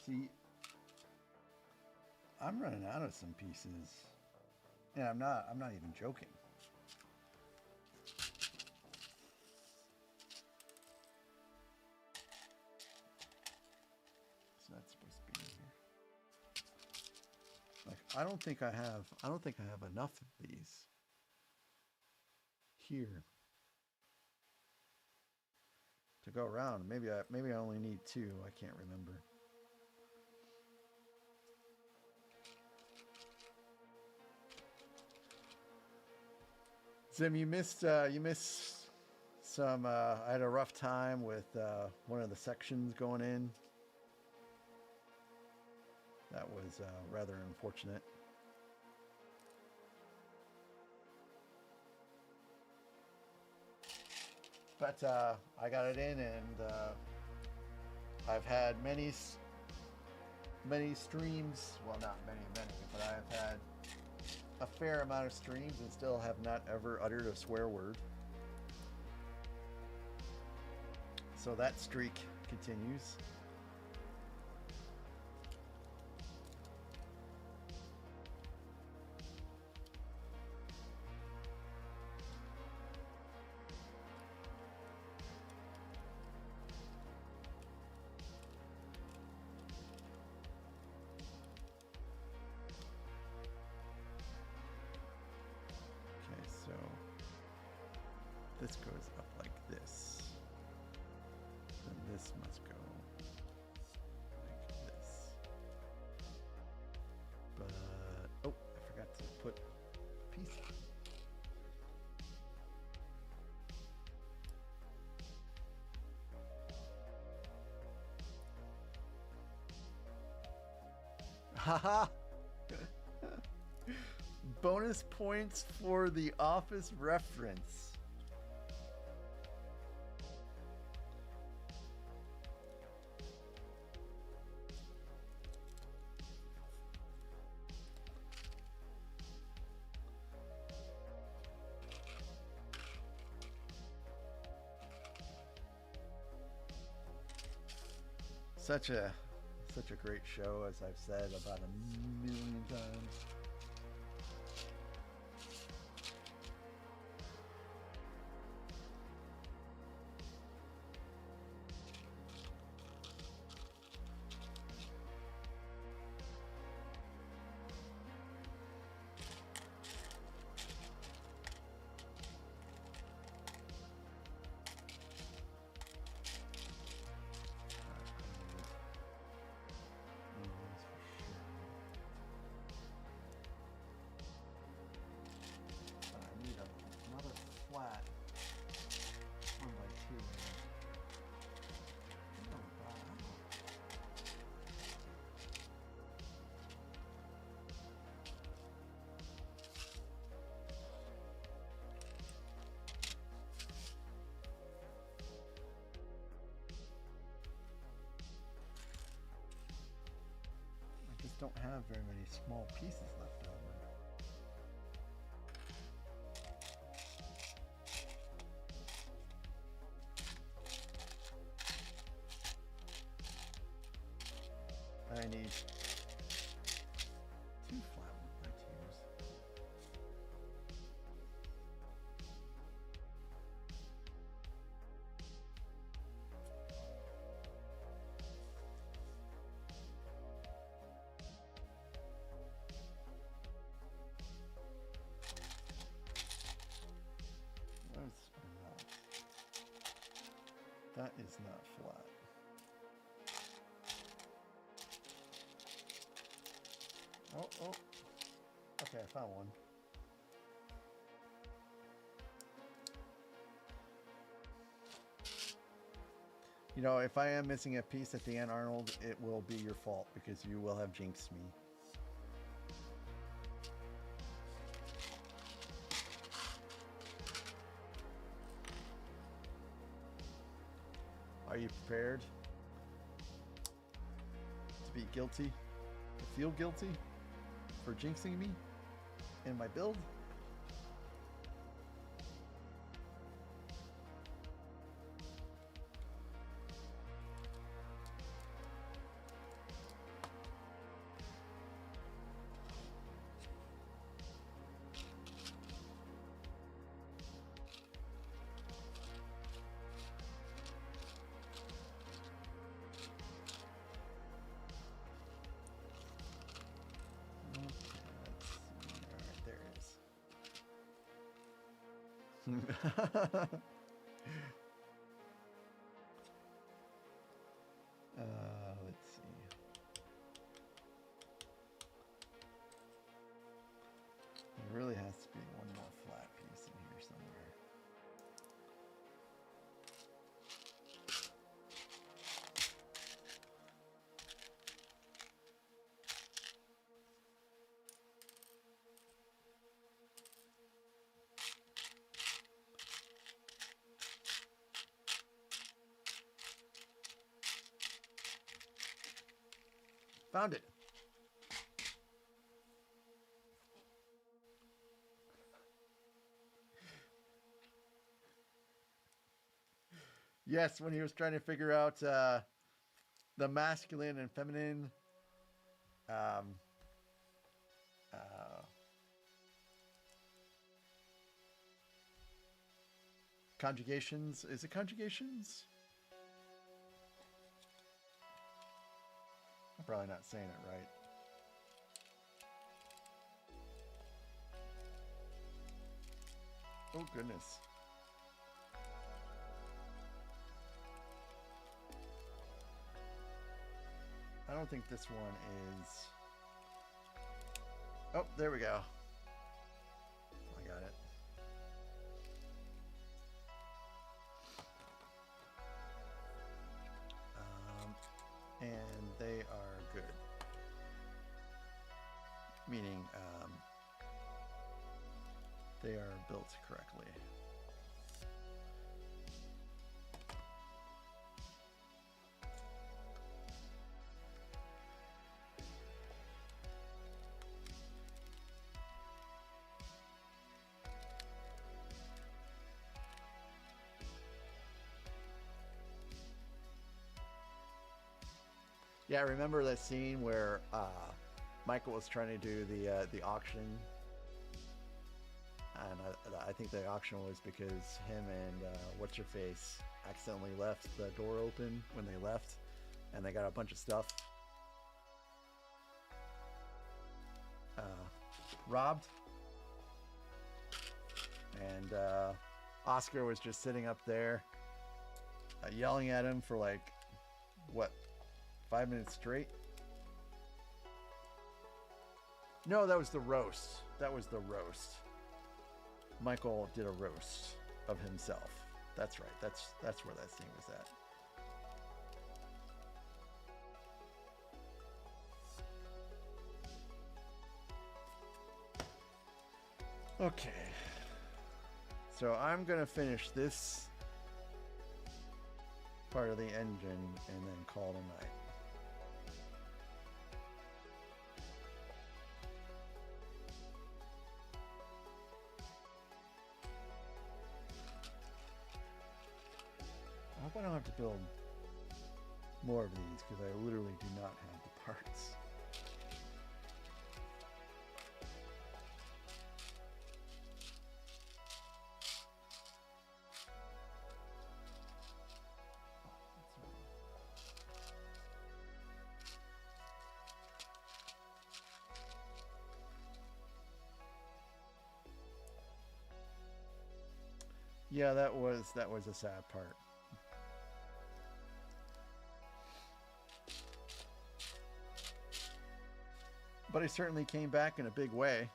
See, I'm running out of some pieces. Yeah, I'm not even joking. So that's supposed to be in here. Like, I don't think I have enough of these here to go around. Maybe I only need 2. I can't remember. Zim, you missed some. I had a rough time with one of the sections going in. That was rather unfortunate. But I got it in, and I've had many streams. Well, not many, but I've had a fair amount of streams and still have not ever uttered a swear word. So that streak continues. This goes up like this. Then this must go like this. But, oh, I forgot to put a piece on. Haha! Bonus points for the office reference. Such a great show, as I've said about 1,000,000 times. Flat 1x2. I just don't have very many small pieces left over. I need 2 flat 1x2s. That is not flat. Oh. Okay, I found one. You know, if I am missing a piece at the end, Arnold, it will be your fault because you will have jinxed me. Are you prepared? be guilty, to feel guilty for jinxing me in my build. Let's see. There really has to be one more flat piece in here somewhere. Found it. Yes, when he was trying to figure out the masculine and feminine conjugations. Is it conjugations? I'm probably not saying it right. Oh, goodness. I don't think this one is... Oh, there we go. I got it. And they are good. Meaning, they are built correctly. Yeah, I remember that scene where Michael was trying to do the auction, and I think the auction was because him and what's your face accidentally left the door open when they left, and they got a bunch of stuff robbed, and Oscar was just sitting up there yelling at him for like what, 5 minutes straight? No, that was the roast. That was the roast. Michael did a roast of himself. That's right. That's where that scene was at. Okay. So I'm gonna finish this part of the engine and then call it a night. I hope I don't have to build more of these because I literally do not have the parts. Yeah, that was a sad part. But he certainly came back in a big way.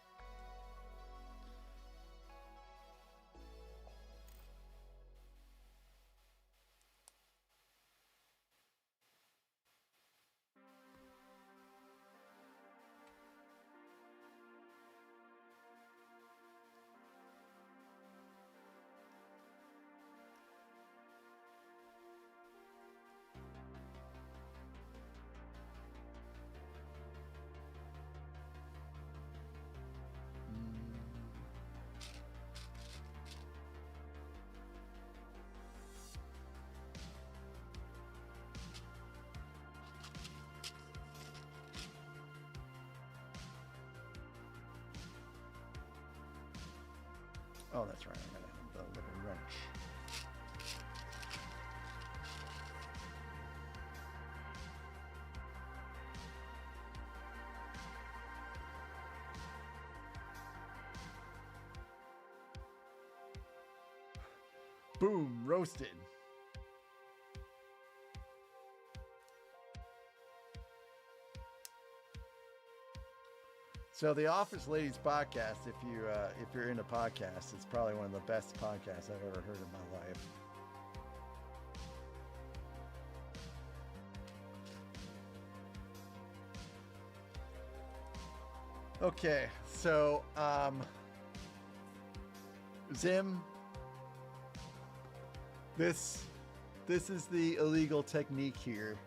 Oh, that's right. I'm gonna have the little wrench. Boom, roasted. So the Office Ladies podcast, if you're into podcasts, it's probably one of the best podcasts I've ever heard in my life. Okay, so Zim, this is the illegal technique here.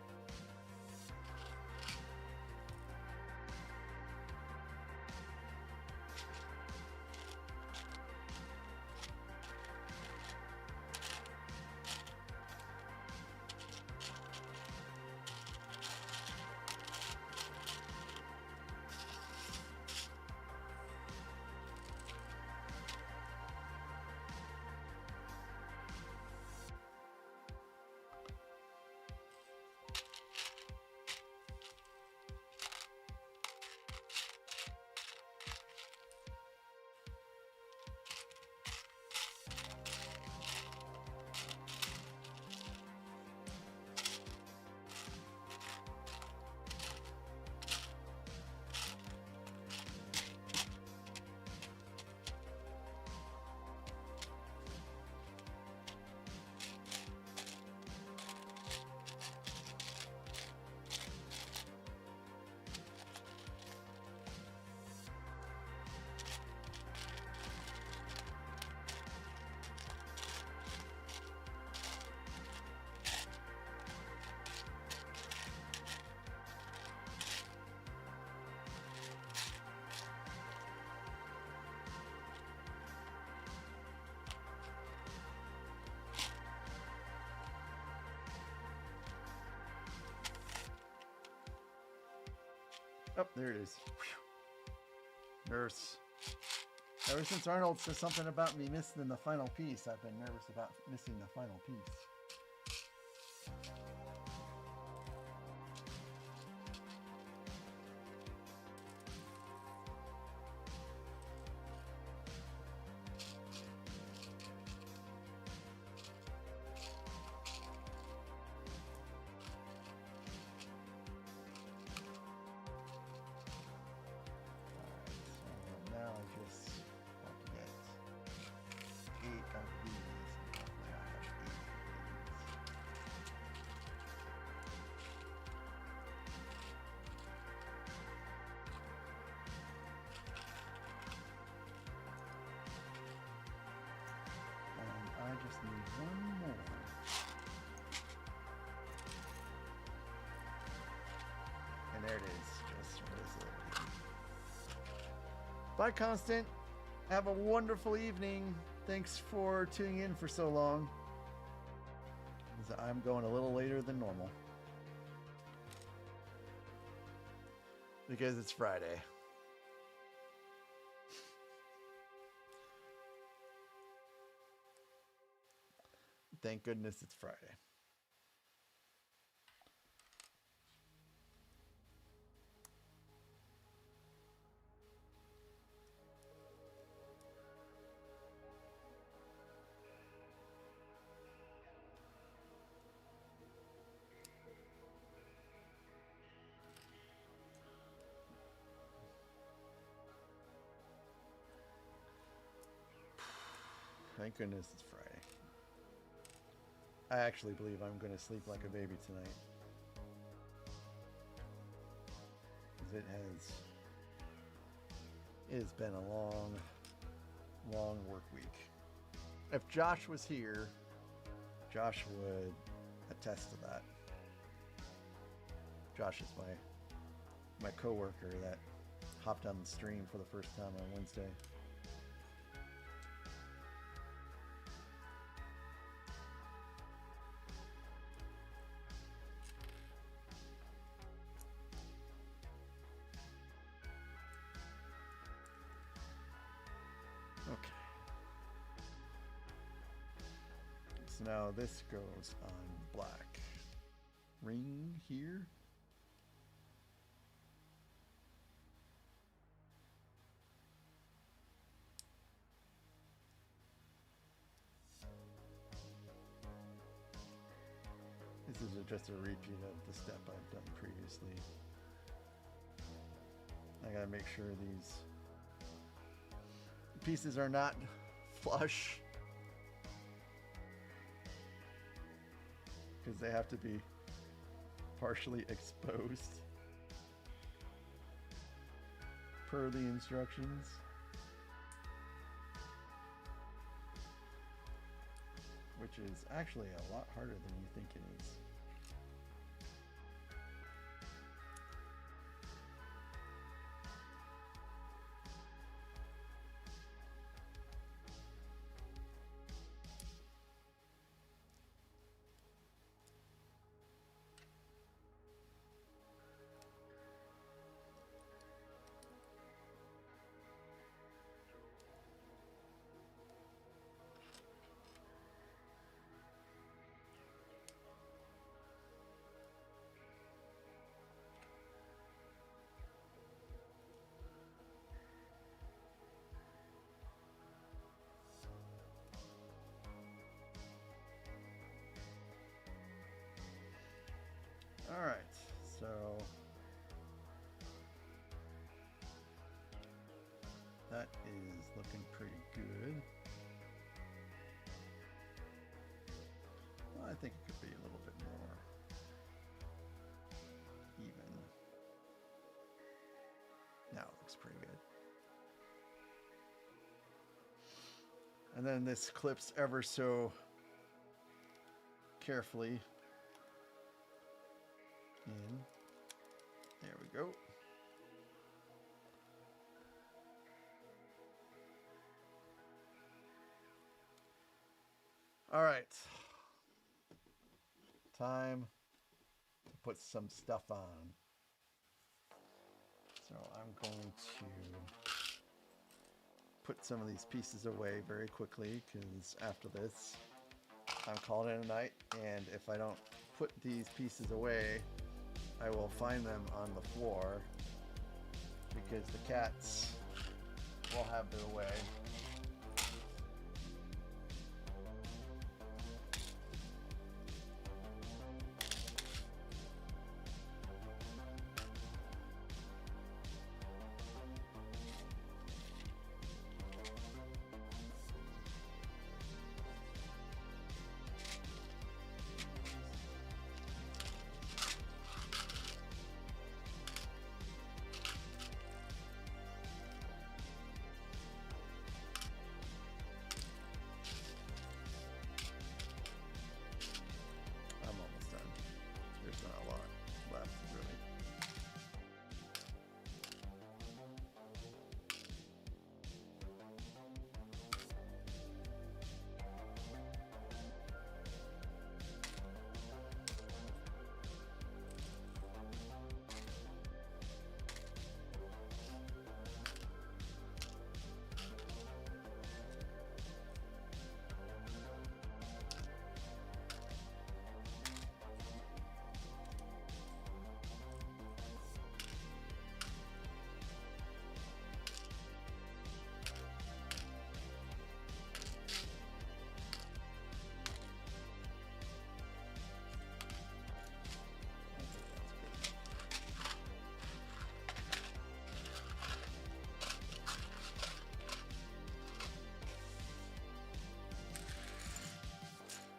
Oh, there it is. Whew. Nurse. Ever since Arnold said something about me missing the final piece, I've been nervous about missing the final piece. I just need one more. And there it is. Just what is it? Bye, Constant. Have a wonderful evening. Thanks for tuning in for so long. I'm going a little later than normal. Because it's Friday. Thank goodness it's Friday. Thank goodness it's Friday. I actually believe I'm going to sleep like a baby tonight. Because it has been a long, long work week. If Josh was here, Josh would attest to that. Josh is my coworker that hopped on the stream for the first time on Wednesday. Okay. so now this goes on black. Ring here. This is just a repeat of the step I've done previously. I gotta make sure these pieces are not flush, because they have to be partially exposed per the instructions. Which is actually a lot harder than you think it is. All right, so that is looking pretty good. Well, I think it could be a little bit more even. Now it looks pretty good. And then this clips ever so carefully in. There we go. All right. Time to put some stuff on. So I'm going to put some of these pieces away very quickly, because after this I'm calling it a night, and if I don't put these pieces away, I will find them on the floor, because the cats will have their way.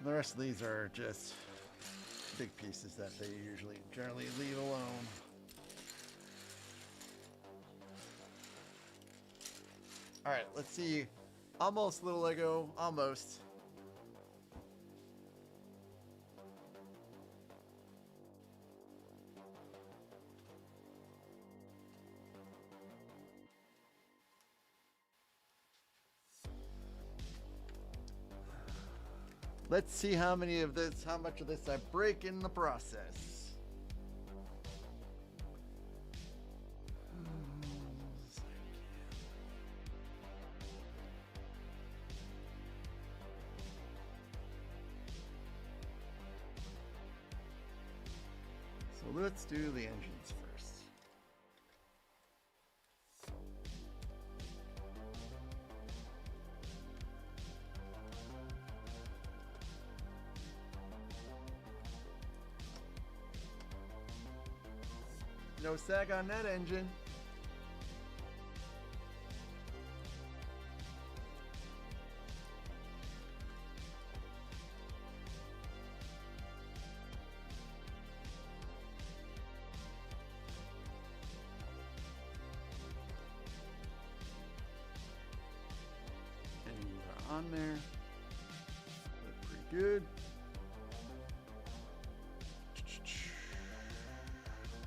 The rest of these are just big pieces that they generally leave alone. All right, let's see. Almost little Lego, almost. Let's see how much of this I break in the process. So let's do the engines first. No sag on that engine. On there. Look pretty good.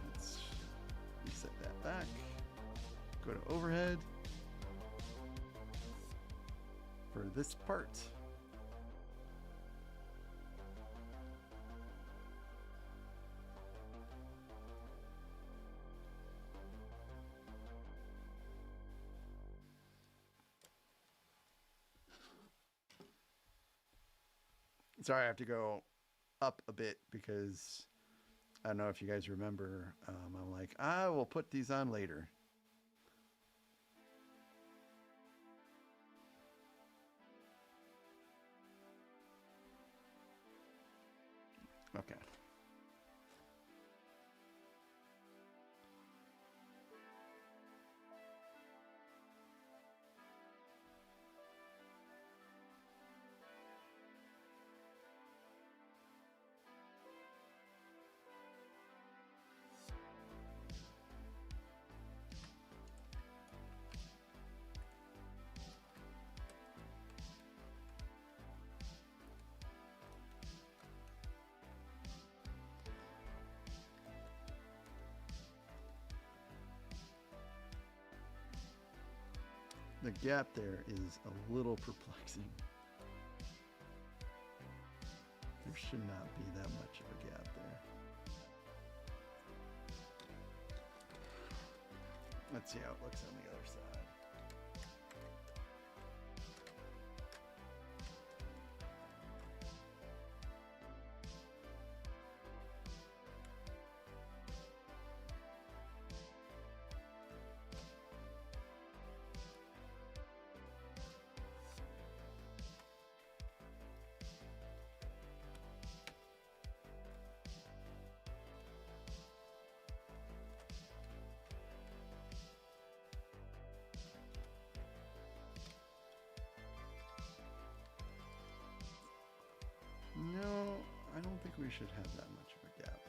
Let's reset that back. Go to overhead for this part. Sorry, I have to go up a bit because I don't know if you guys remember. I'm like, I will put these on later. Okay. The gap there is a little perplexing. There should not be that much of a gap there. Let's see how it looks on the other side. No, I don't think we should have that much of a gap.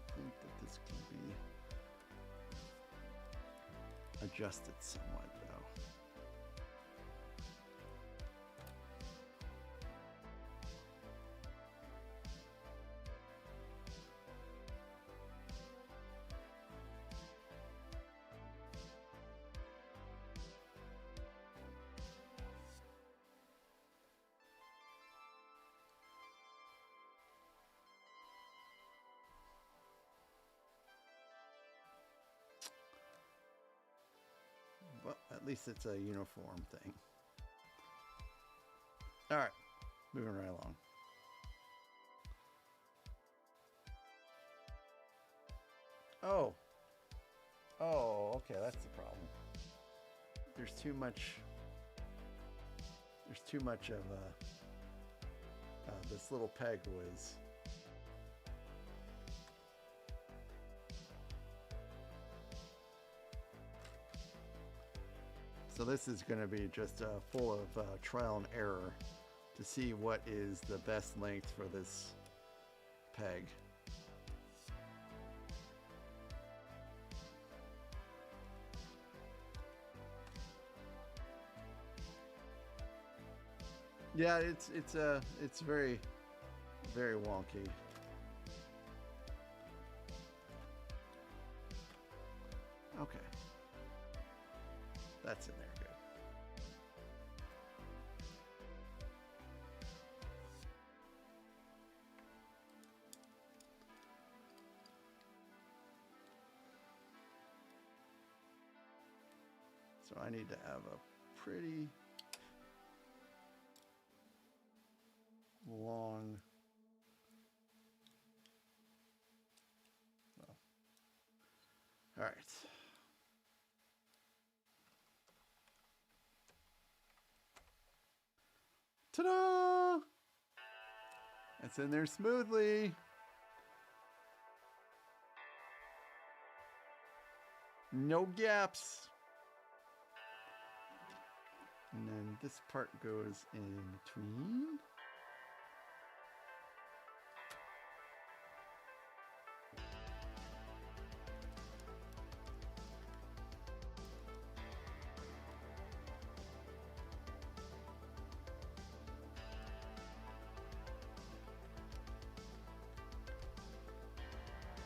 I think that this can be adjusted somewhat, though. Well, at least it's a uniform thing. All right, moving right along. Oh, okay, that's the problem. There's too much of this little peg was. So this is going to be just full of trial and error to see what is the best length for this peg. Yeah, it's very, very wonky. Okay. That's in there, good. So I need to have a pretty Ta-da! It's in there smoothly. No gaps. And then this part goes in between.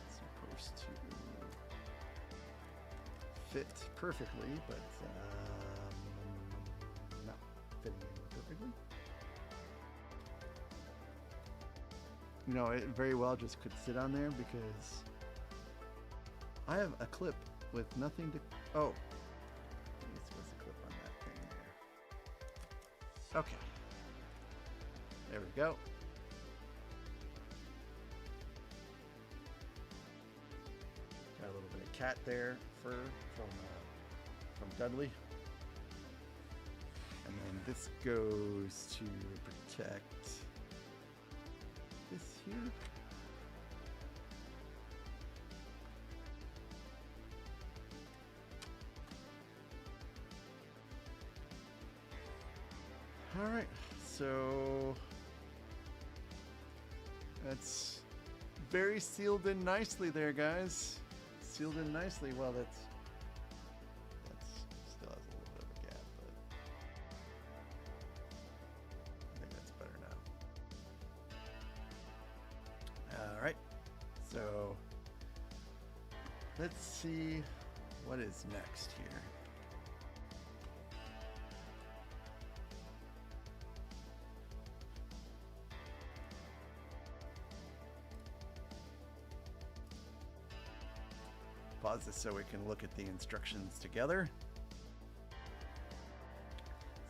Supposed to fit perfectly, but not fitting in perfectly. You know, it very well just could sit on there because I have a clip with nothing to. Oh, maybe it's supposed to clip on that thing there. Okay, there we go. Got a little bit of cat there, fur from Dudley. And then this goes to protect this here. All right, so that's very sealed in nicely there, guys. Sealed in nicely. Well, that's still has a little bit of a gap, but I think that's better now. All right, so let's see what is next here. Pause this so we can look at the instructions together.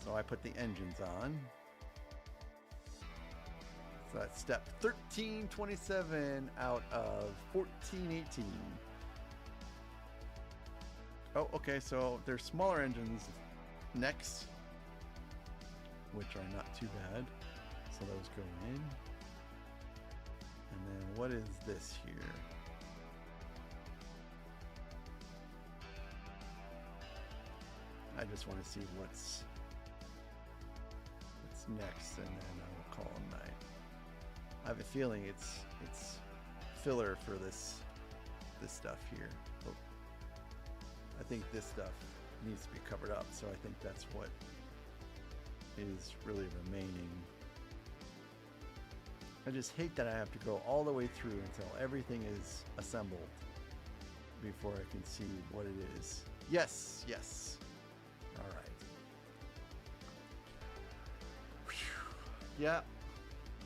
So I put the engines on. So that's step 1327 out of 1418. Oh, okay, so there's smaller engines next, which are not too bad. So those go in. And then what is this here? I just want to see what's next, and then I will call a night. I have a feeling it's filler for this stuff here. Oh, I think this stuff needs to be covered up, so I think that's what is really remaining. I just hate that I have to go all the way through until everything is assembled before I can see what it is. Yes, yes. All right. Yeah.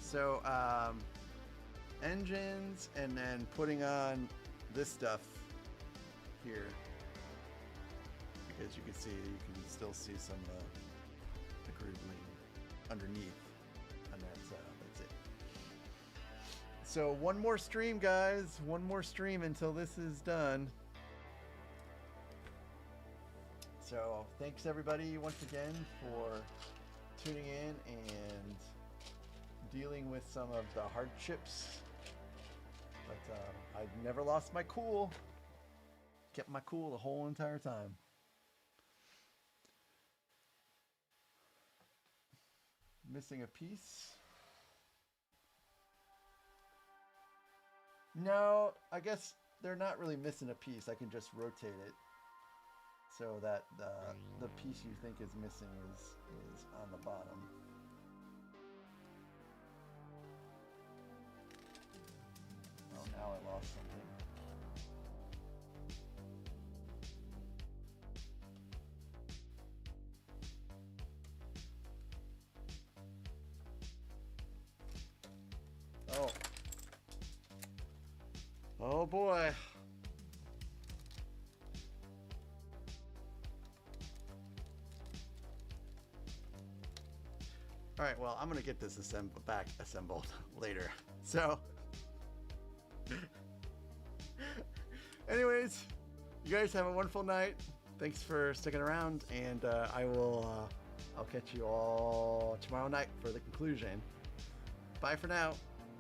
So engines, and then putting on this stuff here, because you can see, you can still see some the grooving underneath, and that's it. So one more stream, guys. One more stream until this is done. So thanks everybody once again for tuning in and dealing with some of the hardships. But I've never lost my cool. Kept my cool the whole entire time. Missing a piece. No, I guess they're not really missing a piece. I can just rotate it so that the piece you think is missing is on the bottom. Oh, now I lost something. Oh. Oh boy. All right, well, I'm gonna get this assembled later. So, anyways, You guys have a wonderful night. Thanks for sticking around, and I'll catch you all tomorrow night for the conclusion. Bye for now.